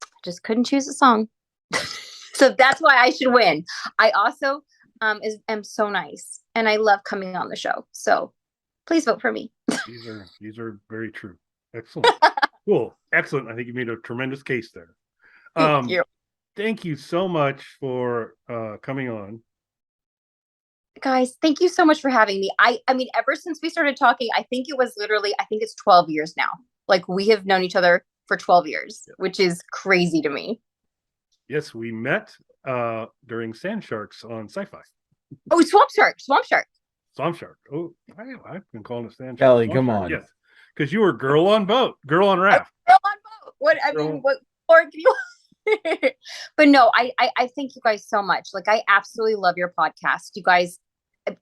I just couldn't choose a song. So that's why I should win. I also am so nice and I love coming on the show. So please vote for me. These are very true. Excellent. Cool. Excellent. I think you made a tremendous case there. Thank you. Thank you so much for coming on. Guys, thank you so much for having me. I mean, ever since we started talking, I think it's 12 years now. Like we have known each other for 12 years, which is crazy to me. Yes, we met during Sand Sharks on Sci-Fi. Oh, Swamp Shark. Oh, I've been calling it Sand Shark. Kelly, come on. Yes, because you were girl on raft. Girl on boat. What more can you? But no, I thank you guys so much. Like I absolutely love your podcast. You guys,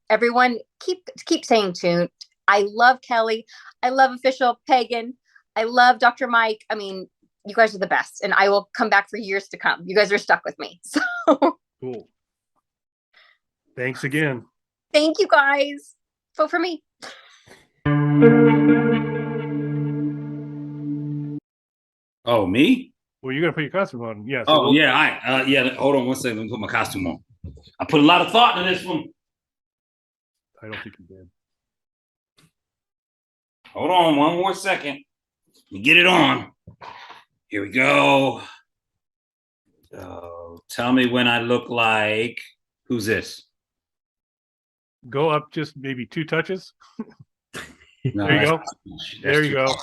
everyone, keep staying tuned. I love Kelly. I love Official Pagan. I love Dr. Mike. I mean, you guys are the best, and I will come back for years to come. You guys are stuck with me. So cool. Thanks again. Thank you guys. Vote for me. Oh, me? Well, you're gonna put your costume on. Yes. Yeah. Oh, yeah. Yeah. Hold on one second. Let me put my costume on. I put a lot of thought into this one. I don't think you did. Hold on one more second. Let me get it on. Here we go. Tell me when I look like. Who's this? Go up just maybe 2 touches. No, there you go. There you go.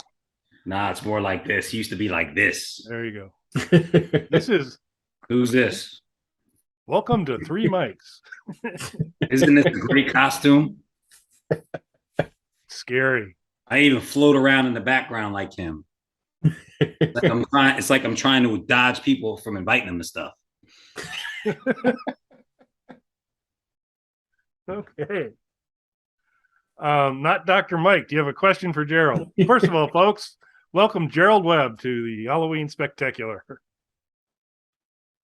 Nah, it's more like this. He used to be like this. There you go. This is. Who's this? Welcome to 3 Mics. Isn't this a great costume? Scary. I even float around in the background like him. It's like I'm trying to dodge people from inviting them to stuff. Okay. Not Dr. Mike. Do you have a question for Gerald? First of all, folks, welcome Gerald Webb to the Halloween Spectacular.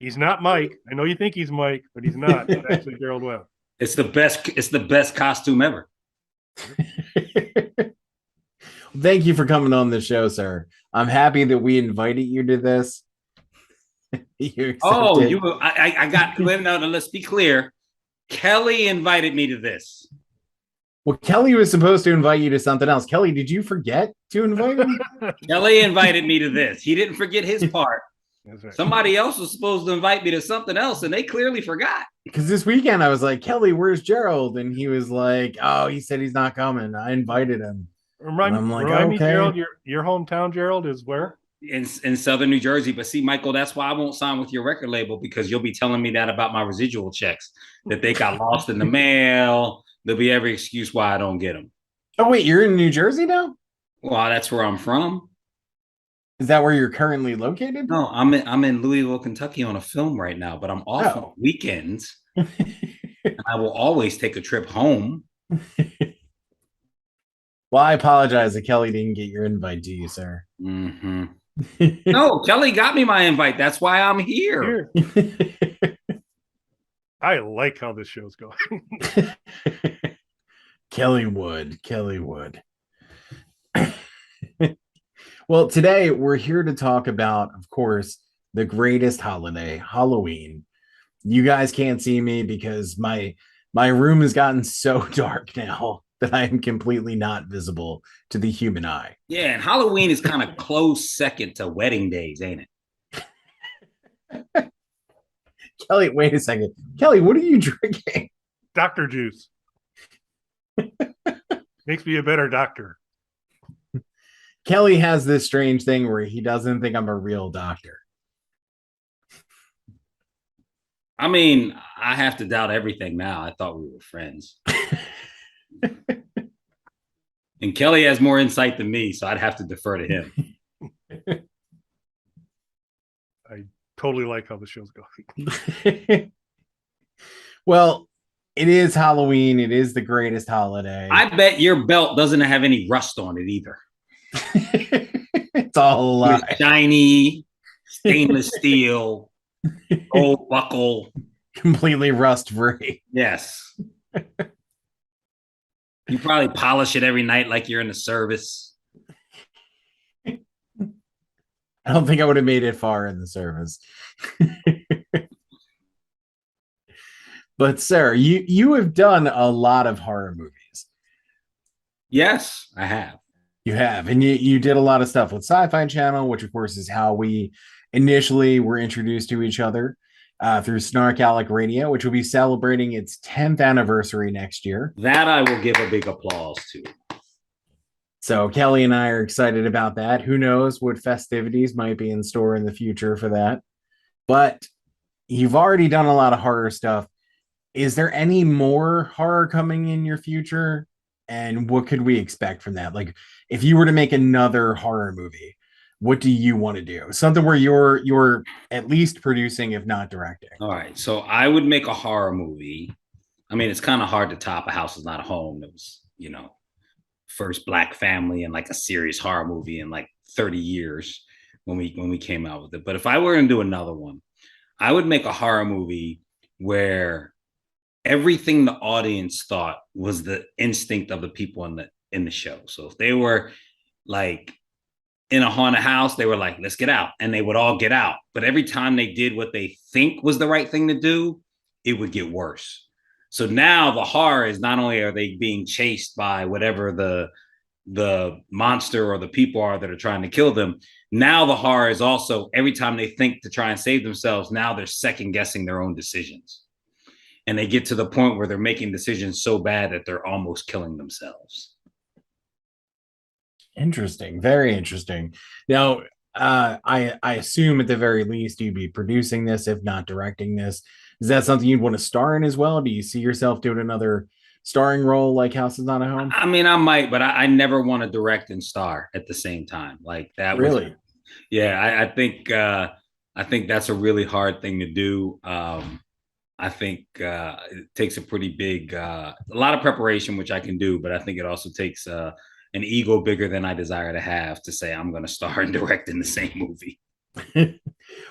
He's not Mike. I know you think he's Mike, but he's not. It's actually Gerald Webb. It's the best costume ever. Thank you for coming on the show, sir. I'm happy that we invited you to this. I got. No, let's be clear. Kelly invited me to this. Well, Kelly was supposed to invite you to something else. Kelly, did you forget to invite him? Kelly invited me to this. He didn't forget his part. That's right. Somebody else was supposed to invite me to something else, and they clearly forgot. Because this weekend I was like, Kelly, where's Gerald? And he was like, oh, he said he's not coming. I invited him. Remind me, Gerald, your hometown, Gerald, is where? In southern New Jersey. But see, Michael, that's why I won't sign with your record label, because you'll be telling me that about my residual checks, that they got lost in the mail. There'll be every excuse why I don't get them. Oh, wait, you're in New Jersey now? Well, that's where I'm from. Is that where you're currently located? No, I'm in Louisville, Kentucky on a film right now, but I'm off on weekends. And I will always take a trip home. Well, I apologize that Kelly didn't get your invite to you, sir. Mm-hmm. No, Kelly got me my invite. That's why I'm here. I like how this show's going. Kelly would. Well, today we're here to talk about, of course, the greatest holiday, Halloween. You guys can't see me because my room has gotten so dark now that I am completely not visible to the human eye. Yeah, and Halloween is kind of close second to wedding days, ain't it? Kelly, wait a second. Kelly, what are you drinking? Doctor juice. Makes me a better doctor. Kelly has this strange thing where he doesn't think I'm a real doctor. I mean, I have to doubt everything now. I thought we were friends. And Kelly has more insight than me, so I'd have to defer to him. I totally like how the show's going. Well, it is Halloween. It is the greatest holiday. I bet your belt doesn't have any rust on it either. It's all a lie. Shiny, stainless steel, gold buckle. Completely rust free. Yes. You probably polish it every night like you're in the service. I don't think I would have made it far in the service. But sir, you have done a lot of horror movies. Yes, I have. You have, and you did a lot of stuff with Sci-Fi Channel, which of course is how we initially were introduced to each other through Snark Alec Radio, which will be celebrating its 10th anniversary next year. That I will give a big applause to. So Kelly and I are excited about that. Who knows what festivities might be in store in the future for that. But you've already done a lot of horror stuff. Is there any more horror coming in your future? And what could we expect from that? Like, if you were to make another horror movie, what do you want to do? Something where you're at least producing, if not directing. All right. So I would make a horror movie. I mean, it's kind of hard to top A House Is Not a Home. It was, first Black family and like a serious horror movie in like 30 years when we came out with it. But if I were to do another one, I would make a horror movie where everything the audience thought was the instinct of the people in the show. So if they were like in a haunted house, they were like, let's get out. And they would all get out. But every time they did what they think was the right thing to do, it would get worse. So now the horror is not only are they being chased by whatever the monster or the people are that are trying to kill them. Now the horror is also every time they think to try and save themselves, now they're second guessing their own decisions. And they get to the point where they're making decisions so bad that they're almost killing themselves. Interesting. Very interesting. Now, I assume at the very least you'd be producing this, if not directing this. Is that something you'd want to star in as well? Do you see yourself doing another starring role like House Is Not a Home? I mean, I might, but I never want to direct and star at the same time. Like that. Really? Yeah, I think that's a really hard thing to do. I think it takes a pretty big, a lot of preparation, which I can do, but I think it also takes an ego bigger than I desire to have to say I'm going to star and direct in the same movie.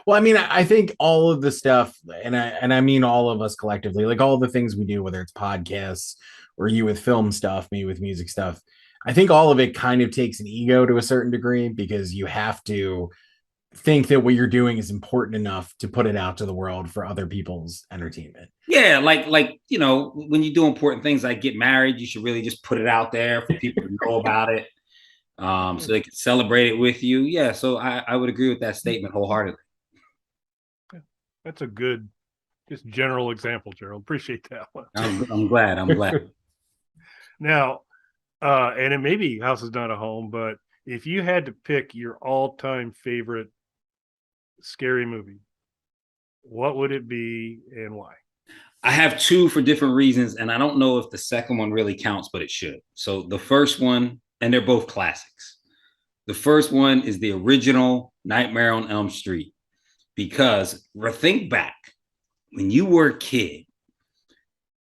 Well, I mean, I think all of the stuff, and I mean all of us collectively, like all the things we do, whether it's podcasts or you with film stuff, me with music stuff, I think all of it kind of takes an ego to a certain degree because you have to think that what you're doing is important enough to put it out to the world for other people's entertainment. Yeah, like when you do important things like get married, you should really just put it out there for people to know about it, so they can celebrate it with you. Yeah, so I would agree with that statement wholeheartedly. That's a good, just general example, Gerald. Appreciate that one. I'm glad. Now, and it may be House Is Not a Home, but if you had to pick your all-time favorite scary movie, what would it be and why? I have two for different reasons, and I don't know if the second one really counts, but it should. So the first one, and they're both classics. The first one is the original Nightmare on Elm Street, because think back, when you were a kid,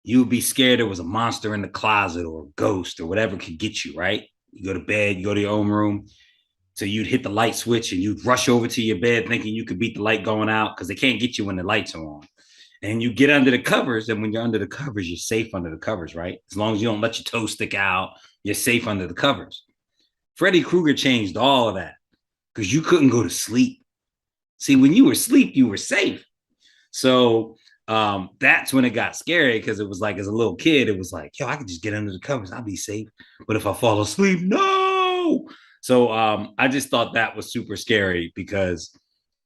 you would be scared there was a monster in the closet or a ghost or whatever could get you, right? You go to bed, you go to your own room. So you'd hit the light switch and you'd rush over to your bed thinking you could beat the light going out because they can't get you when the lights are on. And you get under the covers, and when you're under the covers, you're safe under the covers, right? As long as you don't let your toes stick out, you're safe under the covers. Freddy Krueger changed all of that. because you couldn't go to sleep. See, when you were asleep, you were safe. So that's when it got scary, because it was like, as a little kid, it was like, yo, I can just get under the covers, I'll be safe. But if I fall asleep, no. So I just thought that was super scary, because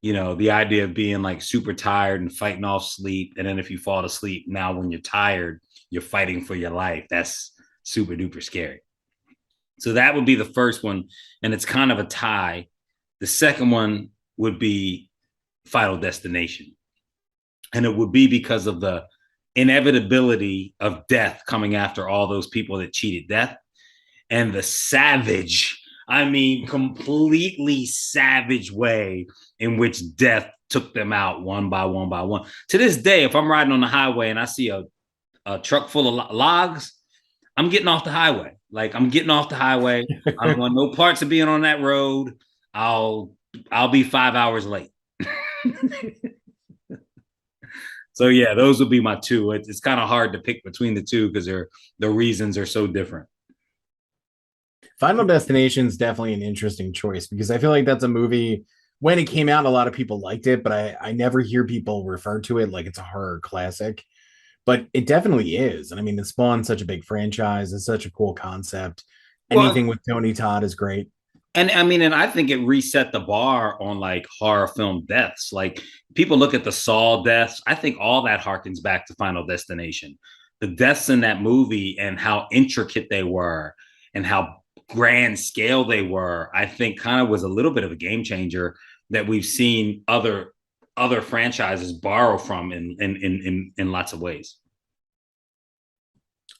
the idea of being like super tired and fighting off sleep, and then if you fall asleep, now when you're tired, you're fighting for your life. That's super duper scary. So that would be the first one, and it's kind of a tie. The second one would be Final Destination. And it would be because of the inevitability of death coming after all those people that cheated death, and the savage, I mean, completely savage way in which death took them out one by one by one. To this day, if I'm riding on the highway and I see a truck full of logs, I'm getting off the highway. Like, I'm getting off the highway. I don't want no parts of being on that road. I'll be 5 hours late. So yeah, those would be my two. It's kind of hard to pick between the two, because the reasons are so different. Final Destination is definitely an interesting choice, because I feel like that's a movie, when it came out, a lot of people liked it, but I never hear people refer to it like it's a horror classic. But it definitely is. And I mean, it spawned such a big franchise. It's such a cool concept. Anything with Tony Todd is great. And I mean, and I think it reset the bar on like horror film deaths. Like, people look at the Saw deaths. I think all that harkens back to Final Destination. The deaths in that movie and how intricate they were and how grand scale they were, I think kind of was a little bit of a game changer that we've seen other franchises borrow from in lots of ways.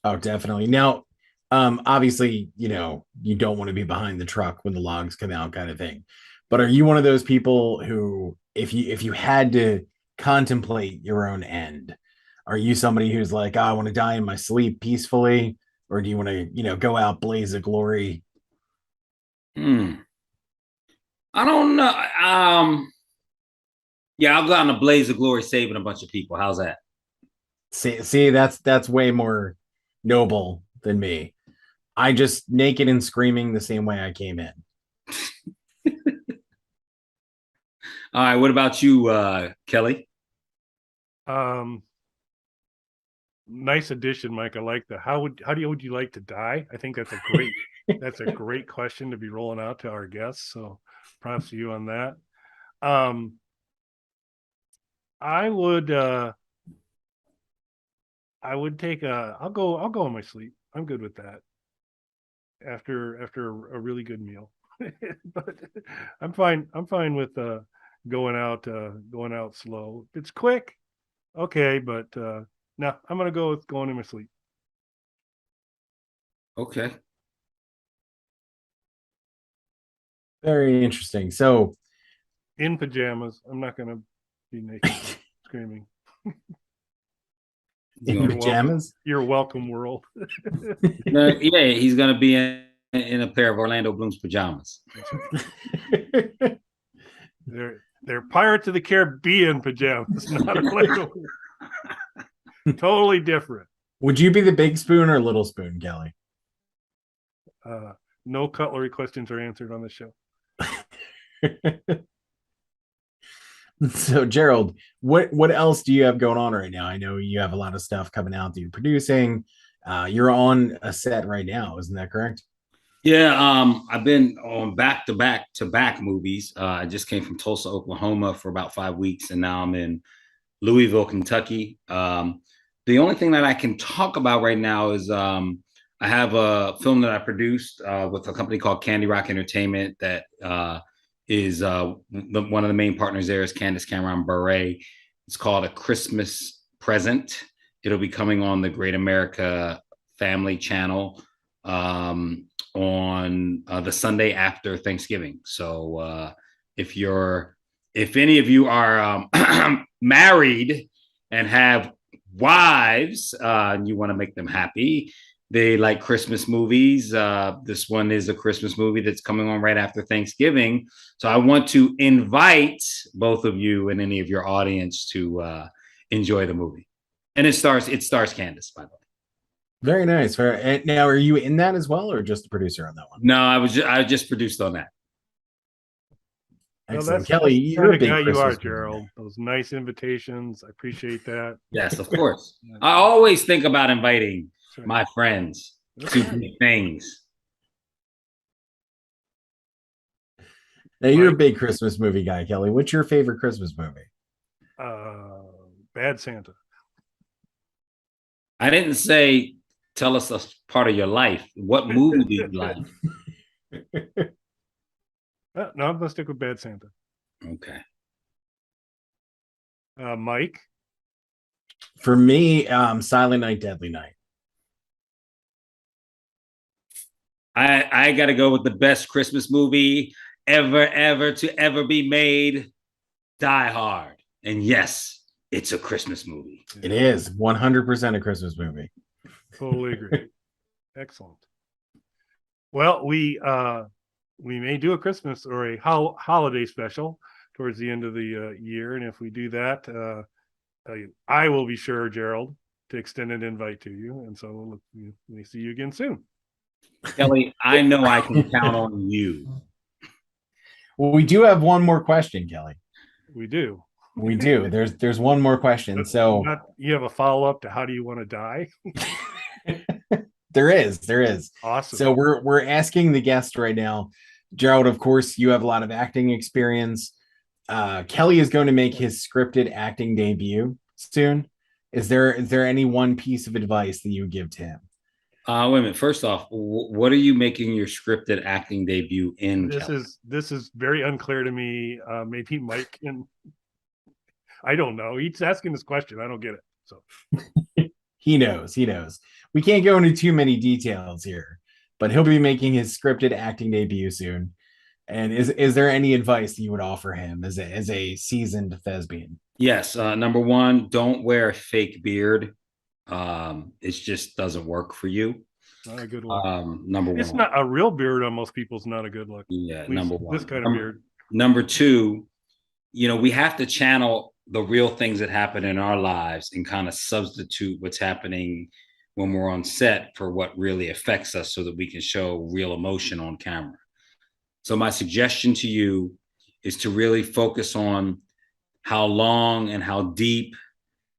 Oh, definitely. Now, obviously, you don't want to be behind the truck when the logs come out, kind of thing. But are you one of those people who, if you had to contemplate your own end, are you somebody who's like, I want to die in my sleep peacefully, or do you want to, go out blaze of glory? I don't know. Yeah, I'll go out in a blaze of glory saving a bunch of people. How's that? See, that's way more noble than me. I just naked and screaming the same way I came in. All right, what about you, Kelly? Nice addition, Mike. I like the would you like to die? I think that's a great question to be rolling out to our guests. So props to you on that. I would take I'll go in my sleep. I'm good with that. After a really good meal. But I'm fine with going out slow. If it's quick, okay, but no, I'm gonna go with going in my sleep. Okay. Very interesting. So, in pajamas, I'm not gonna be naked screaming. In pajamas? You're welcome, world. Yeah, he's gonna be in a pair of Orlando Bloom's pajamas. They're Pirates of the Caribbean pajamas, not Orlando. Totally different. Would you be the big spoon or little spoon, Kelly? No cutlery questions are answered on the show. So, Gerald, what else do you have going on right now? I know you have a lot of stuff coming out that you're producing. You're on a set right now, isn't that correct? Yeah, I've been on back-to-back movies. I just came from Tulsa, Oklahoma for about 5 weeks, and now I'm in Louisville, Kentucky. The only thing that I can talk about right now is I have a film that I produced with a company called Candy Rock Entertainment that is one of the main partners there is Candace Cameron Bure. It's called A Christmas Present. It'll be coming on the Great America Family Channel on the Sunday after Thanksgiving. So if any of you are married and have wives and you want to make them happy, they like Christmas movies. This one is a Christmas movie that's coming on right after Thanksgiving. So I want to invite both of you and any of your audience to enjoy the movie. And it stars Candace, by the way. Very nice. Now, are you in that as well, or just the producer on that one? No, I just produced on that. Excellent. Kelly, that's you're a the big guy you are, Christmas movie Gerald. Those nice invitations. I appreciate that. Yes, of course. I always think about inviting right. my friends to big things. Now you're a big Christmas movie guy, Kelly. What's your favorite Christmas movie? Bad Santa. I didn't say tell us a part of your life. What movie do you like? No, I'm gonna stick with Bad Santa. Okay. Mike. For me, Silent Night, Deadly Night. I got to go with the best Christmas movie ever to ever be made, Die Hard. And yes, it's a Christmas movie. It is 100% a Christmas movie. Totally agree. Excellent. Well, we may do a Christmas or a holiday special towards the end of the year, and if we do that, I will be sure, Gerald, to extend an invite to you, and so we see you again soon. Kelly, I know I can count on you. Well, we do have one more question, Kelly. We do. We do. There's one more question. So you have a follow-up to how do you want to die? There is. Awesome. So we're asking the guest right now, Gerald. Of course, you have a lot of acting experience. Kelly is going to make his scripted acting debut soon. Is there any one piece of advice that you would give to him? Wait a minute. First off, what are you making your scripted acting debut in? This is very unclear to me. Maybe Mike can. I don't know. He's asking this question. I don't get it. So he knows. We can't go into too many details here, but he'll be making his scripted acting debut soon. And is there any advice that you would offer him as a seasoned thespian? Yes. Number one, don't wear a fake beard. It just doesn't work for you. Not a good look. Number one. It's not a real beard on most people's not a good look. Yeah, number one. This kind of beard. Number two, we have to channel the real things that happen in our lives and kind of substitute what's happening when we're on set for what really affects us so that we can show real emotion on camera. So my suggestion to you is to really focus on how long and how deep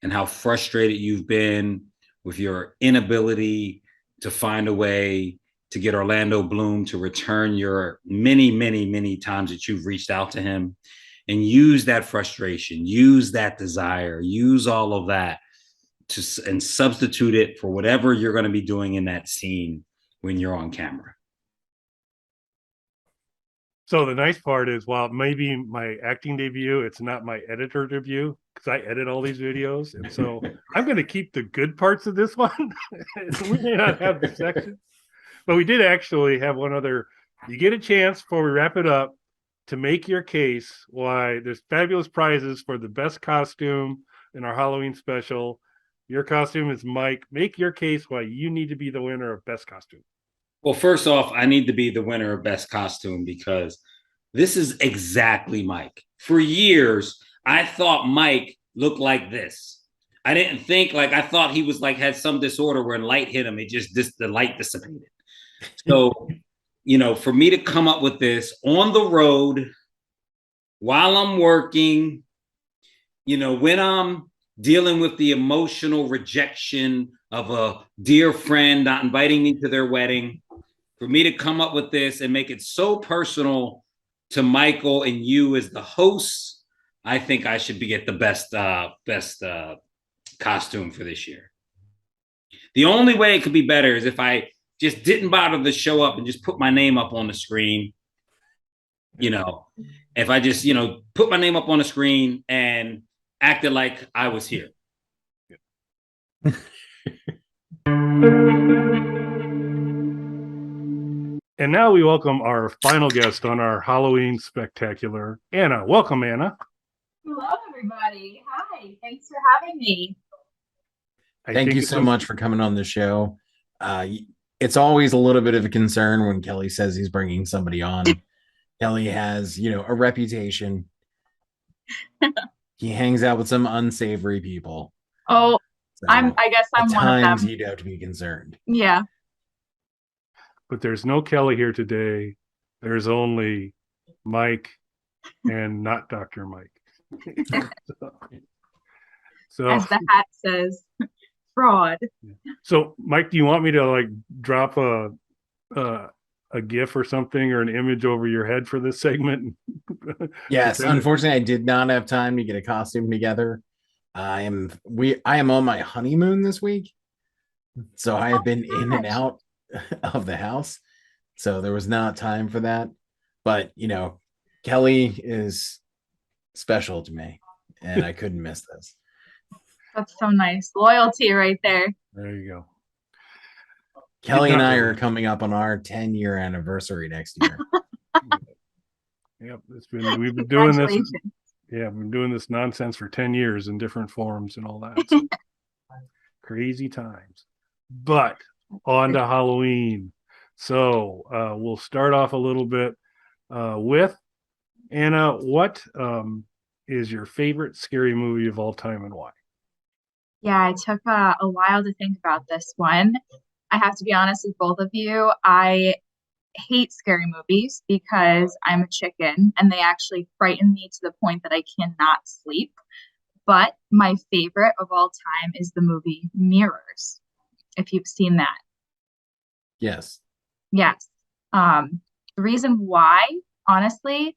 and how frustrated you've been with your inability to find a way to get Orlando Bloom to return your many times that you've reached out to him, and use that frustration, use that desire, use all of that and substitute it for whatever you're going to be doing in that scene when you're on camera. So the nice part is, while maybe my acting debut, it's not my editor debut because I edit all these videos. And so I'm going to keep the good parts of this one. We may not have the section, but we did actually have one other. You get a chance before we wrap it up to make your case why there's fabulous prizes for the best costume in our Halloween special. Your costume is Mike. Make your case why you need to be the winner of best costume. Well, first off, I need to be the winner of best costume because this is exactly Mike. For years, I thought Mike looked like this. I didn't think I thought he was had some disorder where light hit him. The light dissipated. So, for me to come up with this on the road while I'm working, when I'm dealing with the emotional rejection of a dear friend not inviting me to their wedding, for me to come up with this and make it so personal to Michael and you as the hosts, I think I should get the best costume for this year. The only way it could be better is if I just didn't bother to show up and just put my name up on the screen. If I just, put my name up on the screen and acted like I was here. And now we welcome our final guest on our Halloween spectacular, Anna. Welcome, Anna. Hello, everybody. Hi. Thanks for having me. Thank you so much for coming on the show. It's always a little bit of a concern when Kelly says he's bringing somebody on. Kelly has, a reputation. He hangs out with some unsavory people. Oh, so I guess I'm one of them. At times you'd have to be concerned. Yeah. But there's no Kelly here today. There's only Mike and not Dr. Mike. So, As the hat says, fraud. so Mike, do you want me to like drop a GIF or something or an image over your head for this segment? Yes, unfortunately, I did not have time to get a costume together. I am on my honeymoon this week, so I have been in and out of the house, so there was not time for that. But Kelly is special to me, and I couldn't miss this. That's so nice. Loyalty right there. There you go. Kelly and I are coming up on our 10-year anniversary next year. Yep, we've been doing this. Yeah, I've been doing this nonsense for 10 years in different forms and all that. So, crazy times. But on to Halloween. So we'll start off a little bit with Anna. What is your favorite scary movie of all time and why? Yeah, it took a while to think about this one. I have to be honest with both of you. I hate scary movies because I'm a chicken and they actually frighten me to the point that I cannot sleep. But my favorite of all time is the movie Mirrors, if you've seen that. Yes. Yes. The reason why, honestly,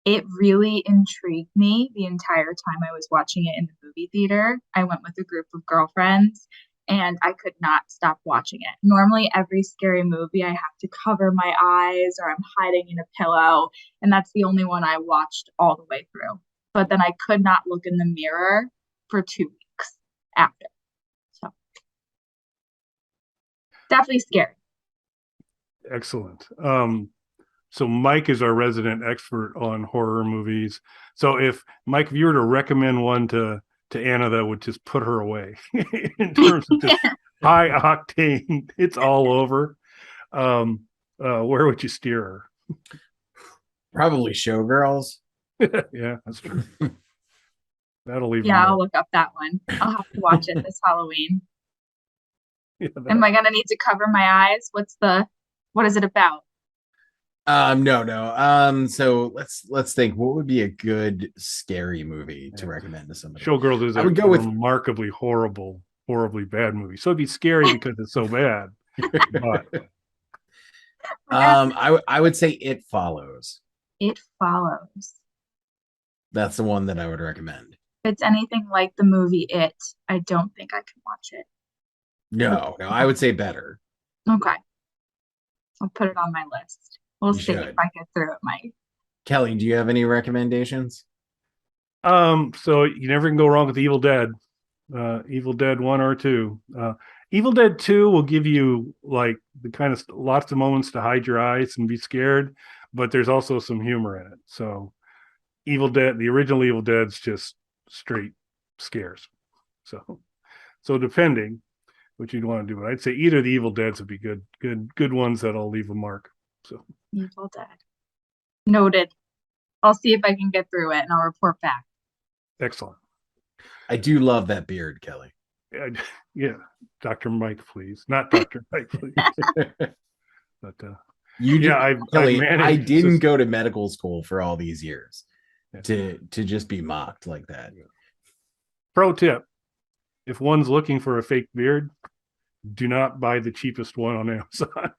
it really intrigued me the entire time I was watching it in the movie theater. I went with a group of girlfriends and I could not stop watching it. Normally, every scary movie, I have to cover my eyes or I'm hiding in a pillow. And that's the only one I watched all the way through. But then I could not look in the mirror for 2 weeks after. So, definitely scary. Excellent. So Mike is our resident expert on horror movies. So if Mike, if you were to recommend one to Anna that would just put her away in terms of just high octane, it's all over. Where would you steer her? Probably Showgirls. Yeah, that's true. That'll leave. Yeah, I'll look up that one. I'll have to watch it this Halloween. Yeah, Am I gonna need to cover my eyes? What is it about? No. So let's think. What would be a good scary movie to recommend to somebody? Showgirls is I would go with remarkably horribly bad movie. So it'd be scary because it's so bad. But I would say It Follows. It Follows. That's the one that I would recommend. If it's anything like the movie It, I don't think I can watch it. No, I would say better. Okay. I'll put it on my list. We'll see should. if I get through it, Mike. Kelly, do you have any recommendations? So you never can go wrong with Evil Dead. Evil Dead 1 or 2. Evil Dead 2 will give you like the kind of lots of moments to hide your eyes and be scared, but there's also some humor in it. So Evil Dead, the original Evil Dead's just straight scares. So depending what you'd want to do, but I'd say either of the Evil Deads would be good ones that'll leave a mark. So Evil Dead. Noted. I'll see if I can get through it and I'll report back. Excellent. I do love that beard, Kelly. Yeah, Dr. Mike, please. Not Dr. Mike, please. But Kelly, I didn't go to medical school for all these years to just be mocked like that. Pro tip: if one's looking for a fake beard, do not buy the cheapest one on Amazon.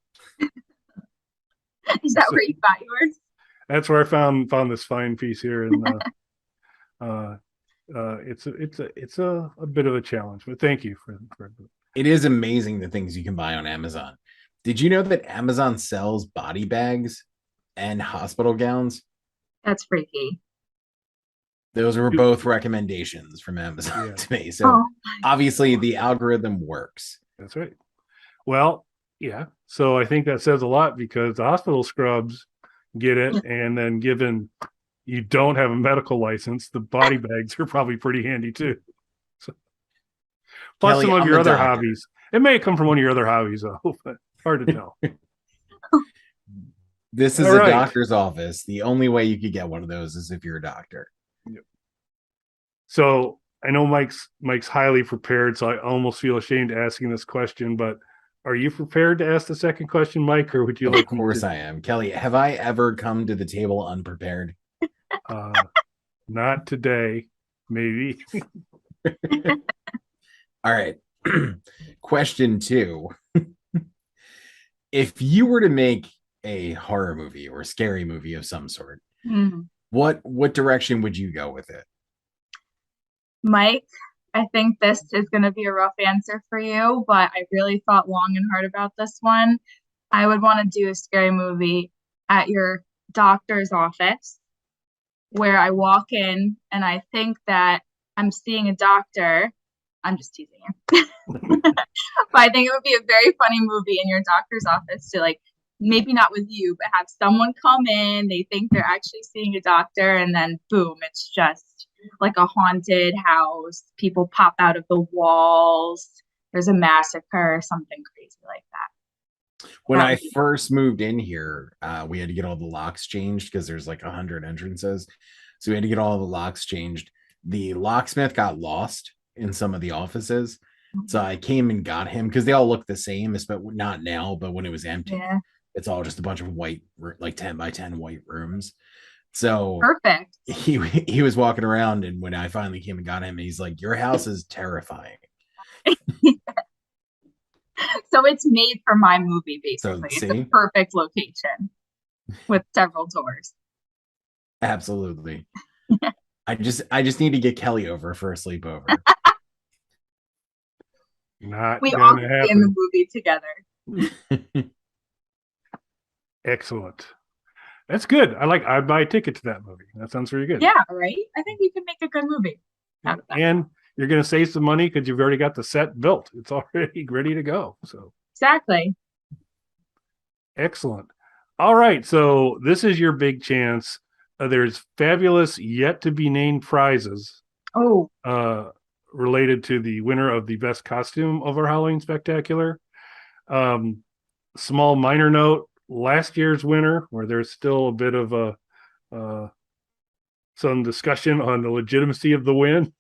Is that where you got yours? That's where I found this fine piece here, and it's a bit of a challenge. But thank you for. It is amazing the things you can buy on Amazon. Did you know that Amazon sells body bags and hospital gowns? That's freaky. Those were both recommendations from Amazon to me. So obviously the algorithm works. That's right. Well, yeah. So I think that says a lot because the hospital scrubs get it. And then given you don't have a medical license, the body bags are probably pretty handy too. So, plus Kelly, some of I'm your a other doctor. hobbies. It may come from one of your other hobbies though, but hard to tell. This is All a right. doctor's office. The only way you could get one of those is if you're a doctor. Yep. So I know Mike's highly prepared, so I almost feel ashamed asking this question, but are you prepared to ask the second question, Mike, or would you like? Of course I am. Kelly, have I ever come to the table unprepared? Not today, maybe. All right. Question 2. If you were to make a horror movie or a scary movie of some sort, what direction would you go with it? Mike, I think this is going to be a rough answer for you, but I really thought long and hard about this one. I would want to do a scary movie at your doctor's office where I walk in and I think that I'm seeing a doctor. I'm just teasing you. But I think it would be a very funny movie in your doctor's office to, like, maybe not with you, but have someone come in, they think they're actually seeing a doctor, and then boom, it's just like a haunted house. People pop out of the walls. There's a massacre, something crazy like that. When I first moved in here, we had to get all the locks changed because there's like 100 entrances. So we had to get all the locks changed. The locksmith got lost in some of the offices. So I came and got him because they all look the same, but not now, but when it was empty, it's all just a bunch of white, like 10 by 10 white rooms. So perfect. He was walking around, and when I finally came and got him, he's like, "Your house is terrifying." So it's made for my movie, basically. So, it's a perfect location with several doors. Absolutely. I just need to get Kelly over for a sleepover. Not we gonna all happen. Be in the movie together. Excellent. That's good. I'd buy a ticket to that movie. That sounds really good. Yeah, right? I think you can make a good movie out of that. And you're going to save some money because you've already got the set built. It's already ready to go. So exactly. Excellent. All right. So this is your big chance. There's fabulous yet to be named prizes. Related to the winner of the best costume of our Halloween Spectacular. Small minor note, last year's winner, where there's still a bit of some discussion on the legitimacy of the win.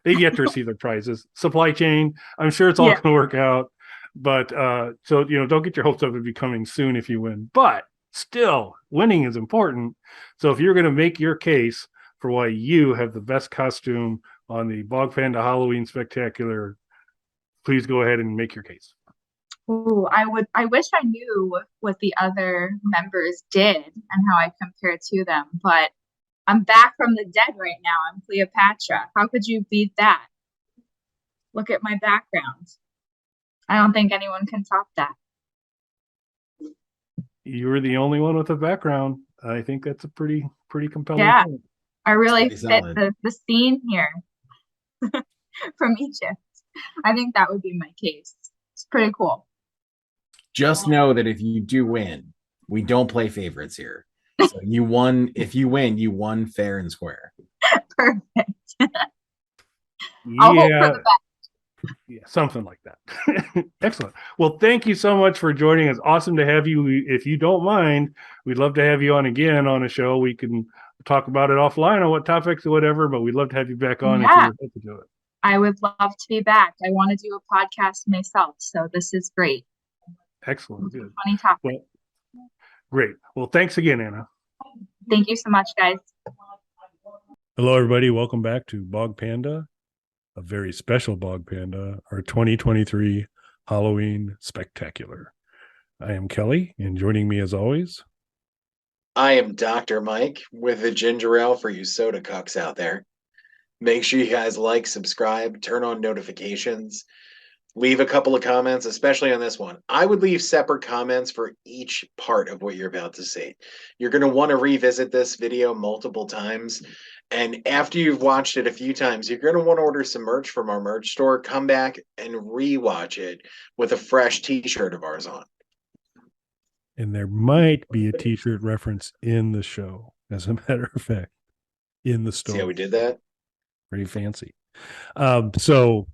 They've yet to receive their prizes. Supply chain, I'm sure it's all going to work out. But so, don't get your hopes up. It'll be coming soon if you win. But still, winning is important. So if you're going to make your case for why you have the best costume on the Bog Panda Halloween Spectacular, please go ahead and make your case. Oh, I wish I knew what the other members did and how I compare to them, but I'm back from the dead right now. I'm Cleopatra. How could you beat that? Look at my background. I don't think anyone can top that. You were the only one with a background. I think that's a pretty compelling point. I really fit the scene here from Egypt. I think that would be my case. It's pretty cool. Just know that if you do win, we don't play favorites here. So you won. If you win, you won fair and square. Perfect. I'll hope for the best. Yeah, something like that. Excellent. Well, thank you so much for joining us. Awesome to have you. If you don't mind, we'd love to have you on again on a show. We can talk about it offline on what topics or whatever, but we'd love to have you back on if you're able to do it. I would love to be back. I want to do a podcast myself, so this is great. Excellent. Good. Funny topic. Well, great. Well, thanks again, Anna. Thank you so much, guys. Hello, everybody. Welcome back to Bog Panda, a very special Bog Panda, our 2023 Halloween Spectacular. I am Kelly, and joining me as always, I am Dr. Mike with the ginger ale for you soda cucks out there. Make sure you guys like, subscribe, turn on notifications, leave a couple of comments, especially on this one. I would leave separate comments for each part of what you're about to see. You're going to want to revisit this video multiple times. And after you've watched it a few times, you're going to want to order some merch from our merch store. Come back and rewatch it with a fresh t-shirt of ours on. And there might be a t-shirt reference in the show, as a matter of fact, in the store. See how we did that? Pretty fancy. So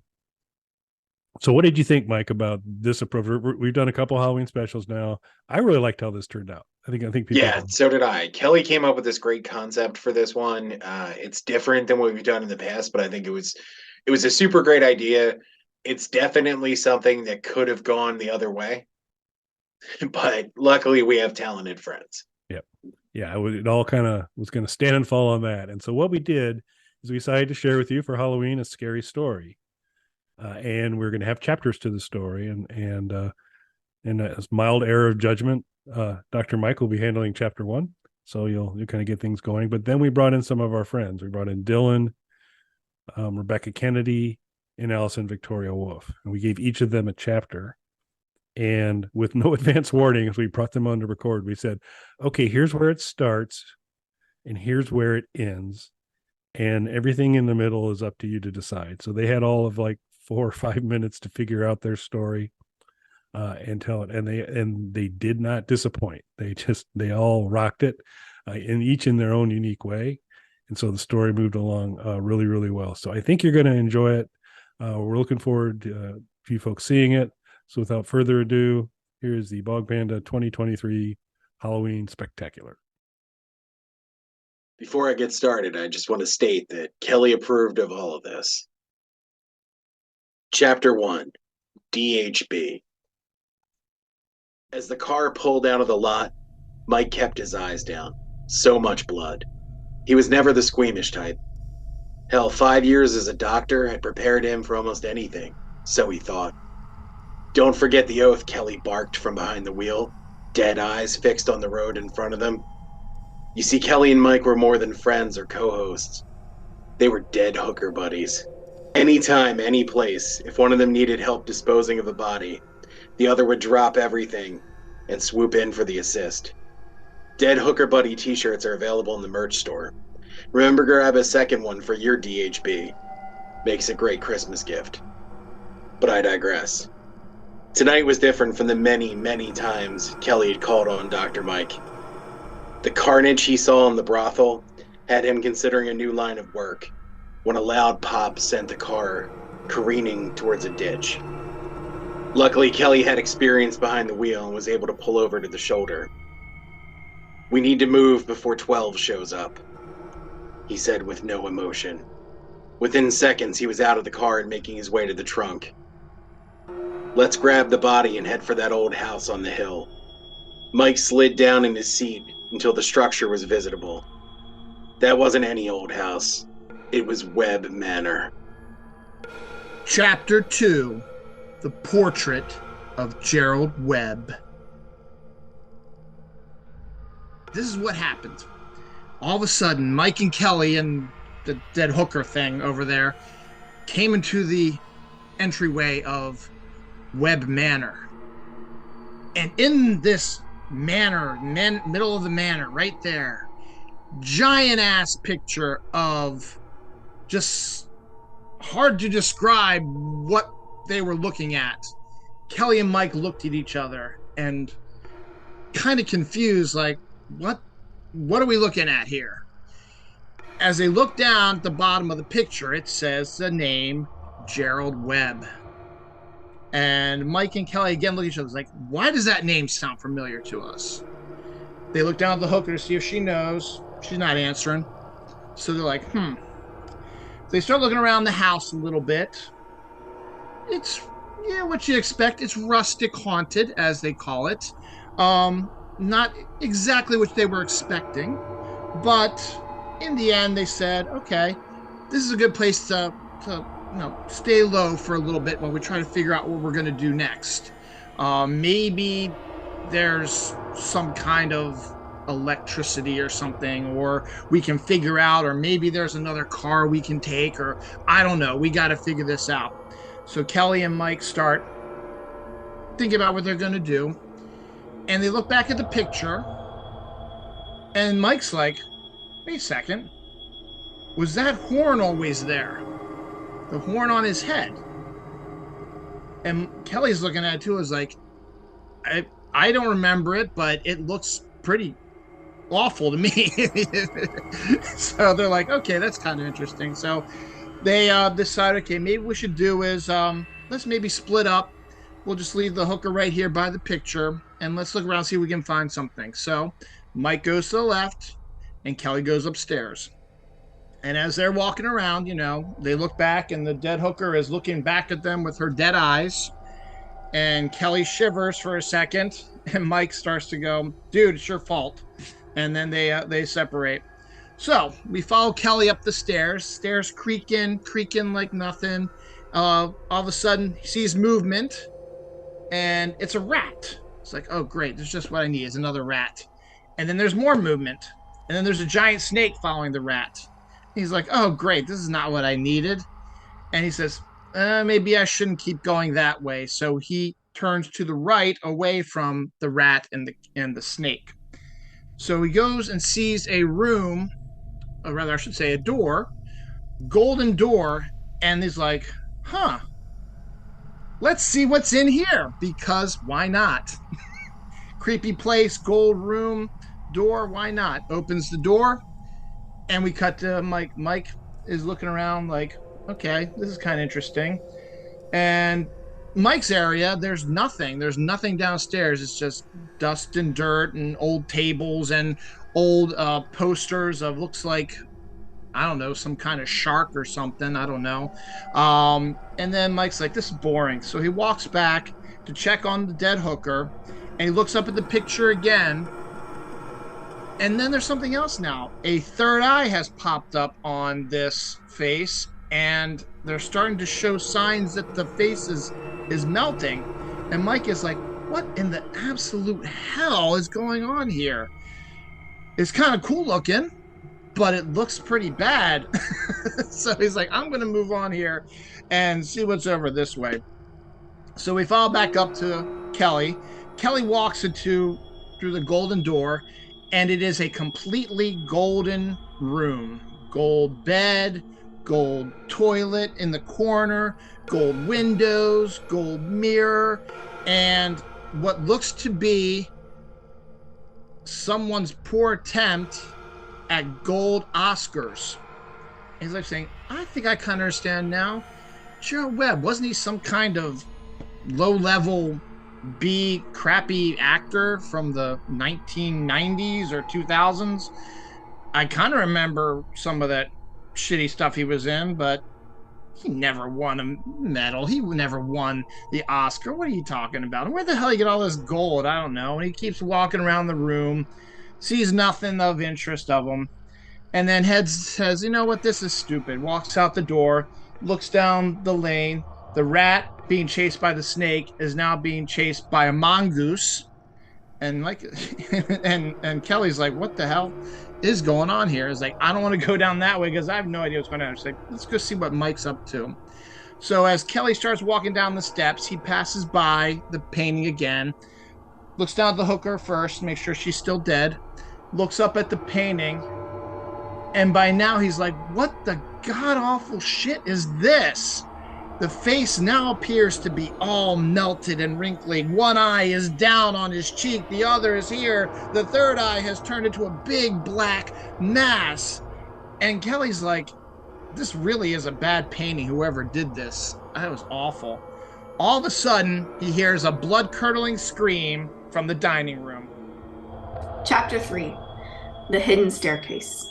what did you think, Mike, about this approach? We've done a couple Halloween specials now. I really liked how this turned out. I think people. Yeah, so did I. Kelly came up with this great concept for this one. It's different than what we've done in the past, but I think it was a super great idea. It's definitely something that could have gone the other way, but luckily we have talented friends. Yep. Yeah, it all kind of was going to stand and fall on that. And so what we did is we decided to share with you for Halloween a scary story. And we're going to have chapters to the story, and as mild error of judgment, Dr. Mike will be handling chapter 1. So you'll kind of get things going. But then we brought in some of our friends. We brought in Dylan, Rebekah Kennedy, and Allison Victoria Wolf. And we gave each of them a chapter. And with no advance warning, as we brought them on to record, we said, okay, here's where it starts and here's where it ends. And everything in the middle is up to you to decide. So they had all of like 4 or 5 minutes to figure out their story and tell it. And they did not disappoint. They all rocked it each in their own unique way. And so the story moved along really, really well. So I think you're going to enjoy it. We're looking forward to you folks seeing it. So without further ado, here's the Bog Panda 2023 Halloween Spectacular. Before I get started, I just want to state that Kelly approved of all of this. Chapter 1, DHB. As the car pulled out of the lot, Mike kept his eyes down. So much blood. He was never the squeamish type. Hell, 5 years as a doctor had prepared him for almost anything, so he thought. Don't forget the oath Kelly barked from behind the wheel, dead eyes fixed on the road in front of them. You see, Kelly and Mike were more than friends or co-hosts. They were dead hooker buddies. Anytime, any place, if one of them needed help disposing of a body, the other would drop everything and swoop in for the assist. Dead Hooker Buddy t-shirts are available in the merch store. Remember, grab a second one for your DHB. Makes a great Christmas gift. But I digress. Tonight was different from the many, many times Kelly had called on Dr. Mike. The carnage he saw in the brothel had him considering a new line of work when a loud pop sent the car careening towards a ditch. Luckily, Kelly had experience behind the wheel and was able to pull over to the shoulder. We need to move before 12 shows up, he said with no emotion. Within seconds, he was out of the car and making his way to the trunk. Let's grab the body and head for that old house on the hill. Mike slid down in his seat until the structure was visible. That wasn't any old house. It was Webb Manor. Chapter 2, The Portrait of Gerald Webb. This is what happened. All of a sudden, Mike and Kelly and the dead hooker thing over there came into the entryway of Webb Manor. And in this manor, middle of the manor, right there, giant ass picture of just hard to describe what they were looking at. Kelly and Mike looked at each other and kind of confused, like, what are we looking at here? As they look down at the bottom of the picture, it says the name Gerald Webb. And Mike and Kelly again look at each other like, why does that name sound familiar to us? They look down at the hooker to see if she knows. She's not answering. So they're like, They start looking around the house a little bit. It's, what you expect. It's rustic haunted, as they call it. Not exactly what they were expecting. But in the end, they said, okay, this is a good place to stay low for a little bit while we try to figure out what we're going to do next. Maybe there's some kind of electricity or something, or we can figure out, or maybe there's another car we can take, or I don't know. We got to figure this out. So Kelly and Mike start thinking about what they're going to do. And they look back at the picture, and Mike's like, wait a second. Was that horn always there? The horn on his head. And Kelly's looking at it too, is like, I don't remember it, but it looks pretty awful to me. So they're like, okay, that's kind of interesting. So they decide, okay, maybe what we should do is let's maybe split up. We'll just leave the hooker right here by the picture, and let's look around, see if we can find something. So Mike goes to the left, and Kelly goes upstairs. And as they're walking around, they look back, and the dead hooker is looking back at them with her dead eyes. And Kelly shivers for a second, and Mike starts to go, dude, it's your fault. And then they separate. So we follow Kelly up the stairs creaking like nothing. All of a sudden, he sees movement, and it's a rat. It's like, oh, great, there's just what I need, is another rat. And then there's more movement, and then there's a giant snake following the rat. He's like, oh, great, this is not what I needed. And he says, maybe I shouldn't keep going that way. So he turns to the right, away from the rat and the snake. So he goes and sees a room, or rather I should say a door, golden door, and he's like, huh, let's see what's in here, because why not? Creepy place, gold room, door, why not? Opens the door, and we cut to Mike. Mike is looking around like, okay, this is kind of interesting. And Mike's area, there's nothing downstairs. It's just dust and dirt and old tables and old posters of, looks like, I don't know, some kind of shark or something, I don't know. And then Mike's like, this is boring. So he walks back to check on the dead hooker, and he looks up at the picture again. And then there's something else now. A third eye has popped up on this face, and they're starting to show signs that the face is melting. And Mike is like, what in the absolute hell is going on here? It's kind of cool looking, but it looks pretty bad. So he's like, I'm going to move on here and see what's over this way. So we follow back up to Kelly. Kelly walks through the golden door, and it is a completely golden room. Gold bed, gold toilet in the corner, gold windows, gold mirror, and what looks to be someone's poor attempt at gold Oscars. And he's like saying, I think I kind of understand now. Gerald Webb, wasn't he some kind of low-level B crappy actor from the 1990s or 2000s? I kind of remember some of that shitty stuff he was in, but he never won a medal. He never won the Oscar. What are you talking about? Where the hell you get all this gold? I don't know. And he keeps walking around the room, sees nothing of interest of him, and then says, you know what, this is stupid. Walks out the door, looks down the lane. The rat being chased by the snake is now being chased by a mongoose. And like, and Kelly's like, what the hell is going on here? It's like, I don't want to go down that way because I have no idea what's going on. She's like, let's go see what Mike's up to. So as Kelly starts walking down the steps, he passes by the painting again, looks down at the hooker first, make sure she's still dead, looks up at the painting, and by now he's like, what the god-awful shit is this? The face now appears to be all melted and wrinkly. One eye is down on his cheek. The other is here. The third eye has turned into a big black mass. And Kelly's like, this really is a bad painting, whoever did this. That was awful. All of a sudden, he hears a blood-curdling scream from the dining room. Chapter 3, The Hidden Staircase.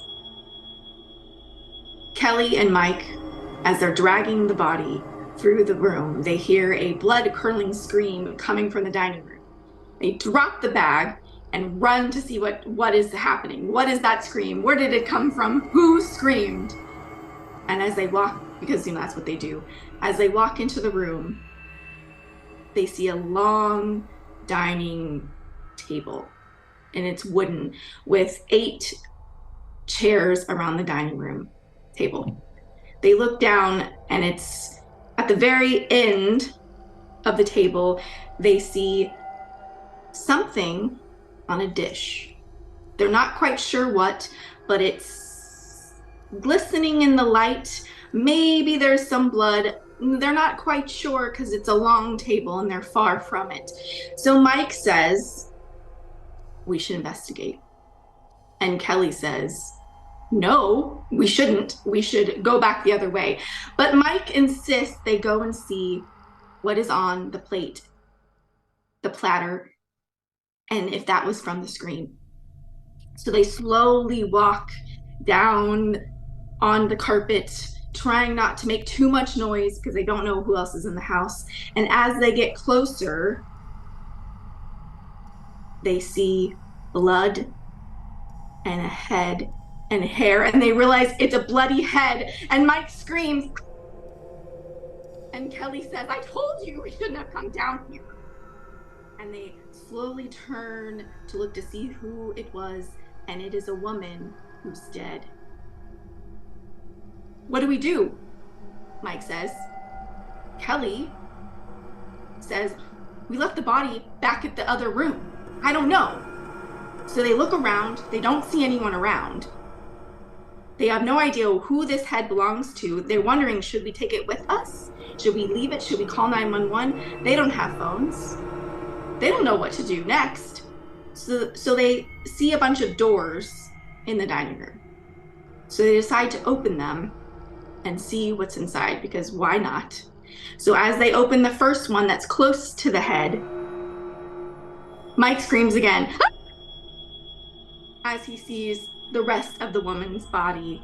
Kelly and Mike, as they're dragging the body through the room, they hear a blood-curdling scream coming from the dining room. They drop the bag and run to see what is happening. What is that scream? Where did it come from? Who screamed? And as they walk, because you know that's what they do, as they walk into the room, they see a long dining table, and it's wooden, with 8 chairs around the dining room table. They look down, and it's at the very end of the table, they see something on a dish. They're not quite sure what, but it's glistening in the light. Maybe there's some blood. They're not quite sure because it's a long table and they're far from it. So Mike says, we should investigate. And Kelly says, no, we shouldn't. We should go back the other way. But Mike insists they go and see what is on the plate, the platter, and if that was from the screen. So they slowly walk down on the carpet trying not to make too much noise because they don't know who else is in the house. And as they get closer, they see blood and a head and hair, and they realize it's a bloody head. And Mike screams, and Kelly says, "I told you we shouldn't have come down here." And they slowly turn to look to see who it was, and it is a woman who's dead. "What do we do?" Mike says. Kelly says, "We left the body back at the other room. I don't know." So they look around. They don't see anyone around. They have no idea who this head belongs to. They're wondering, should we take it with us? Should we leave it? Should we call 911? They don't have phones. They don't know what to do next. So they see a bunch of doors in the dining room. So they decide to open them and see what's inside, because why not? So as they open the first one that's close to the head, Mike screams again as he sees the rest of the woman's body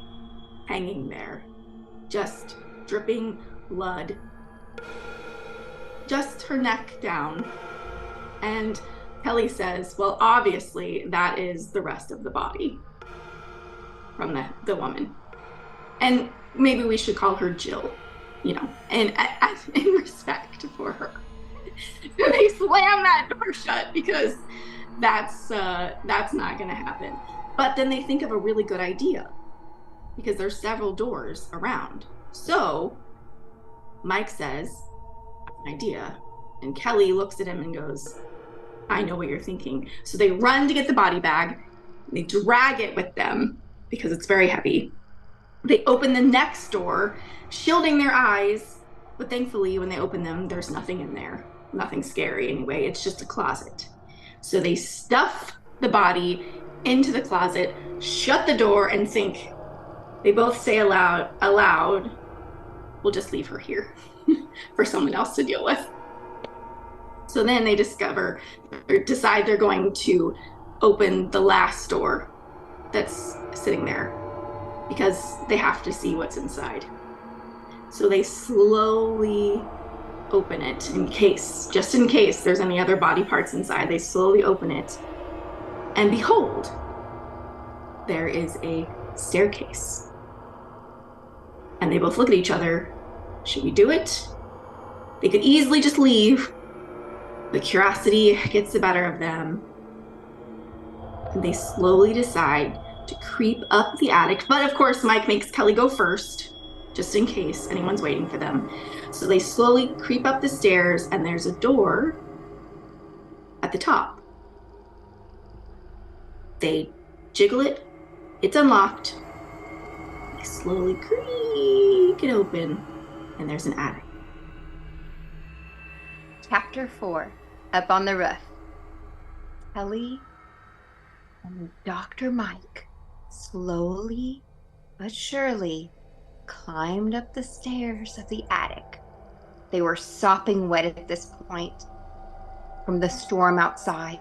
hanging there, just dripping blood, just her neck down. And Kelly says, "Well, obviously that is the rest of the body from the woman. And maybe we should call her Jill, and in respect for her." So they slam that door shut because that's not going to happen. But then they think of a really good idea because there's several doors around. So Mike says, "An idea." And Kelly looks at him and goes, "I know what you're thinking." So they run to get the body bag. They drag it with them because it's very heavy. They open the next door, shielding their eyes. But thankfully, when they open them, there's nothing in there. Nothing scary anyway. It's just a closet. So they stuff the body into the closet, shut the door, and think. They both say aloud, "We'll just leave her here for someone else to deal with." So then they decide they're going to open the last door that's sitting there because they have to see what's inside. So they slowly open it just in case there's any other body parts inside. They slowly open it, and behold, there is a staircase. And they both look at each other. Should we do it? They could easily just leave. The curiosity gets the better of them. And they slowly decide to creep up the attic. But of course, Mike makes Kelly go first, just in case anyone's waiting for them. So they slowly creep up the stairs, and there's a door at the top. They jiggle it. It's unlocked. They slowly creak it open, and there's an attic. Chapter 4, Up on the Roof. Kelly and Dr. Mike slowly but surely climbed up the stairs of the attic. They were sopping wet at this point from the storm outside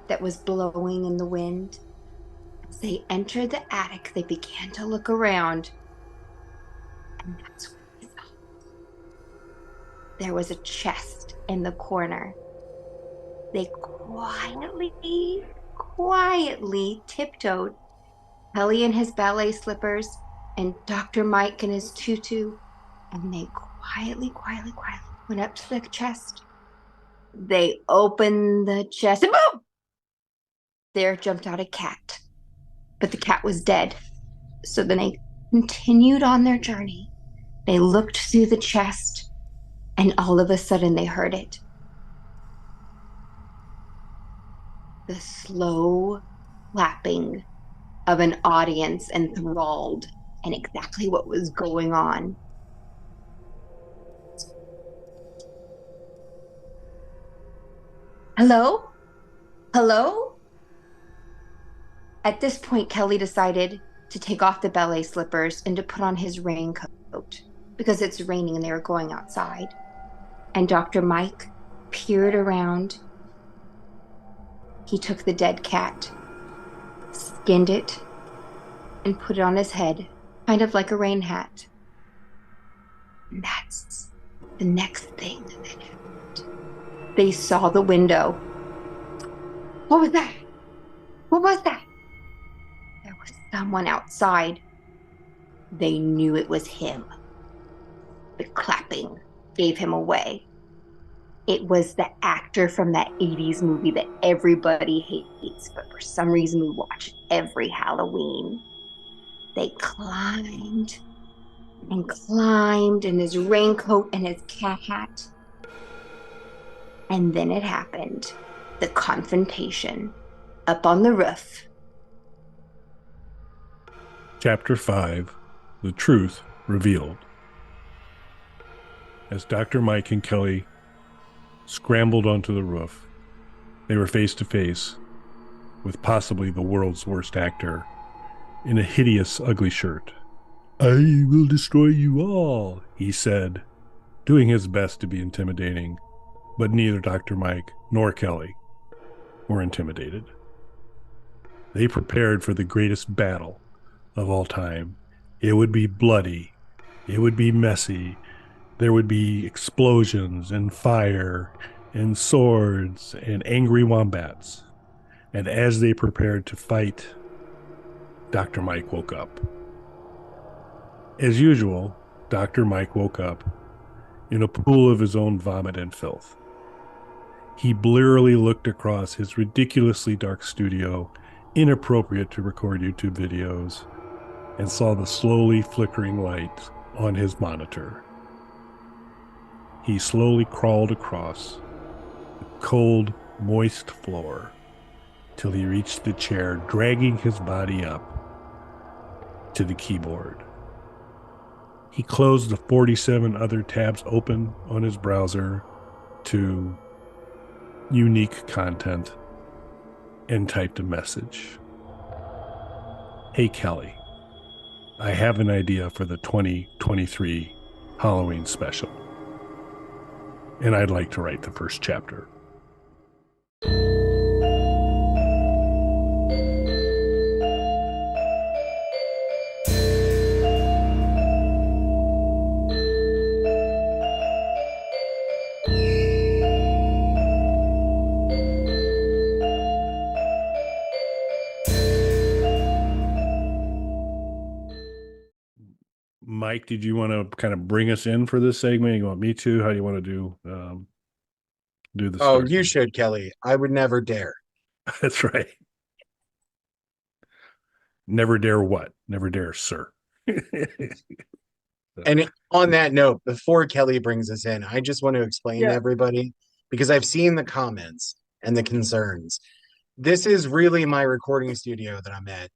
that was blowing in the wind. As they entered the attic, they began to look around, and that's what they saw. There was a chest in the corner. They quietly tiptoed, Kelly in his ballet slippers and Dr. Mike in his tutu, and they quietly went up to the chest. They opened the chest, and boom! There jumped out a cat, but the cat was dead. So then they continued on their journey. They looked through the chest, and all of a sudden they heard it. The slow clapping of an audience enthralled in exactly what was going on. Hello? Hello? At this point, Kelly decided to take off the ballet slippers and to put on his raincoat because it's raining and they were going outside. And Dr. Mike peered around. He took the dead cat, skinned it, and put it on his head, kind of like a rain hat. And that's the next thing that happened. They saw the window. What was that? What was that? There was someone outside. They knew it was him. The clapping gave him away. It was the actor from that 80s movie that everybody hates, but for some reason we watch every Halloween. They climbed and climbed in his raincoat and his cat hat. And then it happened. The confrontation up on the roof. Chapter 5, The Truth Revealed. As Dr. Mike and Kelly scrambled onto the roof, they were face to face with possibly the world's worst actor in a hideous, ugly shirt. "I will destroy you all," he said, doing his best to be intimidating, but neither Dr. Mike nor Kelly were intimidated. They prepared for the greatest battle of all time. It would be bloody. It would be messy. There would be explosions and fire and swords and angry wombats. And as they prepared to fight, Dr. Mike woke up. As usual, Dr. Mike woke up in a pool of his own vomit and filth. He blearily looked across his ridiculously dark studio, inappropriate to record YouTube videos, and saw the slowly flickering light on his monitor. He slowly crawled across the cold, moist floor till he reached the chair, dragging his body up to the keyboard. He closed the 47 other tabs open on his browser to unique content and typed a message. "Hey Kelly, I have an idea for the 2023 Halloween special, and I'd like to write the first chapter." Mike, did you want to kind of bring us in for this segment? You want me to? How do you want to do the Oh, start? you should, Kelly. I would never dare. That's right. Never dare what? Never dare, sir. And on that note, before Kelly brings us in, I just want to explain to everybody, because I've seen the comments and the concerns. This is really my recording studio that I'm at.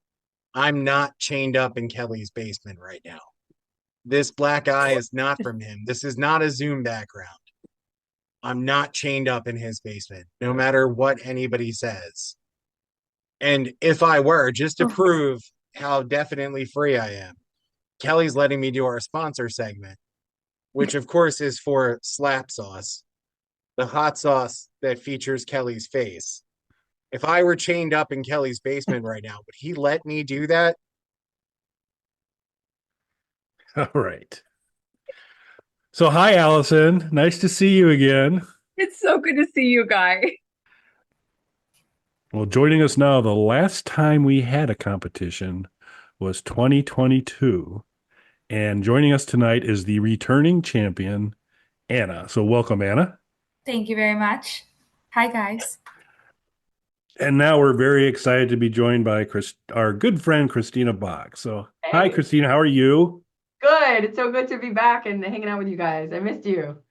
I'm not chained up in Kelly's basement right now. This black eye is not from him. This is not a Zoom background. I'm not chained up in his basement, no matter what anybody says. And if I were, just to prove how definitely free I am, Kelly's letting me do our sponsor segment, which of course is for Slap Sauce, the hot sauce that features Kelly's face. If I were chained up in Kelly's basement right now, would he let me do that? All right. So, hi, Allison. Nice to see you again. It's so good to see you guys. Well, joining us now, the last time we had a competition was 2022. And joining us tonight is the returning champion, Anna. So welcome, Anna. Thank you very much. Hi, guys. And now we're very excited to be joined by our good friend, Christina Bach. So, Hi, Christina. How are you? Good. It's so good to be back and hanging out with you guys. I missed you.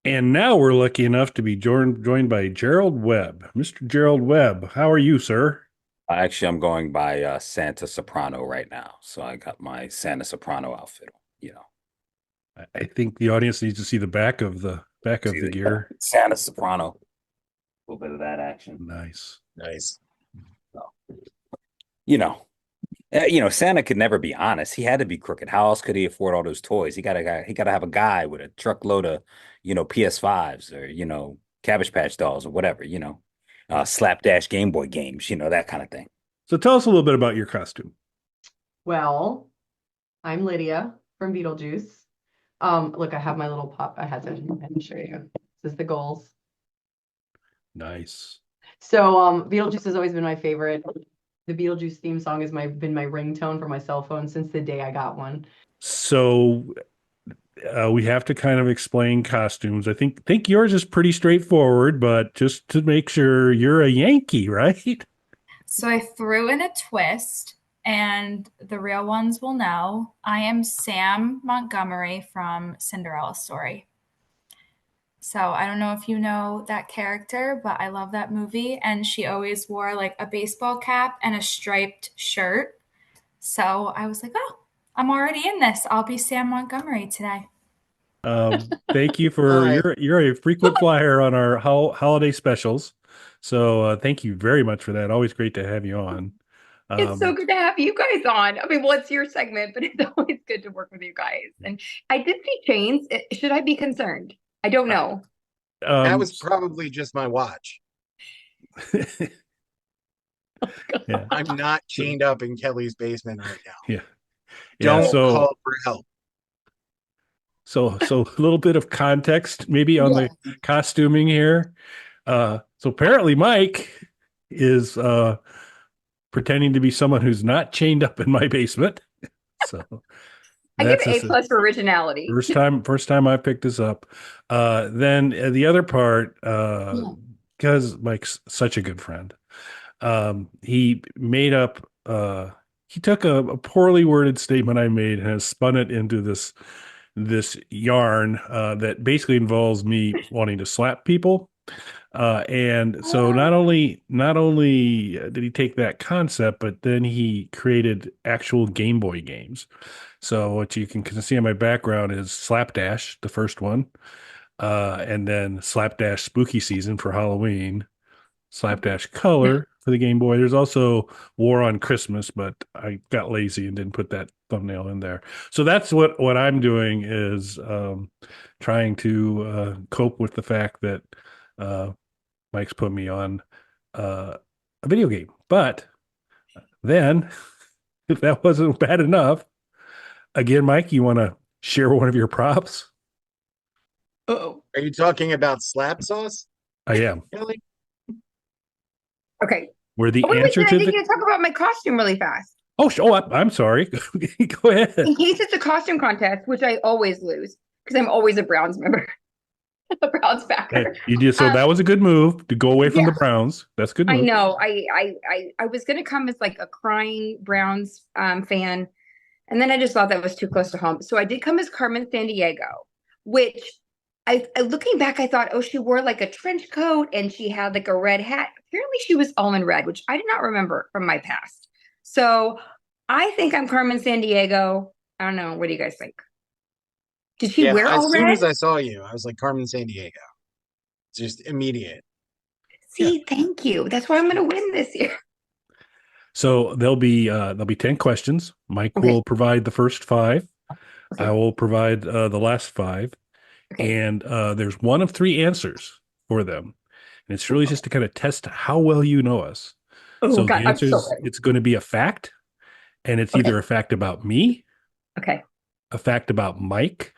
And now we're lucky enough to be joined by Gerald Webb. Mr. Gerald Webb, how are you, sir? Actually, I'm going by Santa Soprano right now. So I got my Santa Soprano outfit, I think the audience needs to see the back of the gear. Santa Soprano. A little bit of that action. Nice. Santa could never be honest. He had to be crooked. How else could he afford all those toys? He gotta have a guy with a truckload of, PS5s or, Cabbage Patch Dolls or whatever, slapdash Game Boy games, that kind of thing. So tell us a little bit about your costume. Well, I'm Lydia from Beetlejuice. Look, I have my little pop. I had to show you. This is the goals. Nice. So Beetlejuice has always been my favorite. The Beetlejuice theme song has been my ringtone for my cell phone since the day I got one. So we have to kind of explain costumes. I think yours is pretty straightforward, but just to make sure, you're a Yankee, right? So I threw in a twist, and the real ones will know. I am Sam Montgomery from Cinderella Story. So I don't know if you know that character, but I love that movie. And she always wore like a baseball cap and a striped shirt. So I was like, oh, I'm already in this. I'll be Sam Montgomery today. Thank you for you're a frequent flyer on our holiday specials. So thank you very much for that. Always great to have you on. It's so good to have you guys on. I mean, well, it's your segment, but it's always good to work with you guys. And I did see chains. Should I be concerned? I don't know. That was probably just my watch. Yeah. I'm not chained up in Kelly's basement right now. Yeah. Don't call for help. So a little bit of context maybe on the costuming here. So apparently Mike is pretending to be someone who's not chained up in my basement. So I give A+ for originality. First time I picked this up. Then the other part, because Mike's such a good friend, he made up. He took a poorly worded statement I made and has spun it into this yarn that basically involves me wanting to slap people. And so not only did he take that concept, but then he created actual Game Boy games. So what you can see on my background is Slapdash, the first one, and then Slapdash Spooky Season for Halloween, Slapdash Color for the Game Boy. There's also War on Christmas, but I got lazy and didn't put that thumbnail in there. So that's what I'm doing is trying to cope with the fact that Mike's put me on a video game. But then, if that wasn't bad enough, again, Mike, you want to share one of your props? Are you talking about slap sauce? I am. Kelly? Okay. Where the wait, answer I to think the you talk about my costume really fast. I'm sorry. Go ahead. In case it's a costume contest, which I always lose because I'm always a Browns member. A Browns backer. You did so. That was a good move to go away from the Browns. That's a good move. I know. I was gonna come as like a crying Browns fan, and then I just thought that was too close to home. So I did come as Carmen Sandiego, which I looking back, I thought, oh, she wore like a trench coat and she had like a red hat. Apparently, she was all in red, which I did not remember from my past. So I think I'm Carmen Sandiego. I don't know. What do you guys think? Did she wear all red? As soon as I saw you, I was like Carmen Sandiego. Just immediate. See, thank you. That's why I'm going to win this year. So there'll be 10 questions. Mike will provide the first 5. I will provide the last 5. And there's one of 3 answers for them. And it's really just to kind of test how well you know us. So the answer is it's going to be a fact, and it's either a fact about me, a fact about Mike,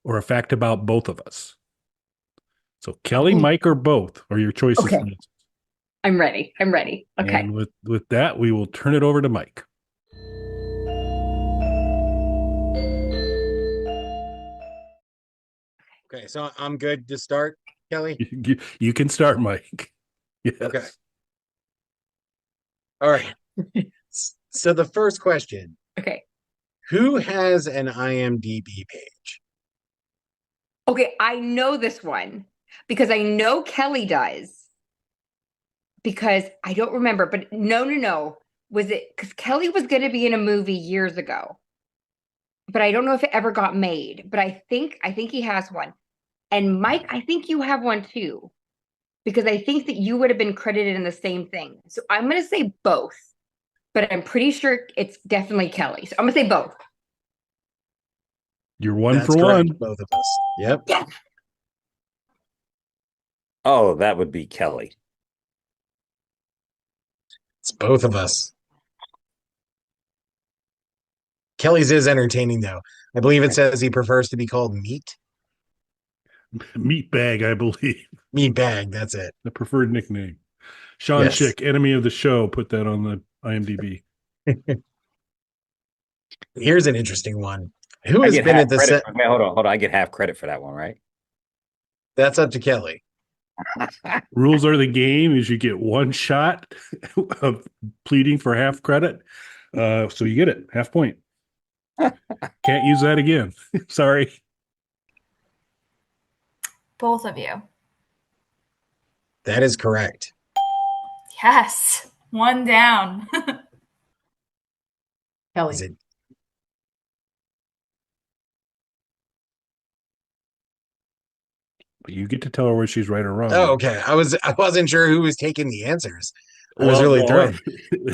or a fact about both of us. So Kelly, Mike, or both are your choices. I'm ready. Okay. And with that, we will turn it over to Mike. Okay, so I'm good to start, Kelly? You can start, Mike. Yes. Okay. All right. So the first question. Okay. Who has an IMDb page? Okay, I know this one because I know Kelly does. Because I don't remember, but no. Was it because Kelly was going to be in a movie years ago? But I don't know if it ever got made. But I think he has one. And Mike, I think you have one too. Because I think that you would have been credited in the same thing. So I'm going to say both. But I'm pretty sure it's definitely Kelly. So I'm going to say both. You're one That's for correct, one. both of us. Yep. Yes. Oh, that would be Kelly. It's both of us. Kelly's is entertaining, though. I believe it says he prefers to be called Meat. Meat Bag, I believe. Meat Bag, that's it. The preferred nickname. Sean Yes. Schick, enemy of the show, put that on the IMDb. Here's an interesting one. Who I has get been half at the credit. set? Wait, hold on. I get half credit for that one, right? That's up to Kelly. Rules are the game is you get one shot of pleading for half credit. So you get it, half point. Can't use that again. Sorry. Both of you. That is correct. Yes. One down. Kelly. Is it? But you get to tell her whether she's right or wrong. Oh, okay. I wasn't sure who was taking the answers. I was really thrown.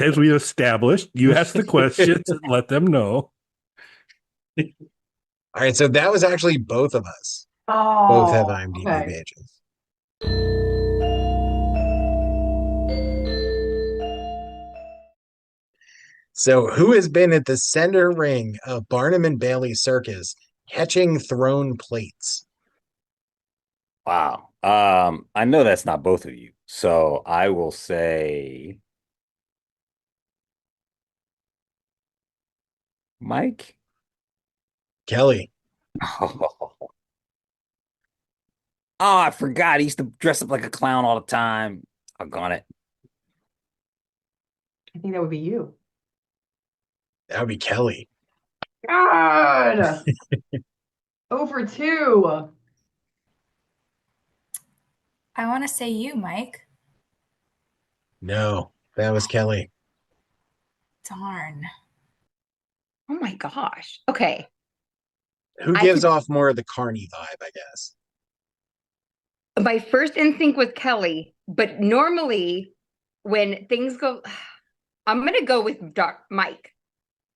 As we established, you ask the questions and let them know. All right, so that was actually both of us. Oh, Both have IMDb okay. pages. So, who has been at the center ring of Barnum and Bailey Circus catching thrown plates? Wow. I know that's not both of you, so I will say Mike. Kelly. Oh, I forgot. He used to dress up like a clown all the time. I've got it. I think that would be you. That would be Kelly. God. Over 2. I want to say you, Mike. No, that was Kelly. Darn. Oh my gosh. Okay. Who gives off more of the Carney vibe, I guess? My first instinct was Kelly, but normally when things go, I'm going to go with Mike.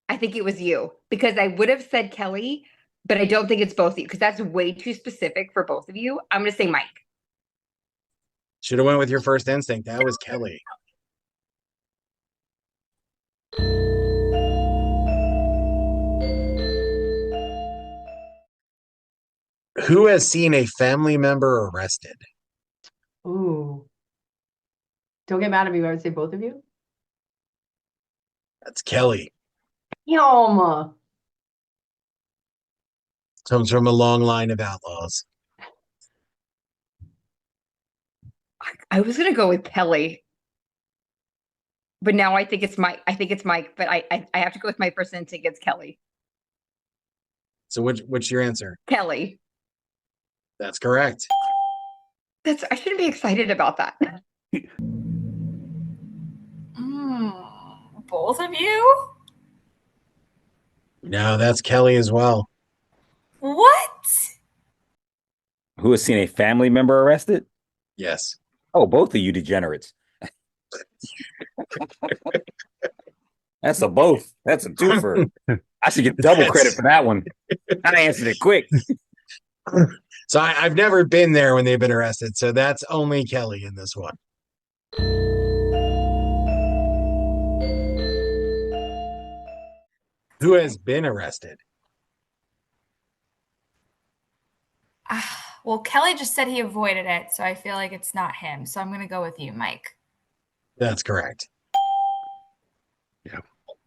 I think it was you because I would have said Kelly, but I don't think it's both of you because that's way too specific for both of you. I'm going to say Mike. Should have went with your first instinct. That was Kelly. Who has seen a family member arrested? Ooh. Don't get mad at me when I would say both of you. That's Kelly. Yum. Comes from a long line of outlaws. I was going to go with Kelly, but now I think it's Mike. But I have to go with my first instinct. It's Kelly. So what's your answer? Kelly. That's correct. I shouldn't be excited about that. Both of you? No, that's Kelly as well. What? Who has seen a family member arrested? Yes. Oh, both of you degenerates. That's a both. That's a twofer. I should get double credit for that one. I answered it quick. So I've never been there when they've been arrested. So that's only Kelly in this one. Who has been arrested? Well, Kelly just said he avoided it, so I feel like it's not him. So I'm going to go with you, Mike. That's correct.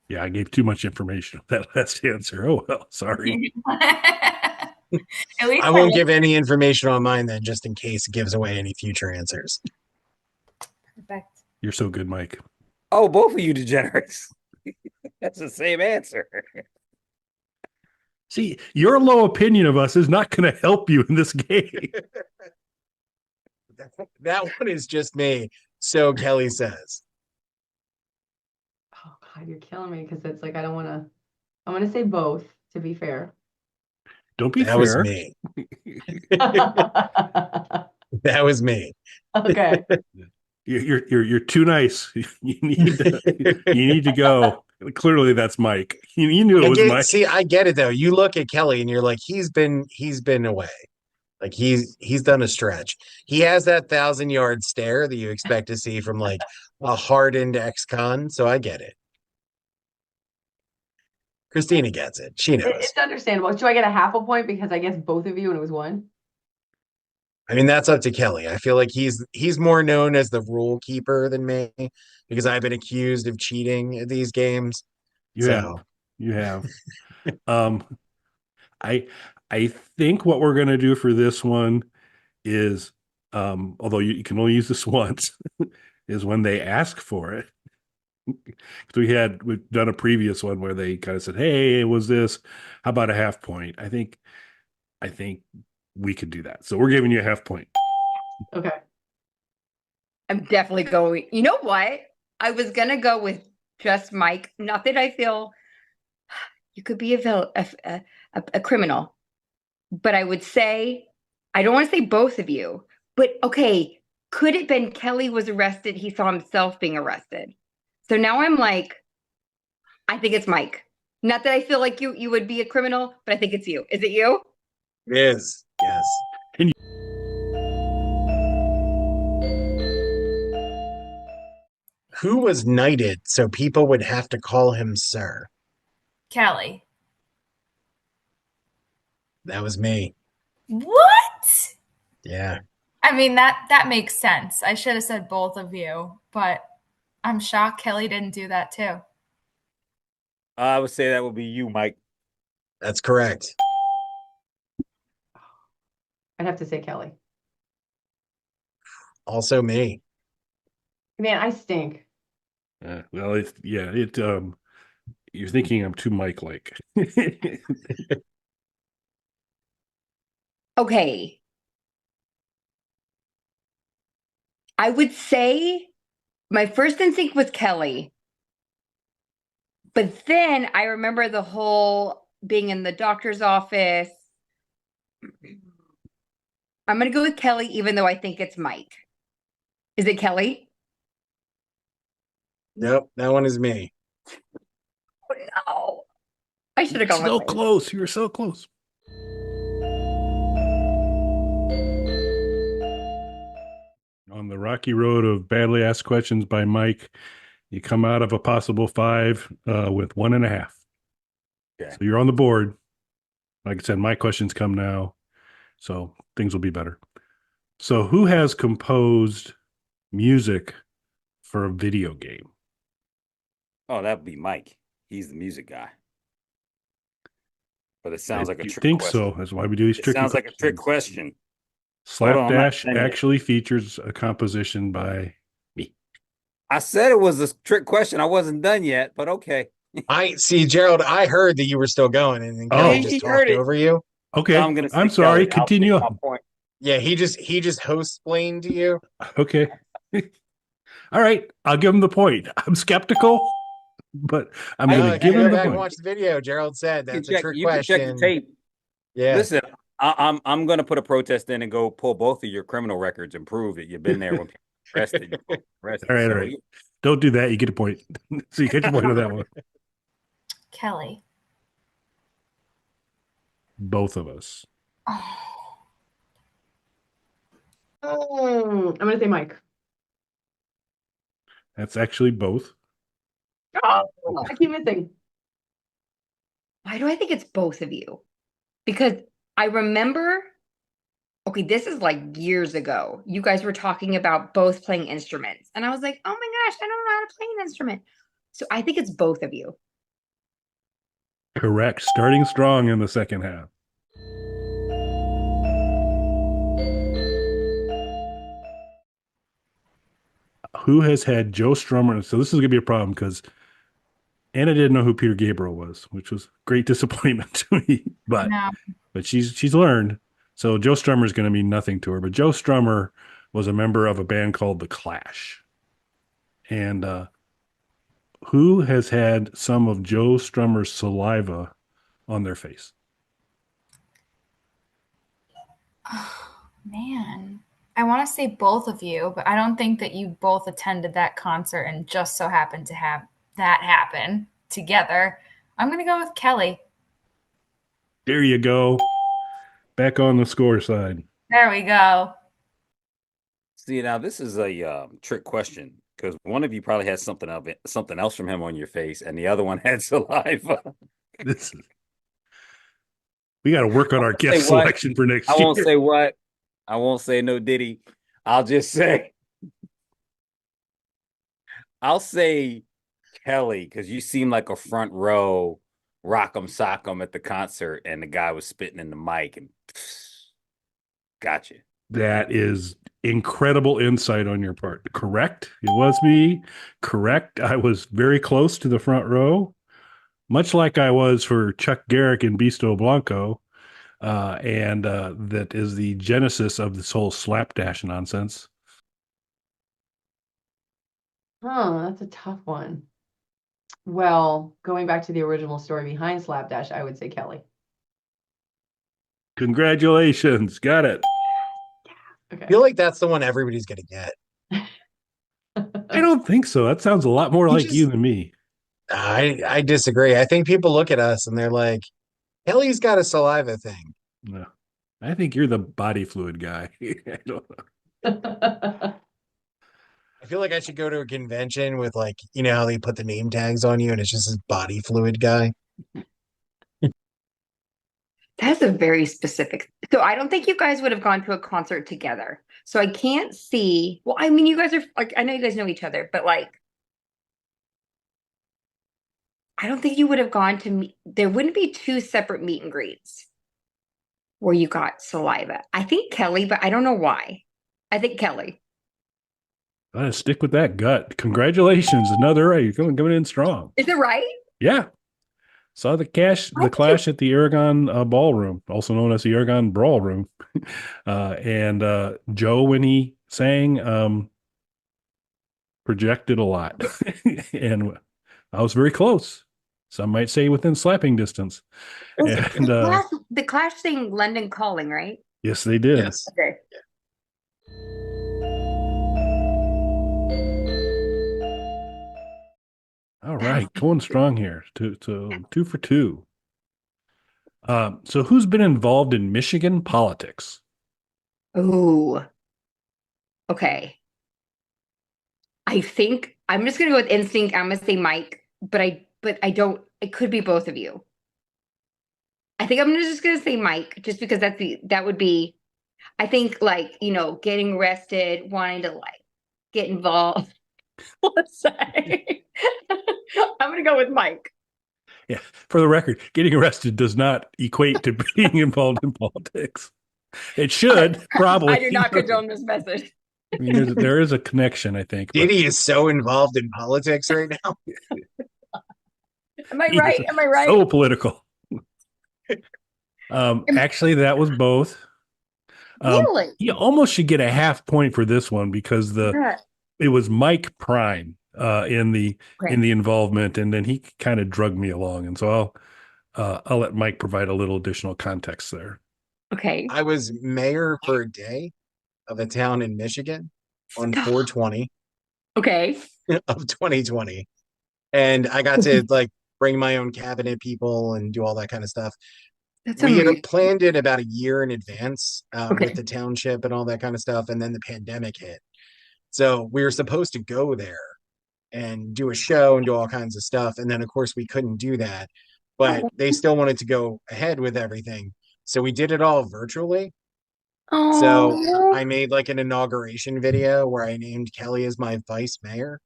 Yeah, I gave too much information on that last answer. Oh, well, sorry. At least I won't give any information on mine then, just in case it gives away any future answers. Perfect. You're so good, Mike. Oh, both of you degenerates. That's the same answer. See, your low opinion of us is not going to help you in this game. That one is just me. So Kelly says. Oh God, you're killing me because it's like I don't want to. I'm gonna say both to be fair. Don't be that fair. Was me. That was me. Okay. You're too nice. You need to go. Clearly, that's Mike. You knew it was Mike. See, I get it though. You look at Kelly and you're like, he's been away. Like he's done a stretch. He has that 1,000-yard stare that you expect to see from like a hardened ex-con. So I get it. Christina gets it. She knows. It's understandable. Do I get a half a point because I guess both of you and it was one? I mean, that's up to Kelly. I feel like he's more known as the rule keeper than me because I've been accused of cheating at these games. You have. I think what we're gonna do for this one is, although you can only use this once, is when they ask for it. We've done a previous one where they kind of said, "Hey, it was this. How about a half point?" I think we could do that. So we're giving you a half point. Okay. I'm definitely going. You know what? I was gonna go with just Mike. Not that I feel you could be a criminal, but I would say I don't want to say both of you. But okay, could it been Kelly was arrested? He saw himself being arrested. So now I'm like, I think it's Mike. Not that I feel like you would be a criminal, but I think it's you. Is it you? It is. Yes. Who was knighted so people would have to call him sir? Kelly. That was me. What? Yeah. I mean, that makes sense. I should have said both of you, but I'm shocked Kelly didn't do that too. I would say that would be you, Mike. That's correct. I'd have to say Kelly. Also me. Man, I stink. Well, you're thinking I'm too Mike-like. Okay. I would say my first instinct was Kelly. But then I remember the whole being in the doctor's office. I'm going to go with Kelly, even though I think it's Mike. Is it Kelly? Nope, that one is me. Oh, no. I should have gone so with close. You were so close. On the rocky road of badly asked questions by Mike, you come out of a possible 5 with 1.5. Okay. So you're on the board. Like I said, my questions come now, so things will be better. So who has composed music for a video game? Oh, that would be Mike. He's the music guy. But it sounds like a You trick think question. so? That's why we do these It tricky sounds like a questions. trick question. Hold on, I'm not Slapdash saying it. actually features a composition by me. I said it was a trick question. I wasn't done yet, but okay. I see, Gerald. I heard that you were still going, and then Kelly just he talked heard it. over you. Okay, So I'm gonna say sorry. Kelly. I'll Continue take my on. point. Yeah, he just host-splained to you. Okay. All right, I'll give him the point. I'm skeptical, but I'm going to If you give him go the back and point. watch the video, Gerald said that's a trick You can question. check the tape. Yeah. Listen, I'm going to put a protest in and go pull both of your criminal records and prove that you've been there when people arrested. All right. Don't do that. You get a point. So you get your point on that one. Kelly. Both of us. I'm gonna say Mike. That's actually both. Oh, I keep missing. Why do I think it's both of you? Because I remember, okay, this is like years ago. You guys were talking about both playing instruments. And I was like, oh my gosh, I don't know how to play an instrument. So I think it's both of you. Correct. Starting strong in the second half. Who has had Joe Strummer? So this is going to be a problem because Anna didn't know who Peter Gabriel was, which was great disappointment to me. But she's learned. So Joe Strummer is going to mean nothing to her. But Joe Strummer was a member of a band called The Clash. And who has had some of Joe Strummer's saliva on their face? Oh, man. I want to say both of you, but I don't think that you both attended that concert and just so happened to have that happen together. I'm going to go with Kelly. There you go. Back on the score side. There we go. See, now this is a trick question because one of you probably had something else from him on your face, and the other one had saliva. This is, we got to work on our Say guest what? selection for next I year. won't say what. I won't say no Diddy. I'll just say, I'll say Kelly, because you seem like a front row rock'em sock'em at the concert, and the guy was spitting in the mic and gotcha. That is incredible insight on your part. Correct. It was me. Correct. I was very close to the front row, much like I was for Chuck Garrick in Bisto Blanco. And that is the genesis of this whole slapdash nonsense. That's a tough one. Well, going back to the original story behind Slapdash, I would say Kelly. Congratulations. Got it. I feel like that's the one everybody's going to get. I don't think so. That sounds a lot more like you than me. I disagree. I think people look at us and they're like, Kelly's got a saliva thing. No. I think you're the body fluid guy. I don't know. I feel like I should go to a convention with, like, you know how they put the name tags on you and it's just this body fluid guy. That's a very specific. So I don't think you guys would have gone to a concert together. So I can't see. Well, I mean, you guys are like, I know you guys know each other, but like, I don't think you would have gone to meet. There wouldn't be two separate meet and greets where you got saliva. I think Kelly, but I don't know why. I think Kelly. Gotta stick with that gut. Congratulations. Another A. You're coming in strong. Is it right? Yeah. Saw the clash at the Aragon Ballroom, also known as the Aragon Brawl Room. And Joe, when he sang, projected a lot. And I was very close. Some might say within slapping distance. And The Clash thing, London Calling, right? yes, they did. Yes. Okay. All right, going strong here. Two for two. So who's been involved in Michigan politics? Ooh. Okay. I think I'm just gonna go with instinct. I'm gonna say Mike, but I don't. It could be both of you. I think I'm just gonna say Mike, just because that would be. I think, like, you know, getting arrested, wanting to like get involved. Let's say. I'm gonna go with Mike. Yeah, for the record, getting arrested does not equate to being involved in politics. It should probably. I do not condone this message. I mean, there is a connection, I think. Diddy is so involved in politics right now. Am I right? Am I right? So political. Actually, that was both. Really? You almost should get a half point for this one because it was Mike Prime in the involvement, and then he kind of drugged me along, and so I'll let Mike provide a little additional context there. Okay. I was mayor for a day of a town in Michigan on 4/20 Okay. of 2020, and I got to like bring my own cabinet people and do all that kind of stuff. That's we amazing. had planned it about a year in advance with the township and all that kind of stuff, and then the pandemic hit. So we were supposed to go there and do a show and do all kinds of stuff. And then, of course, we couldn't do that. But they still wanted to go ahead with everything. So we did it all virtually. Oh. So I made like an inauguration video where I named Kelly as my vice mayor.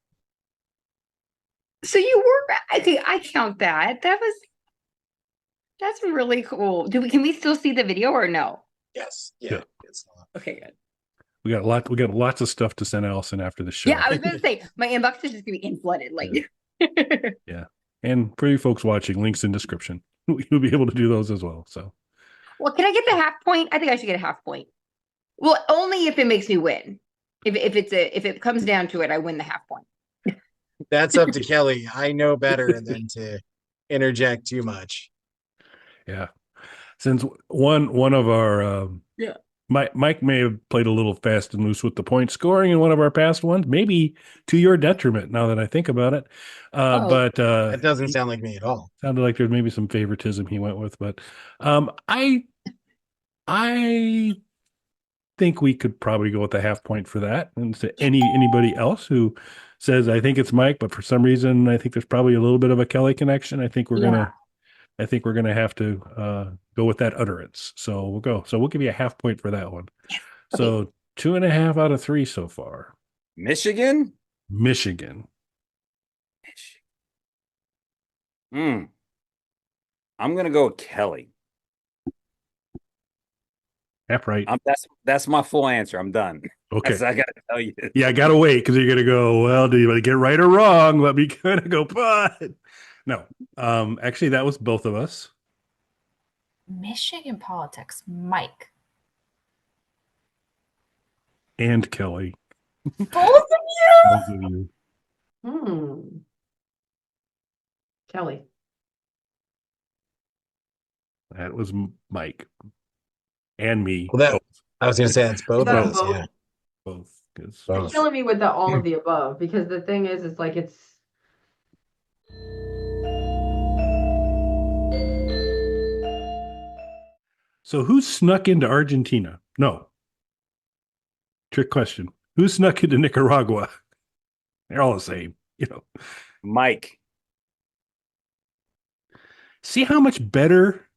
So you were, I count that. That's really cool. Can we still see the video or no? Yes. Yeah. It's not. Okay, good. We got lots of stuff to send Allison after the show. Yeah, I was gonna say my inbox is just gonna be flooded. Like, yeah. And for you folks watching, links in description. You'll be able to do those as well. So, well, can I get the half point? I think I should get a half point. Well, only if it makes me win. If it comes down to it, I win the half point. That's up to Kelly. I know better than to interject too much. Yeah. Since one of our Mike may have played a little fast and loose with the point scoring in one of our past ones, maybe to your detriment now that I think about it. But that doesn't sound like me at all. Sounded like there's maybe some favoritism he went with, but I think we could probably go with a half point for that. And to anybody else who says I think it's Mike, but for some reason I think there's probably a little bit of a Kelly connection, I think we're gonna I think we're going to have to go with that utterance. So we'll go. So we'll give you a half point for that one. So 2.5 out of 3 so far. Michigan? Michigan. I'm going to go with Kelly. Half right. That's my full answer. I'm done. Okay. I got to tell you. Yeah, I got to wait because you're going to go, well, do you want to get right or wrong? Let me kind of go, but no. Actually, that was both of us. Michigan politics, Mike. And Kelly. Both of you? Both of you. Kelly. That was Mike. And me. Well, I was going to say that's both of us. Both? Yeah. Both. You're killing me with the all of the above because the thing is, it's like it's. So who snuck into Argentina? No. Trick question. Who snuck into Nicaragua? They're all the same, you know. Mike. See how much better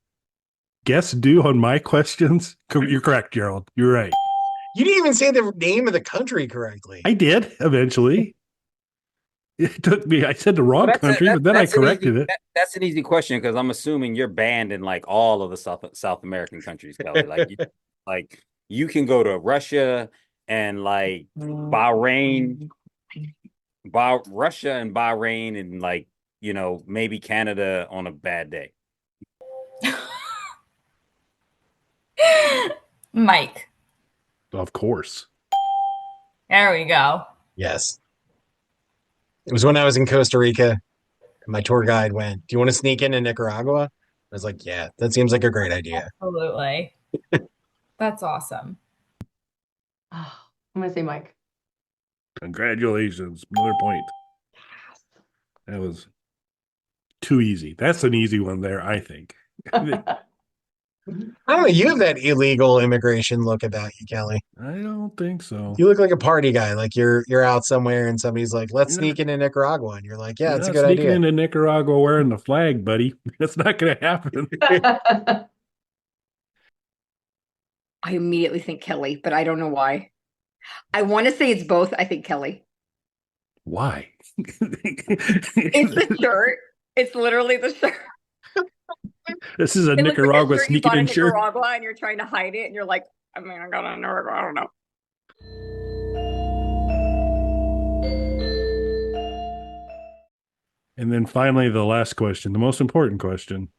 guests do on my questions? You're correct, Gerald. You're right. You didn't even say the name of the country correctly. I did eventually. It took me. I said the wrong country, but then I corrected it. That's an easy question because I'm assuming you're banned in like all of the South American countries, Kelly. Like you can go to Russia and like Bahrain, Russia and Bahrain, and like maybe Canada on a bad day. Mike. Of course. There we go. Yes. It was when I was in Costa Rica and my tour guide went, "Do you want to sneak into Nicaragua?" I was like, "Yeah, that seems like a great idea." Absolutely. That's awesome. I'm going to say Mike. Congratulations. Another point. That was too easy. That's an easy one there, I think. I don't know. You have that illegal immigration look about you, Kelly. I don't think so. You look like a party guy. Like you're out somewhere and somebody's like, "Let's sneak into Nicaragua," and you're like, "Yeah, it's a good sneaking idea." into Nicaragua wearing the flag, buddy. That's not going to happen. I immediately think Kelly, but I don't know why. I want to say it's both. I think Kelly. Why? It's the shirt. It's literally the shirt. This is a Nicaragua sneaking in shirt. Nicaragua, and you're trying to hide it, and you're like, I got a Nicaragua. I don't know. And then finally, the last question, the most important question: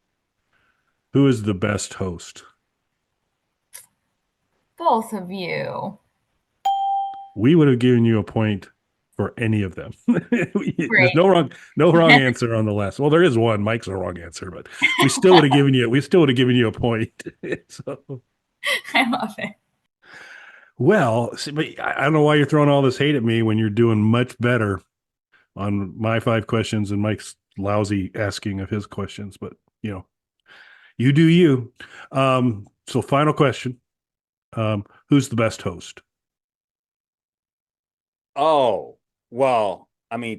who is the best host? Both of you. We would have given you a point for any of them. There's no wrong answer on the last. Well, there is one. Mike's a wrong answer, but we still would have given you a point. So I love it. Well, see, but I don't know why you're throwing all this hate at me when you're doing much better on my 5 questions and Mike's lousy asking of his questions, but you do you. So final question. Who's the best host? Oh, well,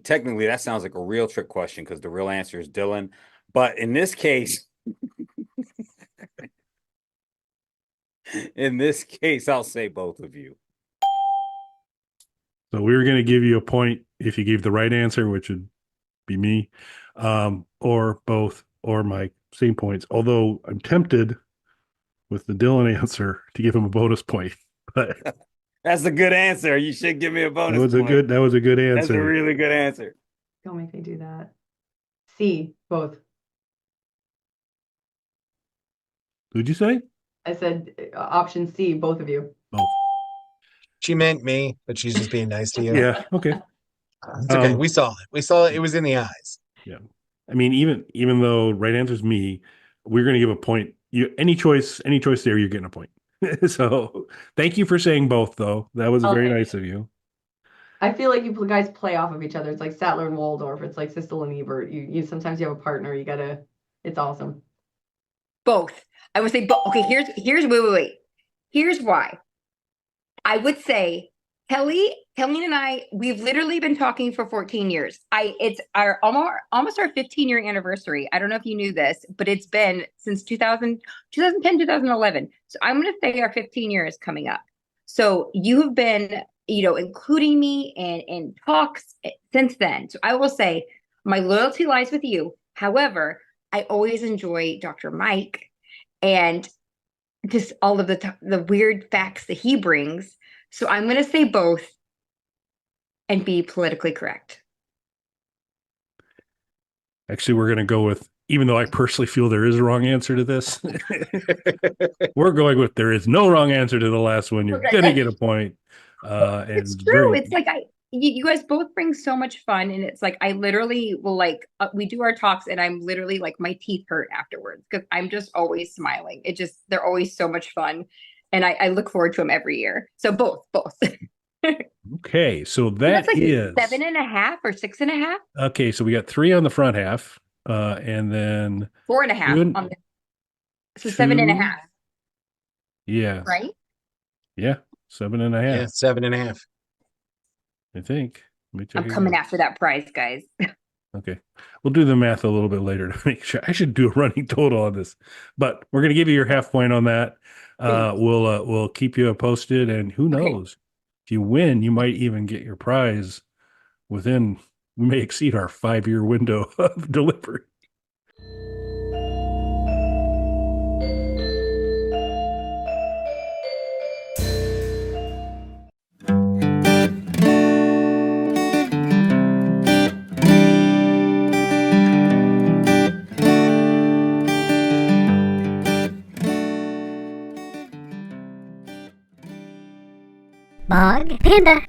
technically that sounds like a real trick question because the real answer is Dylan. But in this case, I'll say both of you. So we were going to give you a point if you gave the right answer, which would be me, or both, or Mike, same points. Although I'm tempted with the Dylan answer to give him a bonus point, but that's a good answer. You should give me a bonus. That was a good answer. That's a really good answer. Don't make me do that. C, both. Who'd you say? I said option C, both of you. Both. She meant me, but she's just being nice to you. Yeah. Okay. It's okay. We saw it. It was in the eyes. Yeah. Even though right answer is me, we're going to give a point. Any choice there, you're getting a point. So thank you for saying both, though. That was very nice of you. I feel like you guys play off of each other. It's like Statler and Waldorf. It's like Siskel and Ebert. You sometimes you have a partner. It's awesome. Both. I would say both. Okay, here's wait. Here's why. I would say Kelly and I, we've literally been talking for 14 years. It's our almost our 15-year anniversary. I don't know if you knew this, but it's been since 2010, 2011. So I'm going to say our 15 years coming up. So you have been, including me in talks since then. So I will say my loyalty lies with you. However, I always enjoy Dr. Mike and just all of the weird facts that he brings. So I'm going to say both and be politically correct. Actually, we're going to go with, even though I personally feel there is a wrong answer to this, we're going with there is no wrong answer to the last one. You're going to get a point. It's true. It's like you guys both bring so much fun, and it's like I literally will we do our talks, and I'm literally like my teeth hurt afterwards because I'm just always smiling. They're always so much fun. And I look forward to them every year. So both. Okay, so that's like is 7.5 or 6.5. Okay, so we got 3 on the front half, and then 4.5 on the. So 7.5. Yeah. Right. Yeah, 7.5. Yeah, 7.5. I think. I'm coming after that prize, guys. Okay, we'll do the math a little bit later to make sure. I should do a running total on this, but we're going to give you your half point on that. We'll keep you posted, and who knows, if you win, you might even get your prize we may exceed our 5-year window of delivery. Bog Panda.